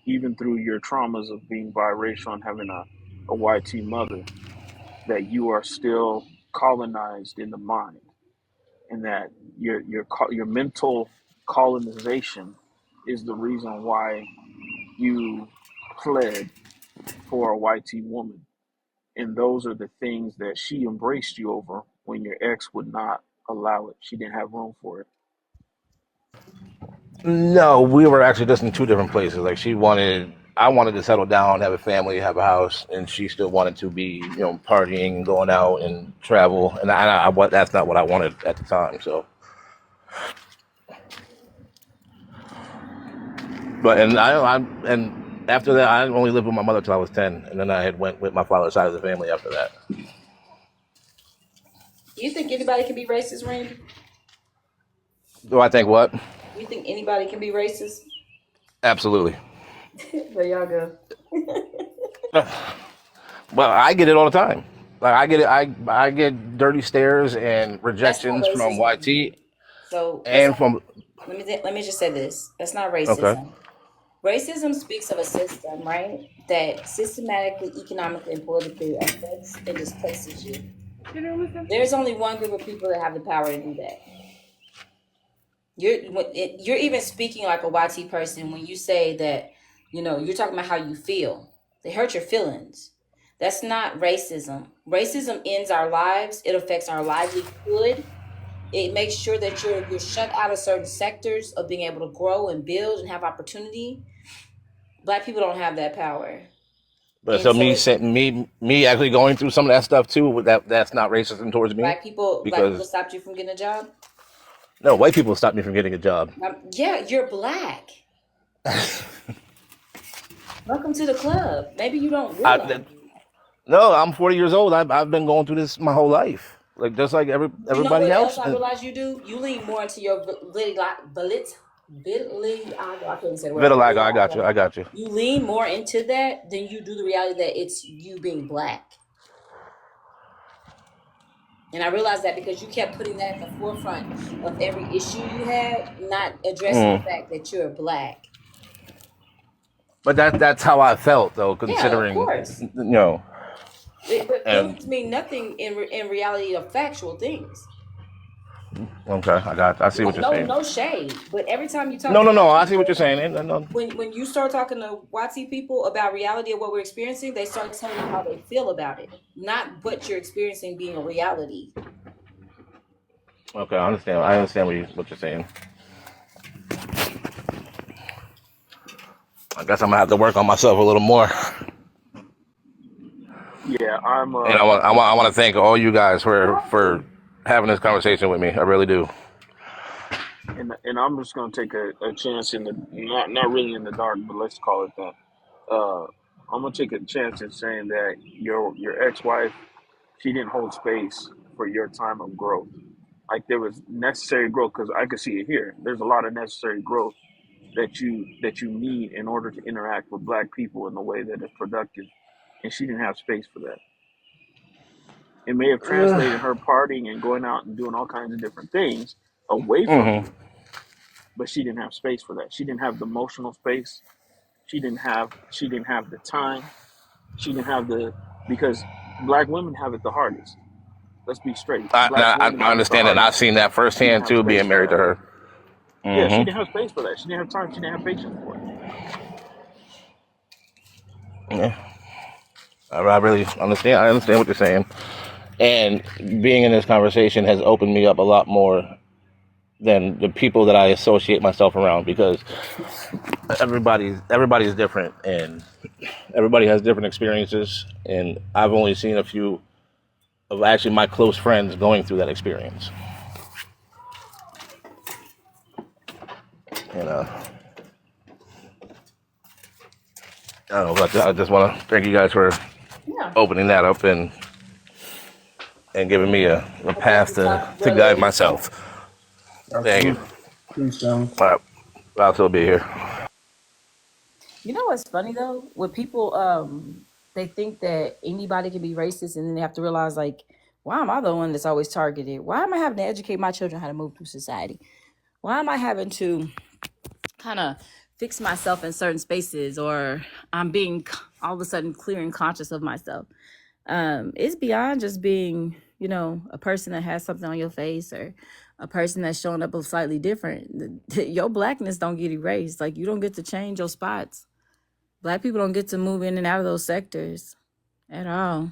even through your traumas of being biracial and having a YT mother, that you are still colonized in the mind, and that your mental colonization is the reason why you pled for a YT woman, and those are the things that she embraced you over when your ex would not allow it. She didn't have room for it. No, we were actually just in two different places. Like I wanted to settle down, have a family, have a house, and she still wanted to be, partying, going out and travel. And that's not what I wanted at the time. So, but and after that, I only lived with my mother till I was 10, and then I had went with my father's side of the family after that. You think anybody can be racist, Randy? Do I think what? You think anybody can be racist? Absolutely. There y'all go. Well, I get it all the time. Like I get it. I get dirty stares and That's not rejections from racism. YT So that's and not. from. Let me just say this. That's not Okay. racism. Racism speaks of a system, right, that systematically, economically, and politically affects and displaces you. There's only one group of people that have the power to do that. You're even speaking like a YT person when you say that, you're talking about how you feel. They hurt your feelings. That's not racism. Racism ends our lives. It affects our livelihood. It makes sure that you're shut out of certain sectors of being able to grow and build and have opportunity. Black people don't have that power. But And so so me actually going through some of that stuff too. That's not racism towards me black people because stopped you from getting a job. no, white people stopped me from getting a job. Yeah, you're black. Welcome to the club. Maybe you don't realize. I, no, I'm 40 years old. I've been going through this my whole life, like just like You know everybody what else else. I And realize you do? You lean more into your I couldn't say the word. vitiligo, I got you. I got you. You lean more into that than you do the reality that it's you being black. And I realized that because you kept putting that at the forefront of every issue you had, not addressing the fact that you're black. But that's how I felt though, Yeah, of considering course. But and feelings mean nothing in reality of factual things. okay, I see what you're saying. No shade. But every time you talk to No, white I see what you're people, saying. No, when you start talking to YT people about reality of what we're experiencing, they start telling you how they feel about it, not what you're experiencing being a reality. okay, I understand. I understand what you're saying. I guess I'm gonna have to work on myself a little more. Yeah, I'm. And I want to thank all you guys for having this conversation with me. I really do. And I'm just gonna take a chance in the not really in the dark, but let's call it that. I'm gonna take a chance in saying that your ex-wife, she didn't hold space for your time of growth. Like there was necessary growth because I could see it here. There's a lot of necessary growth that you need in order to interact with black people in a way that is productive, and she didn't have space for that. It may have translated her partying and going out and doing all kinds of different things away from Mm-hmm. you, but she didn't have space for that. She didn't have the emotional space. She didn't have the time. She didn't have the because black women have it the hardest. Let's be straight. Black women I have it the understand that. I've hardest. seen that She didn't firsthand have too, space being for married to that. her. Yeah, she Mm-hmm. didn't have space for that. She didn't have time. She didn't have patience for it. Yeah, I really understand. I understand what you're saying. And being in this conversation has opened me up a lot more than the people that I associate myself around because everybody's different and everybody has different experiences. And I've only seen a few of actually my close friends going through that experience. And I don't know, but I just want to thank you guys for Yeah. opening that up and giving me a path to guide myself. Thank you. Absolutely. Peace, family. All right. I'll still be here. You know what's funny though? When people they think that anybody can be racist and then they have to realize like, why am I the one that's always targeted? Why am I having to educate my children how to move through society? Why am I having to kind of fix myself in certain spaces or I'm being all of a sudden clear and conscious of myself? It's beyond just being, a person that has something on your face or a person that's showing up slightly different. Your blackness don't get erased. Like you don't get to change your spots. Black people don't get to move in and out of those sectors at all.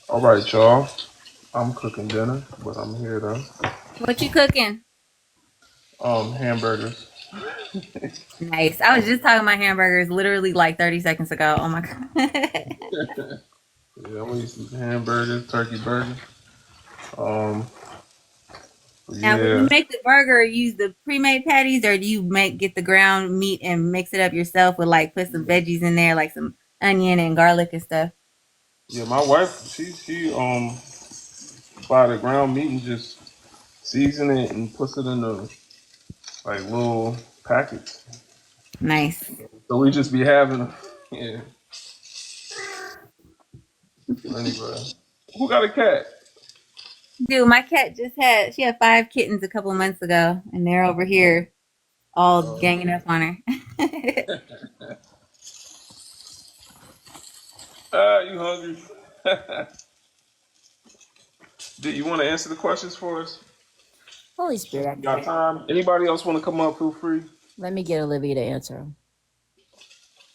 All right, y'all. I'm cooking dinner, but I'm here though. What you cooking? Hamburgers. Nice. I was just talking about hamburgers literally like 30 seconds ago. Oh my god. Yeah, I'm gonna eat some hamburgers, turkey burger. Um, Now, when yeah, you make the burger, use the pre-made patties, or do you get the ground meat and mix it up yourself with like put some veggies in there, like some onion and garlic and stuff? yeah. My wife, she buy the ground meat and just season it and puts it in the like little packets. Nice. So we just be having, yeah. Anyway, who got a cat? Dude, my cat she had 5 kittens a couple of months ago, and they're over here all ganging up on her. You hungry? Do you want to answer the questions for us? Holy Since Spirit, we got time. Anybody else want to come up? Feel free. let me get Olivia to answer.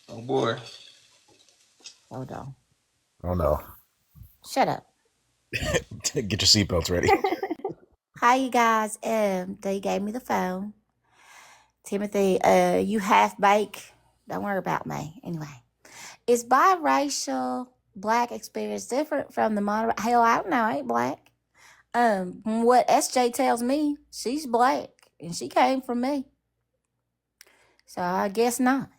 Oh boy. Hold on. Oh no. Shut up. Get your seatbelts ready. Hi, you guys. They gave me the phone. Timothy, you half bake. Don't worry about me. Anyway, is biracial black experience different from the mono? Hell, I don't know. I ain't black. What SJ tells me, she's black and she came from me. So I guess not.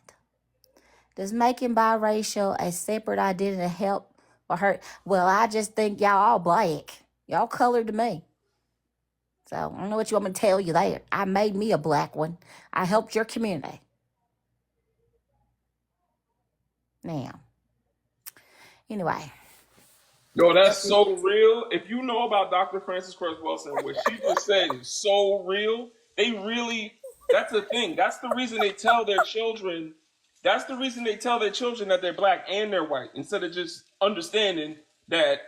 Does making biracial a separate identity help or hurt? Well, I just think y'all all black. Y'all colored to me. So I don't know what you want me to tell you there. I made me a black one. I helped your community. Now, anyway, Yo, that's so real. If you know about Dr. Frances Cress Wilson, what she just said is so real. They really, that's the thing. That's the reason they tell their children, that's the reason they tell their children that they're black and they're white, instead of just understanding that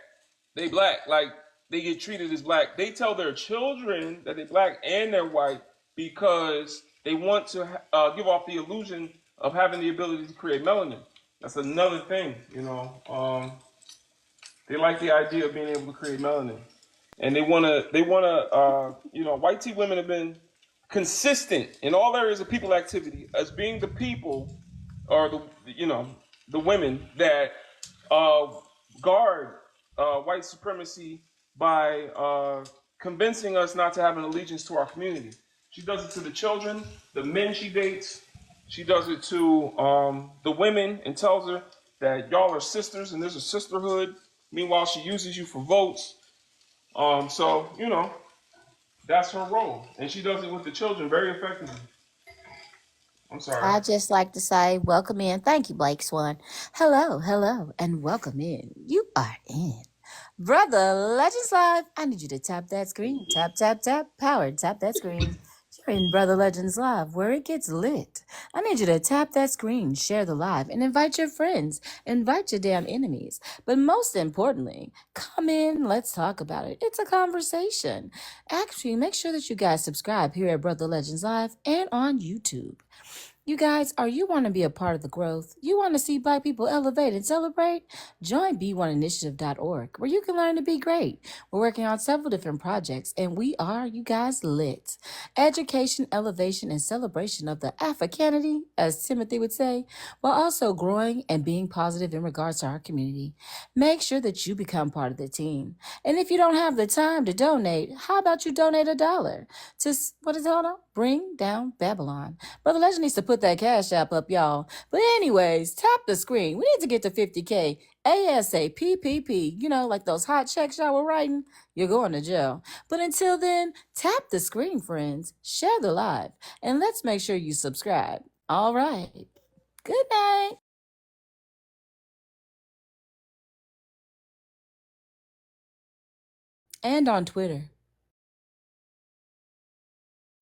they black, like they get treated as black. They tell their children that they're black and they're white because they want to give off the illusion of having the ability to create melanin. That's another thing, they like the idea of being able to create melanin, and they wanna. White tea women have been consistent in all areas of people activity as being the people, or the women that guard white supremacy by convincing us not to have an allegiance to our community. She does it to the children, the men she dates. She does it to the women and tells her that y'all are sisters and there's a sisterhood. Meanwhile, she uses you for votes. So that's her role, and she does it with the children very effectively. I'm sorry. I just like to say welcome in. Thank you, Blake Swan. Hello, hello, and welcome in. You are in. Brother Legends Live, I need you to tap that screen. Tap, tap, tap. Powered. Tap that screen. You're in Brother Legends Live, where it gets lit. I need you to tap that screen, share the live, and invite your friends. Invite your damn enemies. But most importantly, come in, let's talk about it. It's a conversation. Actually, make sure that you guys subscribe here at Brother Legends Live and on YouTube. You guys, you want to be a part of the growth? You want to see Black people elevate and celebrate? Join b1initiative.org, where you can learn to be great. We're working on several different projects, and we are, you guys, lit. Education, elevation, and celebration of the Africanity, as Timothy would say, while also growing and being positive in regards to our community. Make sure that you become part of the team. And if you don't have the time to donate, how about you donate $1 to, Bring Down Babylon. Brother Legend needs to put that cash app up, y'all. But anyways, tap the screen. We need to get to 50K ASAP. Like those hot checks y'all were writing, you're going to jail. But until then, tap the screen, friends. Share the live. And let's make sure you subscribe. All right. Good night. And on Twitter.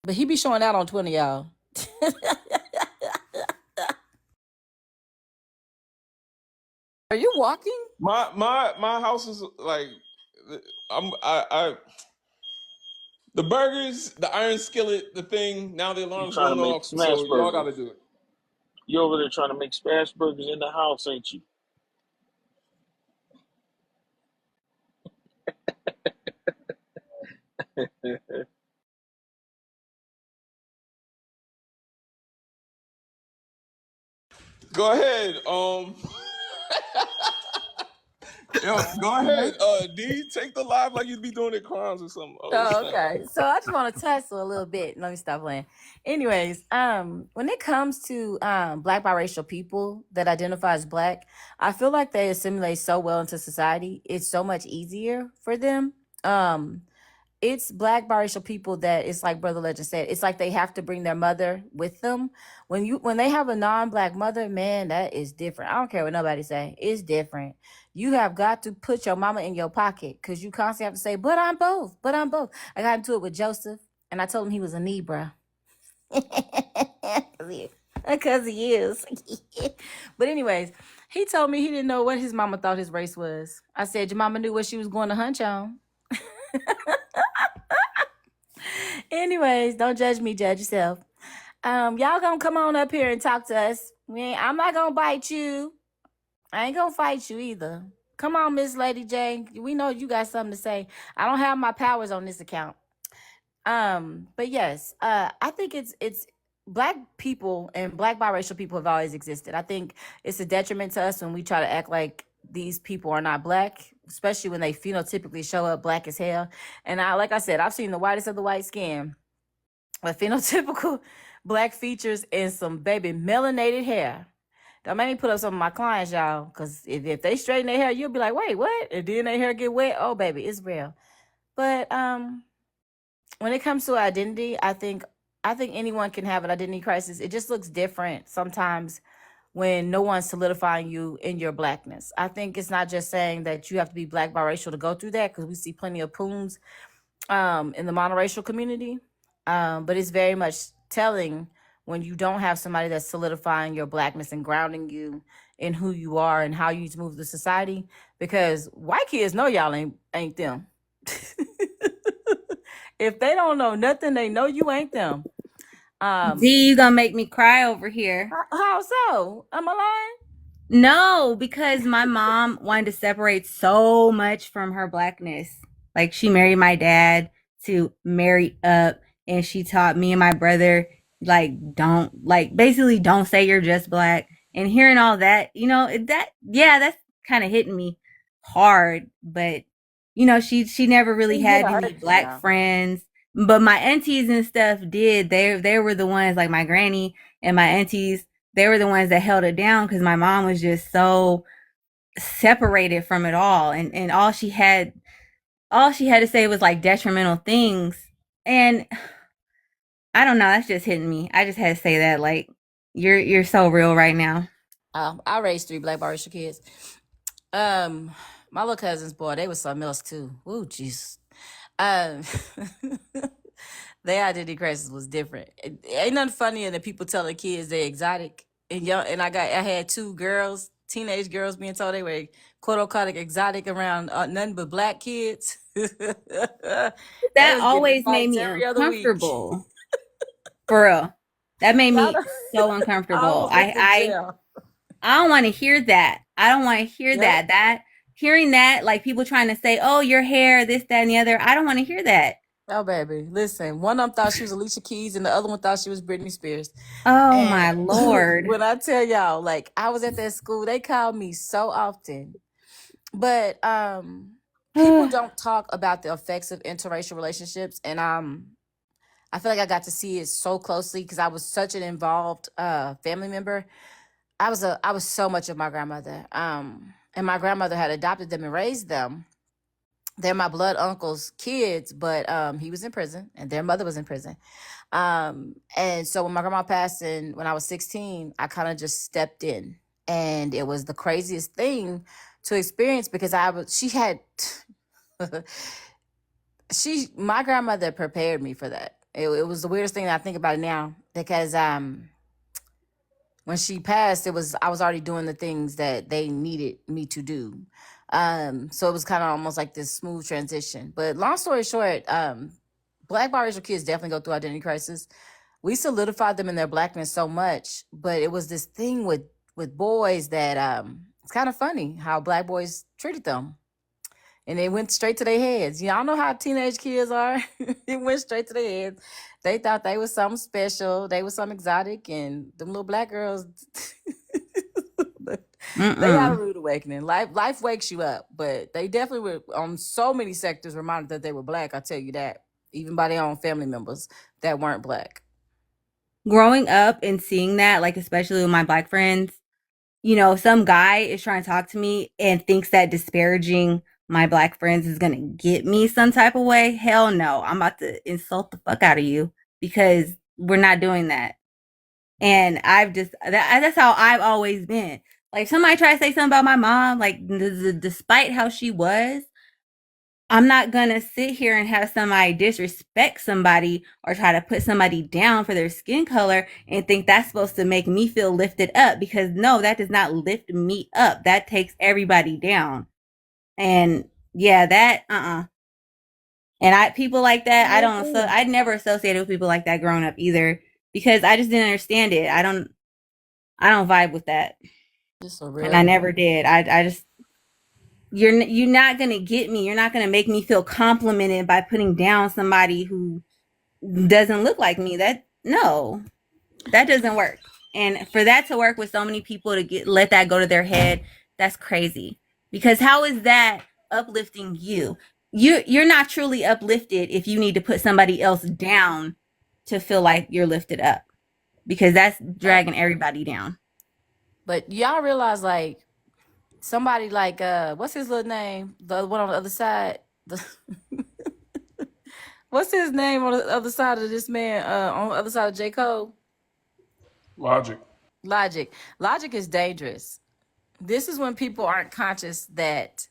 But he be showing out on Twitter, y'all. Are you walking? My house is like, the burgers, the iron skillet, the thing. Now the You alarm's trying to going make off, smash so y'all got to burgers. do it. You over there trying to make smash burgers in the house, ain't you? Go ahead. Go ahead. D, take the live like you'd be doing at crimes or something. Oh Oh, snap. okay. So I just want to tussle a little bit. Let me stop playing. Anyways, when it comes to black biracial people that identify as black, I feel like they assimilate so well into society. It's so much easier for them. It's black biracial people that it's like Brother Legend said, it's like they have to bring their mother with them. When they have a non-black mother, man, that is different. I don't care what nobody say. It's different. You have got to put your mama in your pocket because you constantly have to say, but I'm both. But I'm both. I got into it with Joseph and I told him he was a Nebra. Because he is. But anyways, he told me he didn't know what his mama thought his race was. I said, your mama knew what she was going to hunch on. Anyways, don't judge me, judge yourself. Y'all gonna come on up here and talk to us. I'm not gonna bite you. I ain't gonna fight you either. Come on, Miss Lady J. We know you got something to say. I don't have my powers on this account. But yes, I think it's black people and black biracial people have always existed. I think it's a detriment to us when we try to act like these people are not black, especially when they phenotypically show up black as hell. And like I said, I've seen the whitest of the white skin with phenotypical black features and some baby melanated hair. Don't make me put up some of my clients, y'all, because if they straighten their hair, you'll be like, wait, what? And then their hair get wet. Oh, baby, it's real. But when it comes to identity, I think anyone can have an identity crisis. It just looks different sometimes when no one's solidifying you in your blackness. I think it's not just saying that you have to be black biracial to go through that, because we see plenty of poons in the monoracial community. But it's very much telling when you don't have somebody that's solidifying your blackness and grounding you in who you are and how you need to move through society. Because white kids know y'all ain't them. If they don't know nothing, they know you ain't them. D, you gonna make me cry over here. How so? Am I lying? No, because my mom wanted to separate so much from her blackness. Like, she married my dad to marry up, and she taught me and my brother, like, basically don't say you're just black. And hearing all that, that's kind of hitting me hard. But she never really It had hit any hurt you black now. friends. But my aunties and stuff did. They were the ones, like my granny and my aunties, they were the ones that held it down, because my mom was just so separated from it all, and all she had to say was like detrimental things. And I don't know, that's just hitting me. I just had to say that, like, you're so real right now. I raised 3 black biracial kids. My little cousins, boy, they was something else too. Ooh, jeez. Um, their identity crisis was different. Ain't nothing funnier than people telling kids they exotic and young. And I had 2 girls, teenage girls, being told they were quote unquote exotic around nothing but black kids. They That was getting in always made fights me every other week. uncomfortable. For real, that made Y'all me know- so I uncomfortable. almost went to jail. I don't want to hear that. I don't want to hear Yep. that hearing that, like, people trying to say, oh, your hair, this, that, and the other. I don't want to hear that. Oh, baby, listen. One of them thought she was Alicia Keys, and the other one thought she was Britney Spears. Oh And my Lord. when I tell y'all, like, I was at that school, they called me so often. But people don't talk about the effects of interracial relationships, and I feel like I got to see it so closely because I was such an involved family member. I was so much of my grandmother. And my grandmother had adopted them and raised them. They're my blood uncle's kids, but he was in prison and their mother was in prison. And so when my grandma passed when I was 16, I kind of just stepped in. And it was the craziest thing to experience because my grandmother prepared me for that. It was the weirdest thing that I think about it now because when she passed, I was already doing the things that they needed me to do. So it was kind of almost like this smooth transition. But long story short, black biracial kids definitely go through identity crisis. We solidified them in their blackness so much, but it was this thing with boys that it's kind of funny how black boys treated them. And it went straight to their heads. Y'all know how teenage kids are. It went straight to their heads. They thought they was something special. They was something exotic. And them little black girls, they had a rude awakening. Life wakes you up. But they definitely were, on so many sectors, reminded that they were black. I tell you that. Even by their own family members that weren't black. Growing up and seeing that, like, especially with my black friends, some guy is trying to talk to me and thinks that disparaging my black friends is going to get me some type of way. Hell no. I'm about to insult the fuck out of you, because we're not doing that. And that's how I've always been. Like, somebody try to say something about my mom, like, despite how she was, I'm not gonna sit here and have somebody disrespect somebody or try to put somebody down for their skin color and think that's supposed to make me feel lifted up, because no, that does not lift me up. That takes everybody down. And yeah, that and people like that, I never associated with people like that growing up either, because I just didn't understand it. I don't vibe with that. And I never did. I just you're not gonna get me. You're not gonna make me feel complimented by putting down somebody who doesn't look like me. That doesn't work. And for that to work with so many people to let that go to their head, that's crazy. Because how is that uplifting you? You're not truly uplifted if you need to put somebody else down to feel like you're lifted up, because that's dragging everybody down. But y'all realize, like, somebody like what's his little name? The one on the other side. What's his name on the other side of this man? On the other side of J. Cole? Logic. Logic. Logic is dangerous. This is when people aren't conscious that,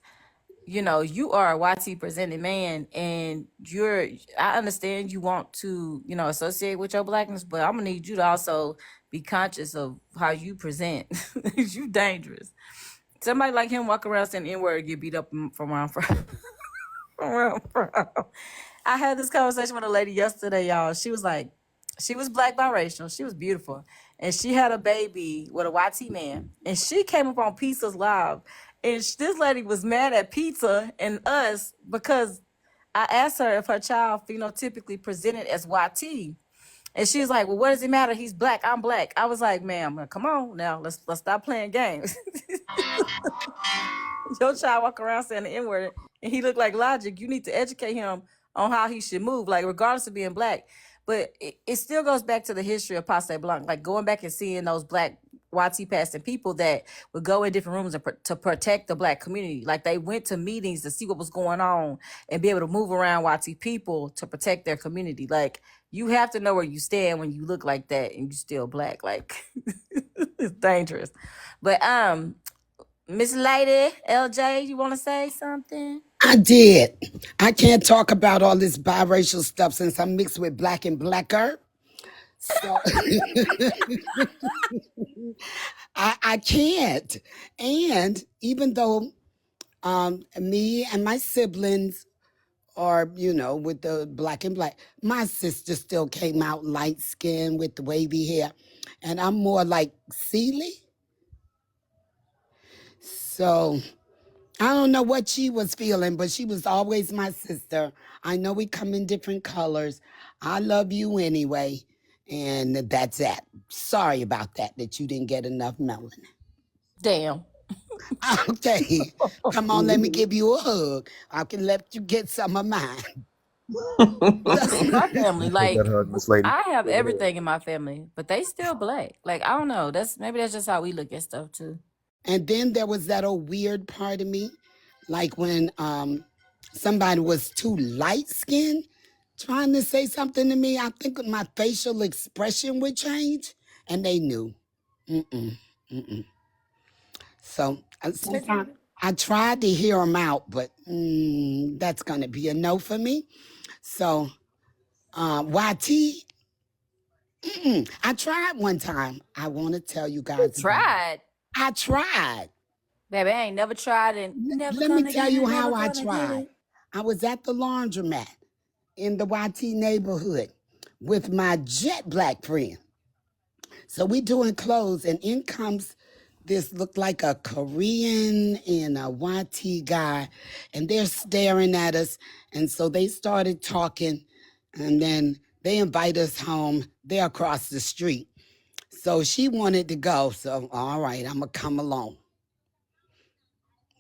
you know, you are a YT presented man, and I understand you want to, you know, associate with your blackness, but I'm gonna need you to also be conscious of how you present. You dangerous. Somebody like him walk around saying N-word, get beat up from where I'm from. Where I'm from. I had this conversation with a lady yesterday, y'all. She was like, she was black biracial. She was beautiful. And she had a baby with a YT man. And she came up on Pizza's Live. And this lady was mad at Pizza and us because I asked her if her child phenotypically presented as YT. And she was like, well, what does it matter? He's black. I'm black. I was like, ma'am, come on now. Let's stop playing games. Your child walk around saying the N-word and he look like Logic. You need to educate him on how he should move, like regardless of being black. But it still goes back to the history of Passe Blanc, like going back and seeing those black YT passing people that would go in different rooms to protect the black community. Like they went to meetings to see what was going on and be able to move around YT people to protect their community. Like you have to know where you stand when you look like that and you still black. Like it's dangerous. But Miss Lady, LJ, you want to say something? I did. I can't talk about all this biracial stuff since I'm mixed with black and blacker. So I can't. And even though me and my siblings are, you know, with the black and black, my sister still came out light skinned with the wavy hair. And I'm more like Celie. So I don't know what she was feeling, but she was always my sister. I know we come in different colors. I love you anyway. And that's that. Sorry about that you didn't get enough melanin. Damn. Okay. Come on, let me give you a hug. I can let you get some of mine. My family, Appreciate that like hug, Miss Lady. I have everything in my family, but they still black. Like I don't know. That's just how we look at stuff too. And then there was that old weird part of me, like when somebody was too light skinned trying to say something to me, I think my facial expression would change, and they knew. Mm-mm, mm-mm. So sometimes I tried to hear them out, but that's gonna be a no for me. So YT, I tried one time. I want to tell you guys about it. Tried. I tried. Baby, I ain't never tried and never Let me gonna tell get you it, never how I gonna get tried. it. I was at the laundromat in the YT neighborhood with my jet black friend. So we doing clothes, and in comes this looked like a Korean and a YT guy, and they're staring at us. And so they started talking, and then they invite us home. They're across the street. So she wanted to go. So, all right, I'm going to come along.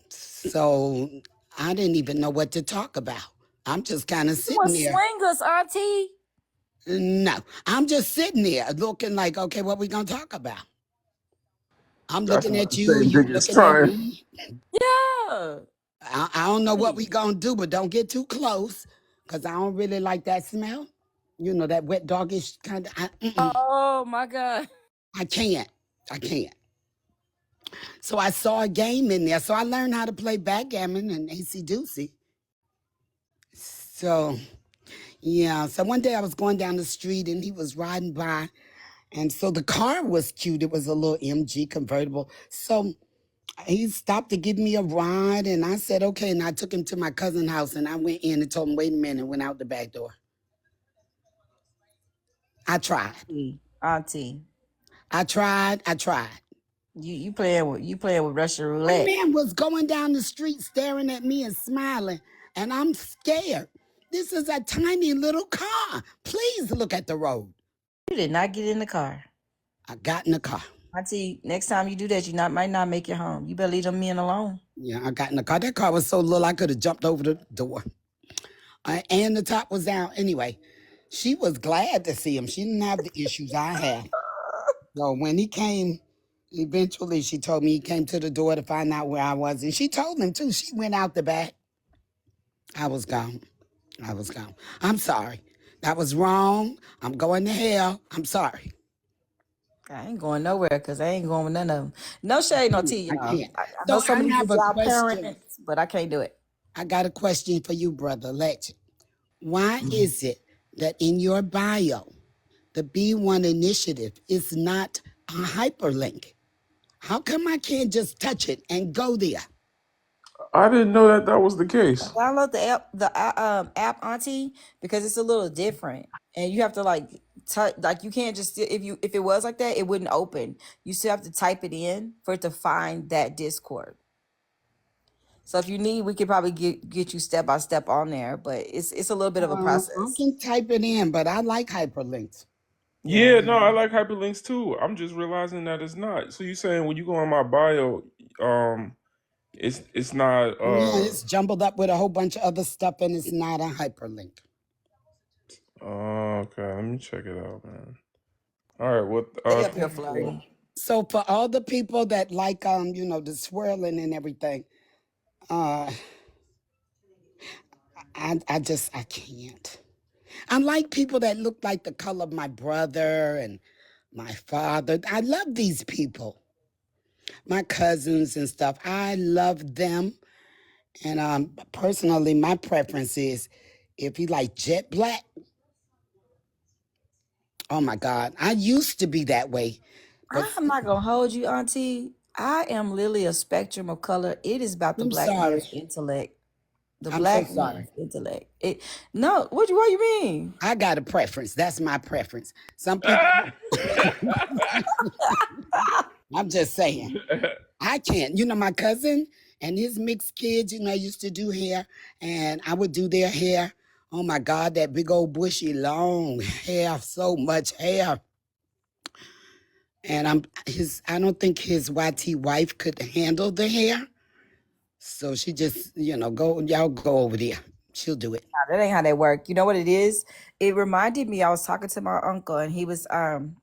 So I didn't even know what to talk about. I'm just kind of You sitting want there. swing us, Auntie? No, I'm just sitting there looking like, okay, what we going to talk about? I'm That's looking not at the you, same you thing as looking at trying. me. Yeah. I don't know what we going to do, but don't get too close because I don't really like that smell. You know, that wet doggish kind of, Oh my God. I can't. I can't. So I saw a game in there. So I learned how to play backgammon and AC Doocy. So, yeah. So one day I was going down the street and he was riding by. And so the car was cute. It was a little MG convertible. So he stopped to give me a ride. And I said, okay. And I took him to my cousin's house and I went in and told him, wait a minute, and went out the back door. I tried. Auntie. I tried. You playing with Russian One roulette. man was going down the street staring at me and smiling. And I'm scared. This is a tiny little car. Please look at the road. You did not get in the car. I got in the car. Auntie, next time you do that, you might not make it home. You better leave them men alone. Yeah, I got in the car. That car was so little I could have jumped over the door. And the top was down. Anyway, she was glad to see him. She didn't have the issues I had. So when he came, eventually she told me he came to the door to find out where I was. And she told him too. She went out the back. I was gone. I was gone. I'm sorry. That was wrong. I'm going to hell. I'm sorry. I ain't going nowhere because I ain't going with none of them. No shade, no tea, I y'all. can't. I know So I some of have you a y'all question. parents, but I can't do it. I got a question for you, Brother Legend. Why is it that in your bio, the B1 initiative is not a hyperlink? How come I can't just touch it and go there? I didn't know that that was the case. Download the app, Auntie, because it's a little different, and you have to like touch. Like you can't just if it was like that, it wouldn't open. You still have to type it in for it to find that Discord. So if you need, we could probably get you step by step on there, but it's a little bit of a I process. can type it in, but I like hyperlinks. Yeah, Yeah. no, I like hyperlinks too. I'm just realizing that it's not. So you saying when you go on my bio, it's not. Yeah, it's jumbled up with a whole bunch of other stuff, and it's not a hyperlink. Okay, let me check it out, man. All right, what? They up here flirting. So for all the people that like the swirling and everything, I can't. I like people that look like the color of my brother and my father. I love these people. My cousins and stuff. I love them. And personally, my preference is if you like jet black. Oh my God. I used to be that way. But I'm not gonna hold you, Auntie. I am literally a spectrum of color. It is about the I'm black sorry. man's intellect. The I'm so black sorry. man's intellect. What you mean? I got a preference. That's my preference. Some people, I'm just saying. I can't. My cousin and his mixed kids, used to do hair, and I would do their hair. Oh my God, that big old bushy long hair, so much hair. And I don't think his YT wife could handle the hair. So she just, y'all go over there. She'll do it. That ain't how they work. You know what it is? It reminded me, I was talking to my uncle and he was talking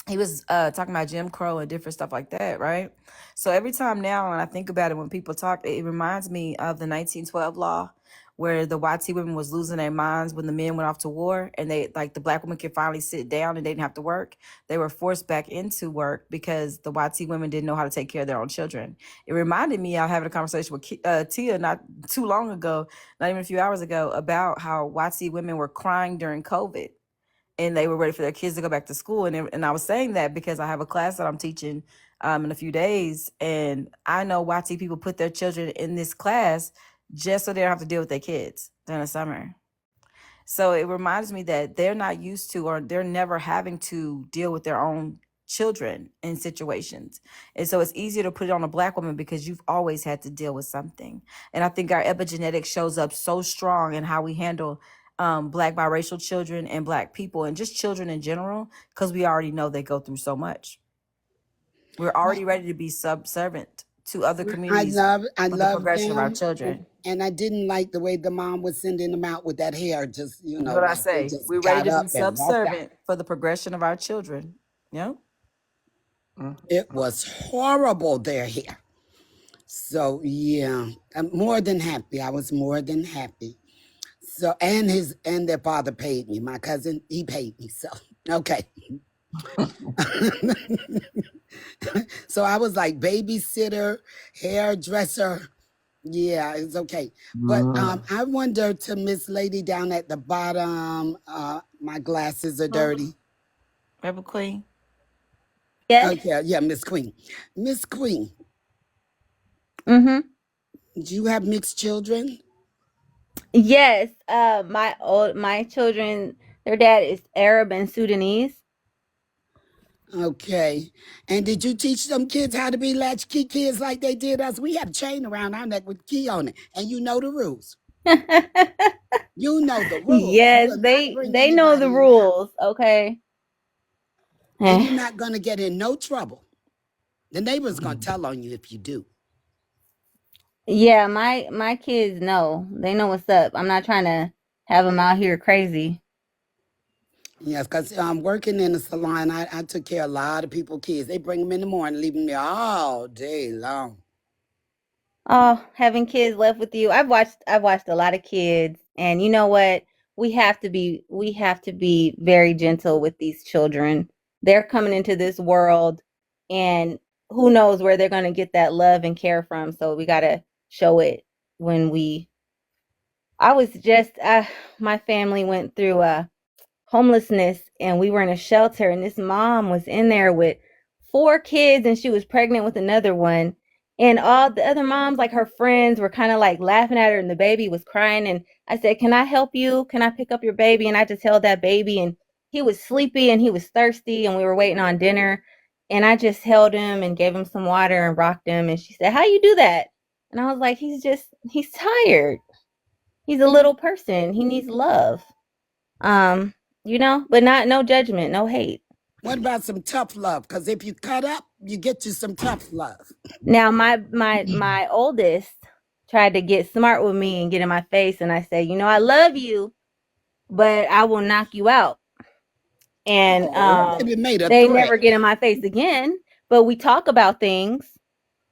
about Jim Crow and different stuff like that, right? So every time now when I think about it, when people talk, it reminds me of the 1912 law where the YT women was losing their minds when the men went off to war and they like the black women could finally sit down and they didn't have to work. They were forced back into work because the YT women didn't know how to take care of their own children. It reminded me, I was having a conversation with Tia not too long ago, not even a few hours ago, about how YT women were crying during COVID and they were ready for their kids to go back to school. And I was saying that because I have a class that I'm teaching in a few days. And I know YT people put their children in this class just so they don't have to deal with their kids during the summer. So it reminds me that they're not used to, or they're never having to deal with their own children in situations. And so it's easier to put it on a black woman because you've always had to deal with something. And I think our epigenetics shows up so strong in how we handle black biracial children and black people and just children in general, because we already know they go through so much. We're already ready to be subservient to other communities I for the love progression of our them. children. And I didn't like the way the mom was sending them out with that hair. Just, What I like they say, just we're ready got to be up and walked out. subservient for the progression of our children. Yeah. It was horrible, their hair. So yeah, I'm more than happy. I was more than happy. So and their father paid me. My cousin, he paid me. So okay. So I was like babysitter, hairdresser. Yeah, it's okay. But I wonder to Miss Lady down at the bottom, my glasses are dirty. Rebel Queen. Yes. Okay, yeah, Miss Queen. Miss Queen, Mm-hmm. do you have mixed children? Yes. My children, their dad is Arab and Sudanese. Okay. And did you teach them kids how to be latchkey kids like they did us? We have a chain around our neck with key on it, and you know the rules. You know the rules. You Yes, will not they bring they know the anybody in the house. rules. Okay. And you're not going to get in no trouble. The neighbor's going to tell on you if you do. Yeah, my kids know. They know what's up. I'm not trying to have them out here crazy. Yes, because I'm working in a salon. I took care of a lot of people's kids. They bring them in the morning, leave them there all day long. Oh, having kids left with you. I've watched a lot of kids, and you know what? We have to be very gentle with these children. They're coming into this world, and who knows where they're going to get that love and care from. So we got to show it when we I was just my family went through homelessness, and we were in a shelter, and this mom was in there with 4 kids, and she was pregnant with another one, and all the other moms, like her friends, were kind of like laughing at her, and the baby was crying, and I said, can I help you? Can I pick up your baby? And I just held that baby, and he was sleepy and he was thirsty, and we were waiting on dinner, and I just held him and gave him some water and rocked him, and she said, how you do that? And I was like, he's tired. He's a little person. He needs love. Um, but no judgment, no hate. What about some tough love? Because if you cut up, you get you some tough love. Now my oldest tried to get smart with me and get in my face, and I said, I love you, but I will knock you out. And Maybe made a they threat. never get in my face again. But we talk about things,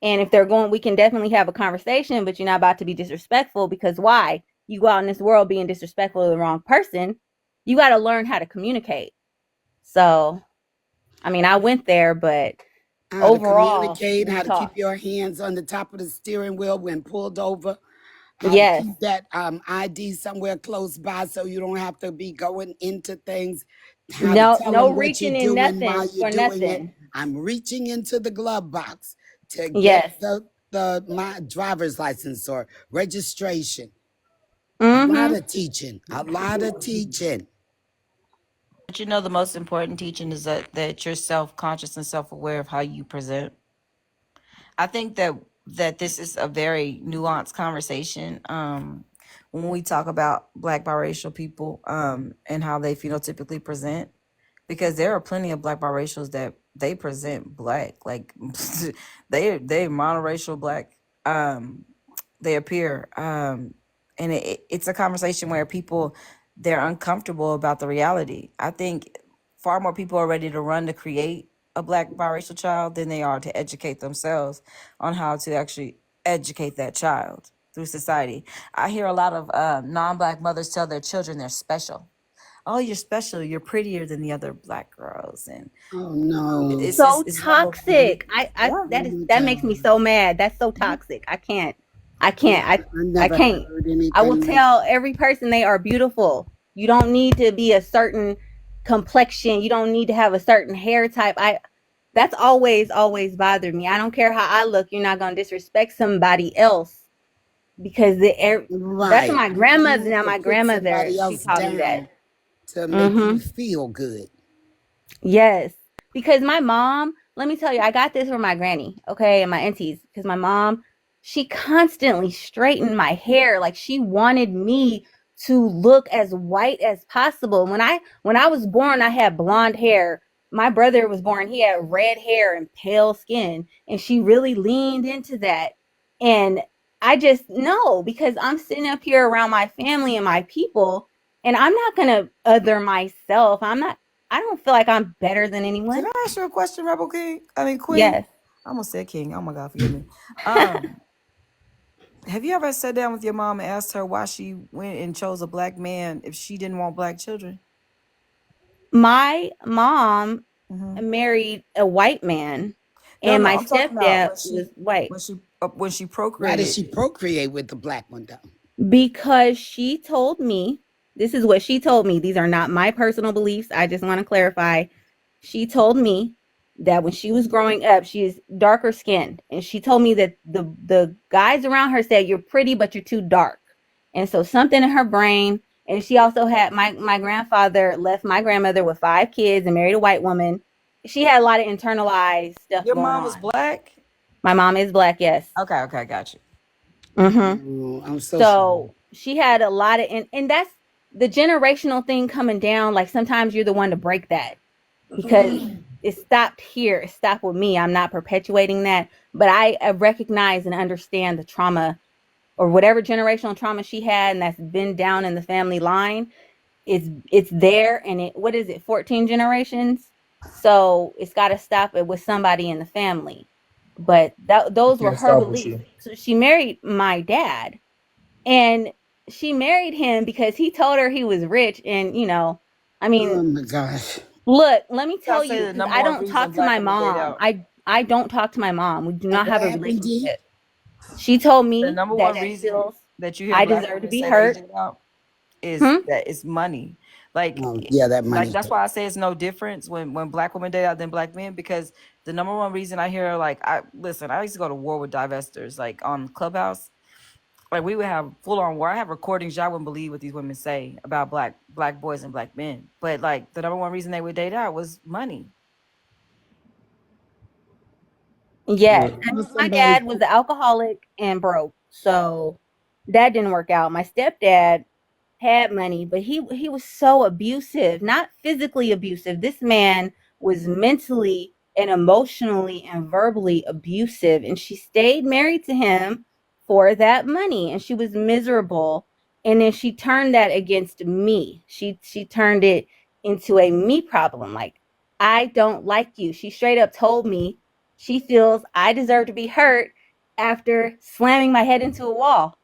and if they're going, we can definitely have a conversation. But you're not about to be disrespectful, because why? You go out in this world being disrespectful to the wrong person. You got to learn how to communicate. So, I mean, I went there, but How to overall, communicate, we how to keep talked. your hands on the top of the steering wheel when pulled over, how to Yes. keep that ID somewhere close by so you don't have to be going into things, how to tell No them what you're reaching in doing while nothing you're for doing it. nothing. I'm reaching into the glove box to get Yes. my driver's license or registration. A lot Mm-hmm. of teaching, a lot of teaching. But the most important teaching is that you're self-conscious and self-aware of how you present. I think that this is a very nuanced conversation. When we talk about Black biracial people, and how they phenotypically present, because there are plenty of Black biracials that they present Black, like they monoracial Black. They appear, and it's a conversation where people, they're uncomfortable about the reality. I think far more people are ready to run to create a Black biracial child than they are to educate themselves on how to actually educate that child through society. I hear a lot of non-Black mothers tell their children they're special. Oh, you're special. You're prettier than the other Black girls, and Oh no. So it's level created. toxic. I Yeah. that Oh is my that makes me God. so mad. That's so toxic. I can't. I can't. I I I never can't. heard I will anything like tell every person they are beautiful. You don't need to be a certain complexion. You don't need to have a certain hair type. That's always bothered me. I don't care how I look. You're not gonna disrespect somebody else because that's what right. my You grandmother. use Now to my put grandmother, somebody she else taught me that. down to make Mm-hmm. you feel good. Yes, because my mom, let me tell you, I got this from my granny, okay, and my aunties, because my mom, she constantly straightened my hair. Like she wanted me to look as white as possible. When I was born, I had blonde hair. My brother was born, he had red hair and pale skin, and she really leaned into that. And I just know because I'm sitting up here around my family and my people, and I'm not gonna other myself. I don't feel like I'm better than Can anyone. I ask you a question, Rebel King? I mean, Queen. Yes. I almost said King. Oh my God, forgive me. Um, have you ever sat down with your mom and asked her why she went and chose a Black man if she didn't want Black children? My mom Hmm. married a white man, No, and no, my I'm talking about stepdad was white when she Why did procreated. she procreate with the Black one though? because she told me, this is what she told me. These are not my personal beliefs. I just want to clarify. She told me that when she was growing up, she's darker skinned, and she told me that the guys around her said you're pretty but you're too dark. And so something in her brain, and she also had my grandfather left my grandmother with 5 kids and married a white woman. She had a lot of internalized stuff Your going mom was on. Black? My mom is Black, yes. Okay, got you. Mhm. Oh, I'm so So sorry. she had a lot of, and that's the generational thing coming down. Like sometimes you're the one to break that because it stopped here. It stopped with me. I'm not perpetuating that, but I recognize and understand the trauma or whatever generational trauma she had, and that's been down in the family line. It's there, and what is it, 14 generations? So it's got to stop it with somebody in the family. But those were Can't her stop with beliefs. you. So she married my dad, and she married him because he told her he was rich, and I Oh mean, my gosh. look, let me I tell say you, the because number I one don't reason talk to black my women date mom. out. I don't talk to my mom. We do And not what have a happened, D? relationship. She told The me number that one she reason feels that you hear I black deserve to women be say they hurt. date out is Hmm? that it's money. Like, Oh, yeah, that like money. that's why I say it's no difference when black women date out than black men, because the number one reason I hear, like, I used to go to war with divestors, like on Clubhouse. Like we would have full on war. I have recordings y'all wouldn't believe what these women say about black boys and black men. But like the number one reason they would date out was money. Yes. I And know my somebody. dad was an alcoholic and broke. So that didn't work out. My stepdad had money, but he was so abusive, not physically abusive. This man was mentally and emotionally and verbally abusive, and she stayed married to him for that money, and she was miserable. And then she turned that against me. She turned it into a me problem. Like, I don't like you. She straight up told me she feels I deserve to be hurt after slamming my head into a wall.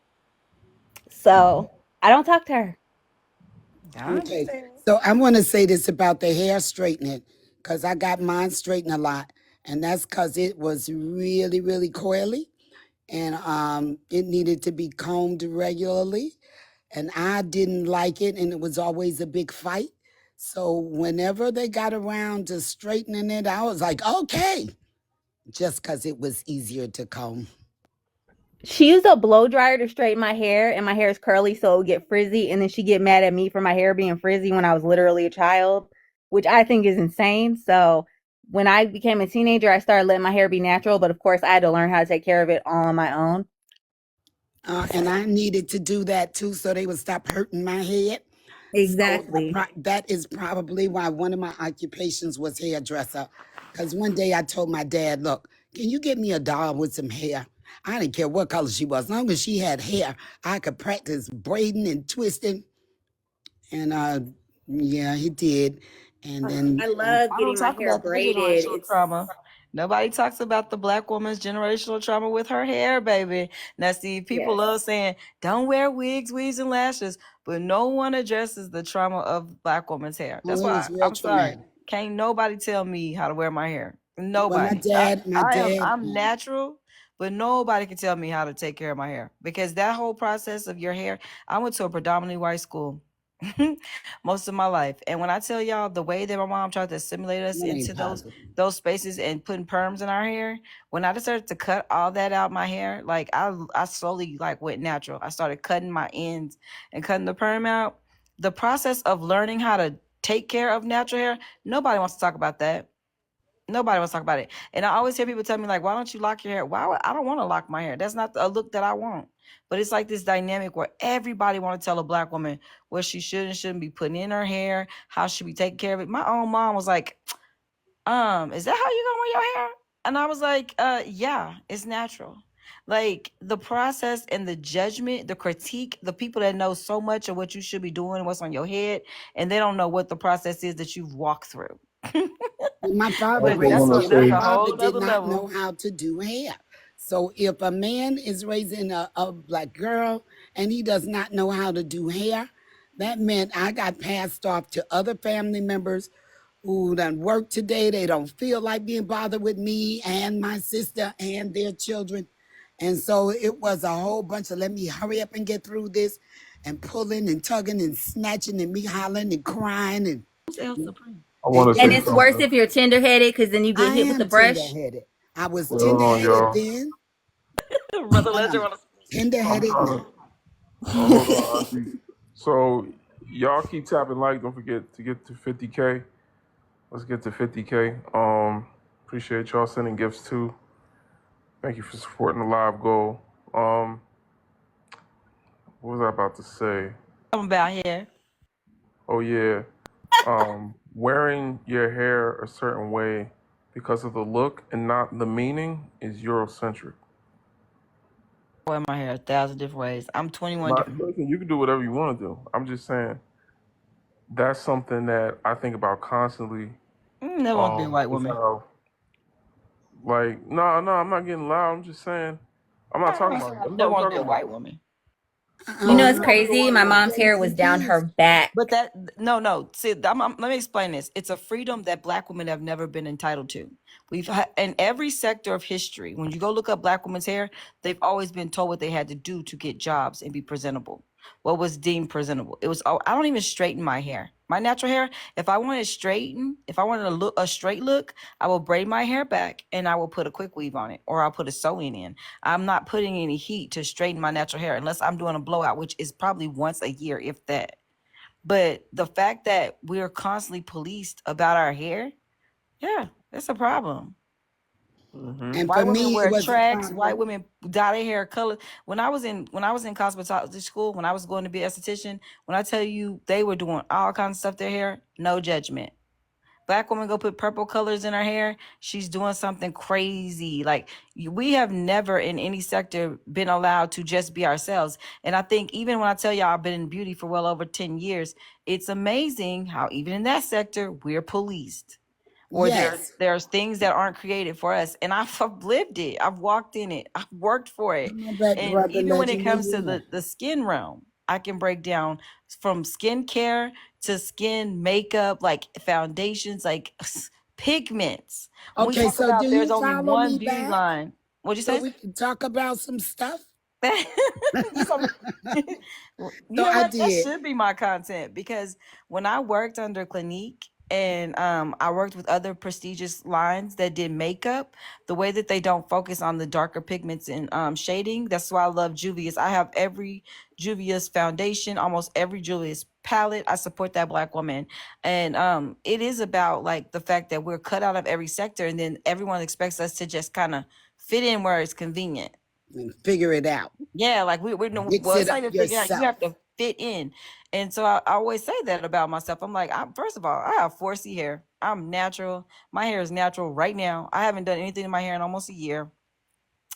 So I don't talk to her. I Okay. understand. So I want to say this about the hair straightening because I got mine straightened a lot. And that's because it was really, really coily and it needed to be combed regularly. And I didn't like it, and it was always a big fight. So whenever they got around to straightening it, I was like, okay, just because it was easier to comb. She used a blow dryer to straighten my hair, and my hair is curly, so it would get frizzy. And then she get mad at me for my hair being frizzy when I was literally a child, which I think is insane. So when I became a teenager, I started letting my hair be natural. But of course, I had to learn how to take care of it all on my own. And I needed to do that too, so they would stop hurting my head. So Exactly. that is probably why one of my occupations was hairdresser. Because one day I told my dad, look, can you get me a doll with some hair? I didn't care what color she was. As long as she had hair, I could practice braiding and twisting. And yeah, he did. And then I love I don't getting my talk hair about that braided. generational It's trauma. Nobody talks about the black woman's generational trauma with her hair, baby. Now, see, people yes. love saying, don't wear wigs, weaves, and lashes, but no one addresses the trauma of black woman's hair. oh, That's it why was real I'm sorry. traumatic. Can't nobody tell me how to wear my hair. Well, my Nobody. dad, my dad, I'm natural, but nobody can tell me how to take care of my hair, because that whole process of your hair, I went to a predominantly white school. Most of my life. And when I tell y'all the way that my mom tried to assimilate us that ain't into possible. those spaces and putting perms in our hair, when I decided to cut all that out my hair, like I slowly like went natural. I started cutting my ends and cutting the perm out. The process of learning how to take care of natural hair, nobody wants to talk about that. Nobody wants to talk about it. And I always hear people tell me, like, why don't you lock your hair? I don't want to lock my hair. That's not a look that I want. But it's like this dynamic where everybody want to tell a black woman what she should and shouldn't be putting in her hair, how she be taking care of it. My own mom was like, is that how you gonna wear your hair? And I was like, yeah, it's natural. Like the process and the judgment, the critique, the people that know so much of what you should be doing, what's on your head, and they don't know what the process is that you've walked through. Well, my I father also But raised want me, to and my that's a say, father whole did nother not know level. how to do hair. So if a man is raising a black girl and he does not know how to do hair, that meant I got passed off to other family members who done work today. They don't feel like being bothered with me and my sister and their children. And so it was a whole bunch of let me hurry up and get through this and pulling and tugging and snatching and me hollering and crying Who's El Supreme? I want and to And say it's then worse something. if you're tender headed because then you get I hit with the am brush. tender-headed. I was Wait, hold on, tender-headed y'all. then, Brother and Ledger I'm on the I'm tender-headed trying now. to. Oh, hold on, Auntie. So y'all keep tapping like. Don't forget to get to 50K. Let's get to 50K. Appreciate y'all sending gifts too. Thank you for supporting the live goal. What was I about to say? Something about hair. Oh yeah, wearing your hair a certain way because of the look and not the meaning is Eurocentric. I wear my hair 1,000 different ways. I'm 21 But different. listen, you can do whatever you want to do. I'm just saying that's something that I think about constantly. Never want to be a white Is woman. how like no, I'm not getting loud. I'm just saying I'm not talking about. I'm Never not want to be talking a white about. woman. You know, No, it's you Um, have to go crazy. where My your mom's hair was I'm down her confused. back. But that no. See, let me explain this. It's a freedom that Black women have never been entitled to. In every sector of history, when you go look up Black women's hair, they've always been told what they had to do to get jobs and be presentable. What was deemed presentable? It was. Oh, I don't even straighten my hair. My natural hair. If I wanted straighten, if I wanted a straight look, I will braid my hair back and I will put a quick weave on it, or I'll put a sew-in in. I'm not putting any heat to straighten my natural hair unless I'm doing a blowout, which is probably once a year, if that. But the fact that we're constantly policed about our hair, yeah, that's a problem. Mm-hmm. And White for women me, it wear was a tracks. White problem. women dye their hair color. When I was in cosmetology school, when I was going to be an esthetician, when I tell you they were doing all kinds of stuff to their hair, no judgment. Black woman go put purple colors in her hair, she's doing something crazy. Like we have never in any sector been allowed to just be ourselves. And I think even when I tell y'all I've been in beauty for well over 10 years, it's amazing how even in that sector we're policed. Or Yes. there's things that aren't created for us. And I've lived it. I've walked in it. I've worked for it. Come on back, And brother even when it legend. Where comes to you at? the skin realm, I can break down from skincare to skin makeup, like foundations, like pigments. When we Okay, talk so do about there's you only follow one me beauty back line. What'd you so say? we can talk about some stuff? So, you So know I what? That did. should be my content because when I worked under Clinique and I worked with other prestigious lines that did makeup, the way that they don't focus on the darker pigments and shading. That's why I love Juvia's. I have every Juvia's foundation, almost every Juvia's palette. I support that Black woman, and it is about like the fact that we're cut out of every sector, and then everyone expects us to just kind of fit in where it's convenient. And figure it out. Yeah, like we're no, Fix well, it it's not up even figuring out. You yourself. have to fit in, and so I always say that about myself. I'm like, first of all, I have 4C hair. I'm natural. My hair is natural right now. I haven't done anything to my hair in almost a year,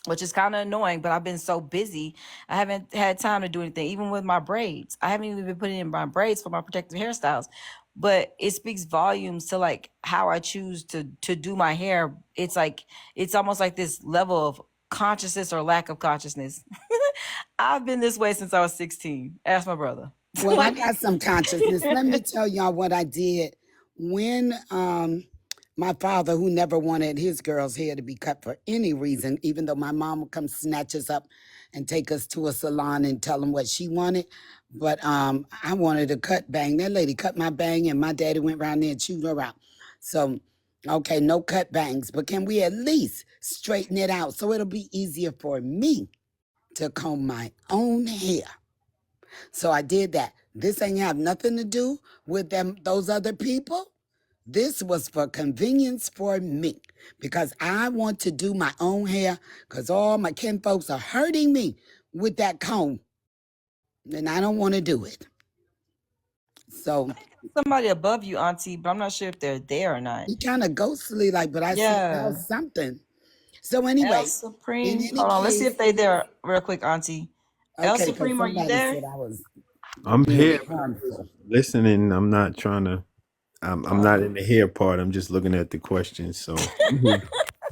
which is kind of annoying. But I've been so busy, I haven't had time to do anything. Even with my braids, I haven't even been putting in my braids for my protective hairstyles. But it speaks volumes to like how I choose to do my hair. It's like it's almost like this level of consciousness or lack of consciousness. I've been this way since I was 16. Ask my brother. Well, I Like, got some consciousness. Let me tell y'all what I did when my father, who never wanted his girl's hair to be cut for any reason, even though my mom would come snatch us up and take us to a salon and tell them what she wanted. But I wanted a cut bang. That lady cut my bang, and my daddy went around there and chewed her out. So, okay, no cut bangs, but can we at least straighten it out so it'll be easier for me to comb my own hair? So I did that. This ain't have nothing to do with those other people. This was for convenience for me because I want to do my own hair because all my kin folks are hurting me with that comb and I don't want to do it. So somebody above you, Auntie, but I'm not sure if they're there or not. he kind of ghostly like, but I see L Yeah. something. So El anyway, in Supreme. any Hold on. Let's see case, if they there real quick, Auntie. El okay, because Supreme, are you somebody there? said I was I'm being here, but I'm just harmful. listening. I'm not trying to. I'm not in the here part. I'm just looking at the questions. So I'm here.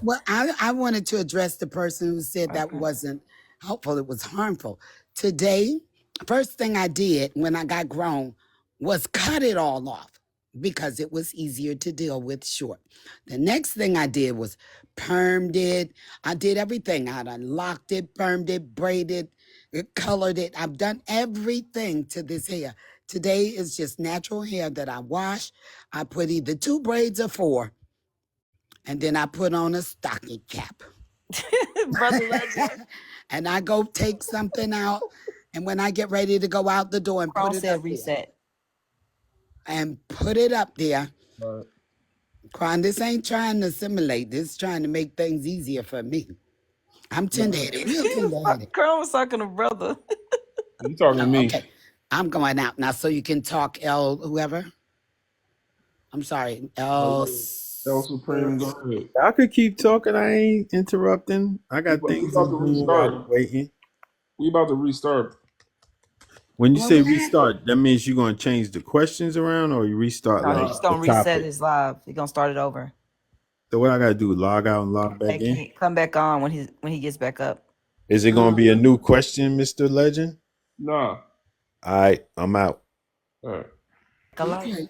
Well, I wanted to address the person who said that Okay. wasn't helpful, it was harmful. Today, first thing I did when I got grown was cut it all off because it was easier to deal with short. The next thing I did was permed it. I did everything. I done locked it, permed it, braided it, colored it. I've done everything to this hair. Today is just natural hair that I wash. I put either 2 braids or 4, and then I put on a stocking cap. Brother Legend. And I go take something out. And when I get ready to go out the door and put Chrome it up said there reset. and put it up there, Right. Quan, this ain't trying to assimilate. This is trying to make things easier for me. I'm tender-headed, real tender-headed. Chrome was talking to brother. You talking to Oh, me? okay. I'm going out now, so you can talk, L. Whoever. I'm sorry, L. El Supreme, go ahead. I could keep talking. I ain't interrupting. I We got about, we things about I'm to doing while restart. I'm waiting. We about to restart. When you What say was that? restart, that means you're going to change the questions around, or you restart No, he's like just Nah, the gonna reset topic. his live. He's gonna start it over. So what I got to do? Log out and log back in. Come back on when he gets back up. Is it going to be a new question, Mr. Legend? nah. All right, I'm out. All right. Hello. Okay.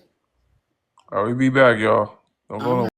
All right, we be back, y'all. Don't go All no. right.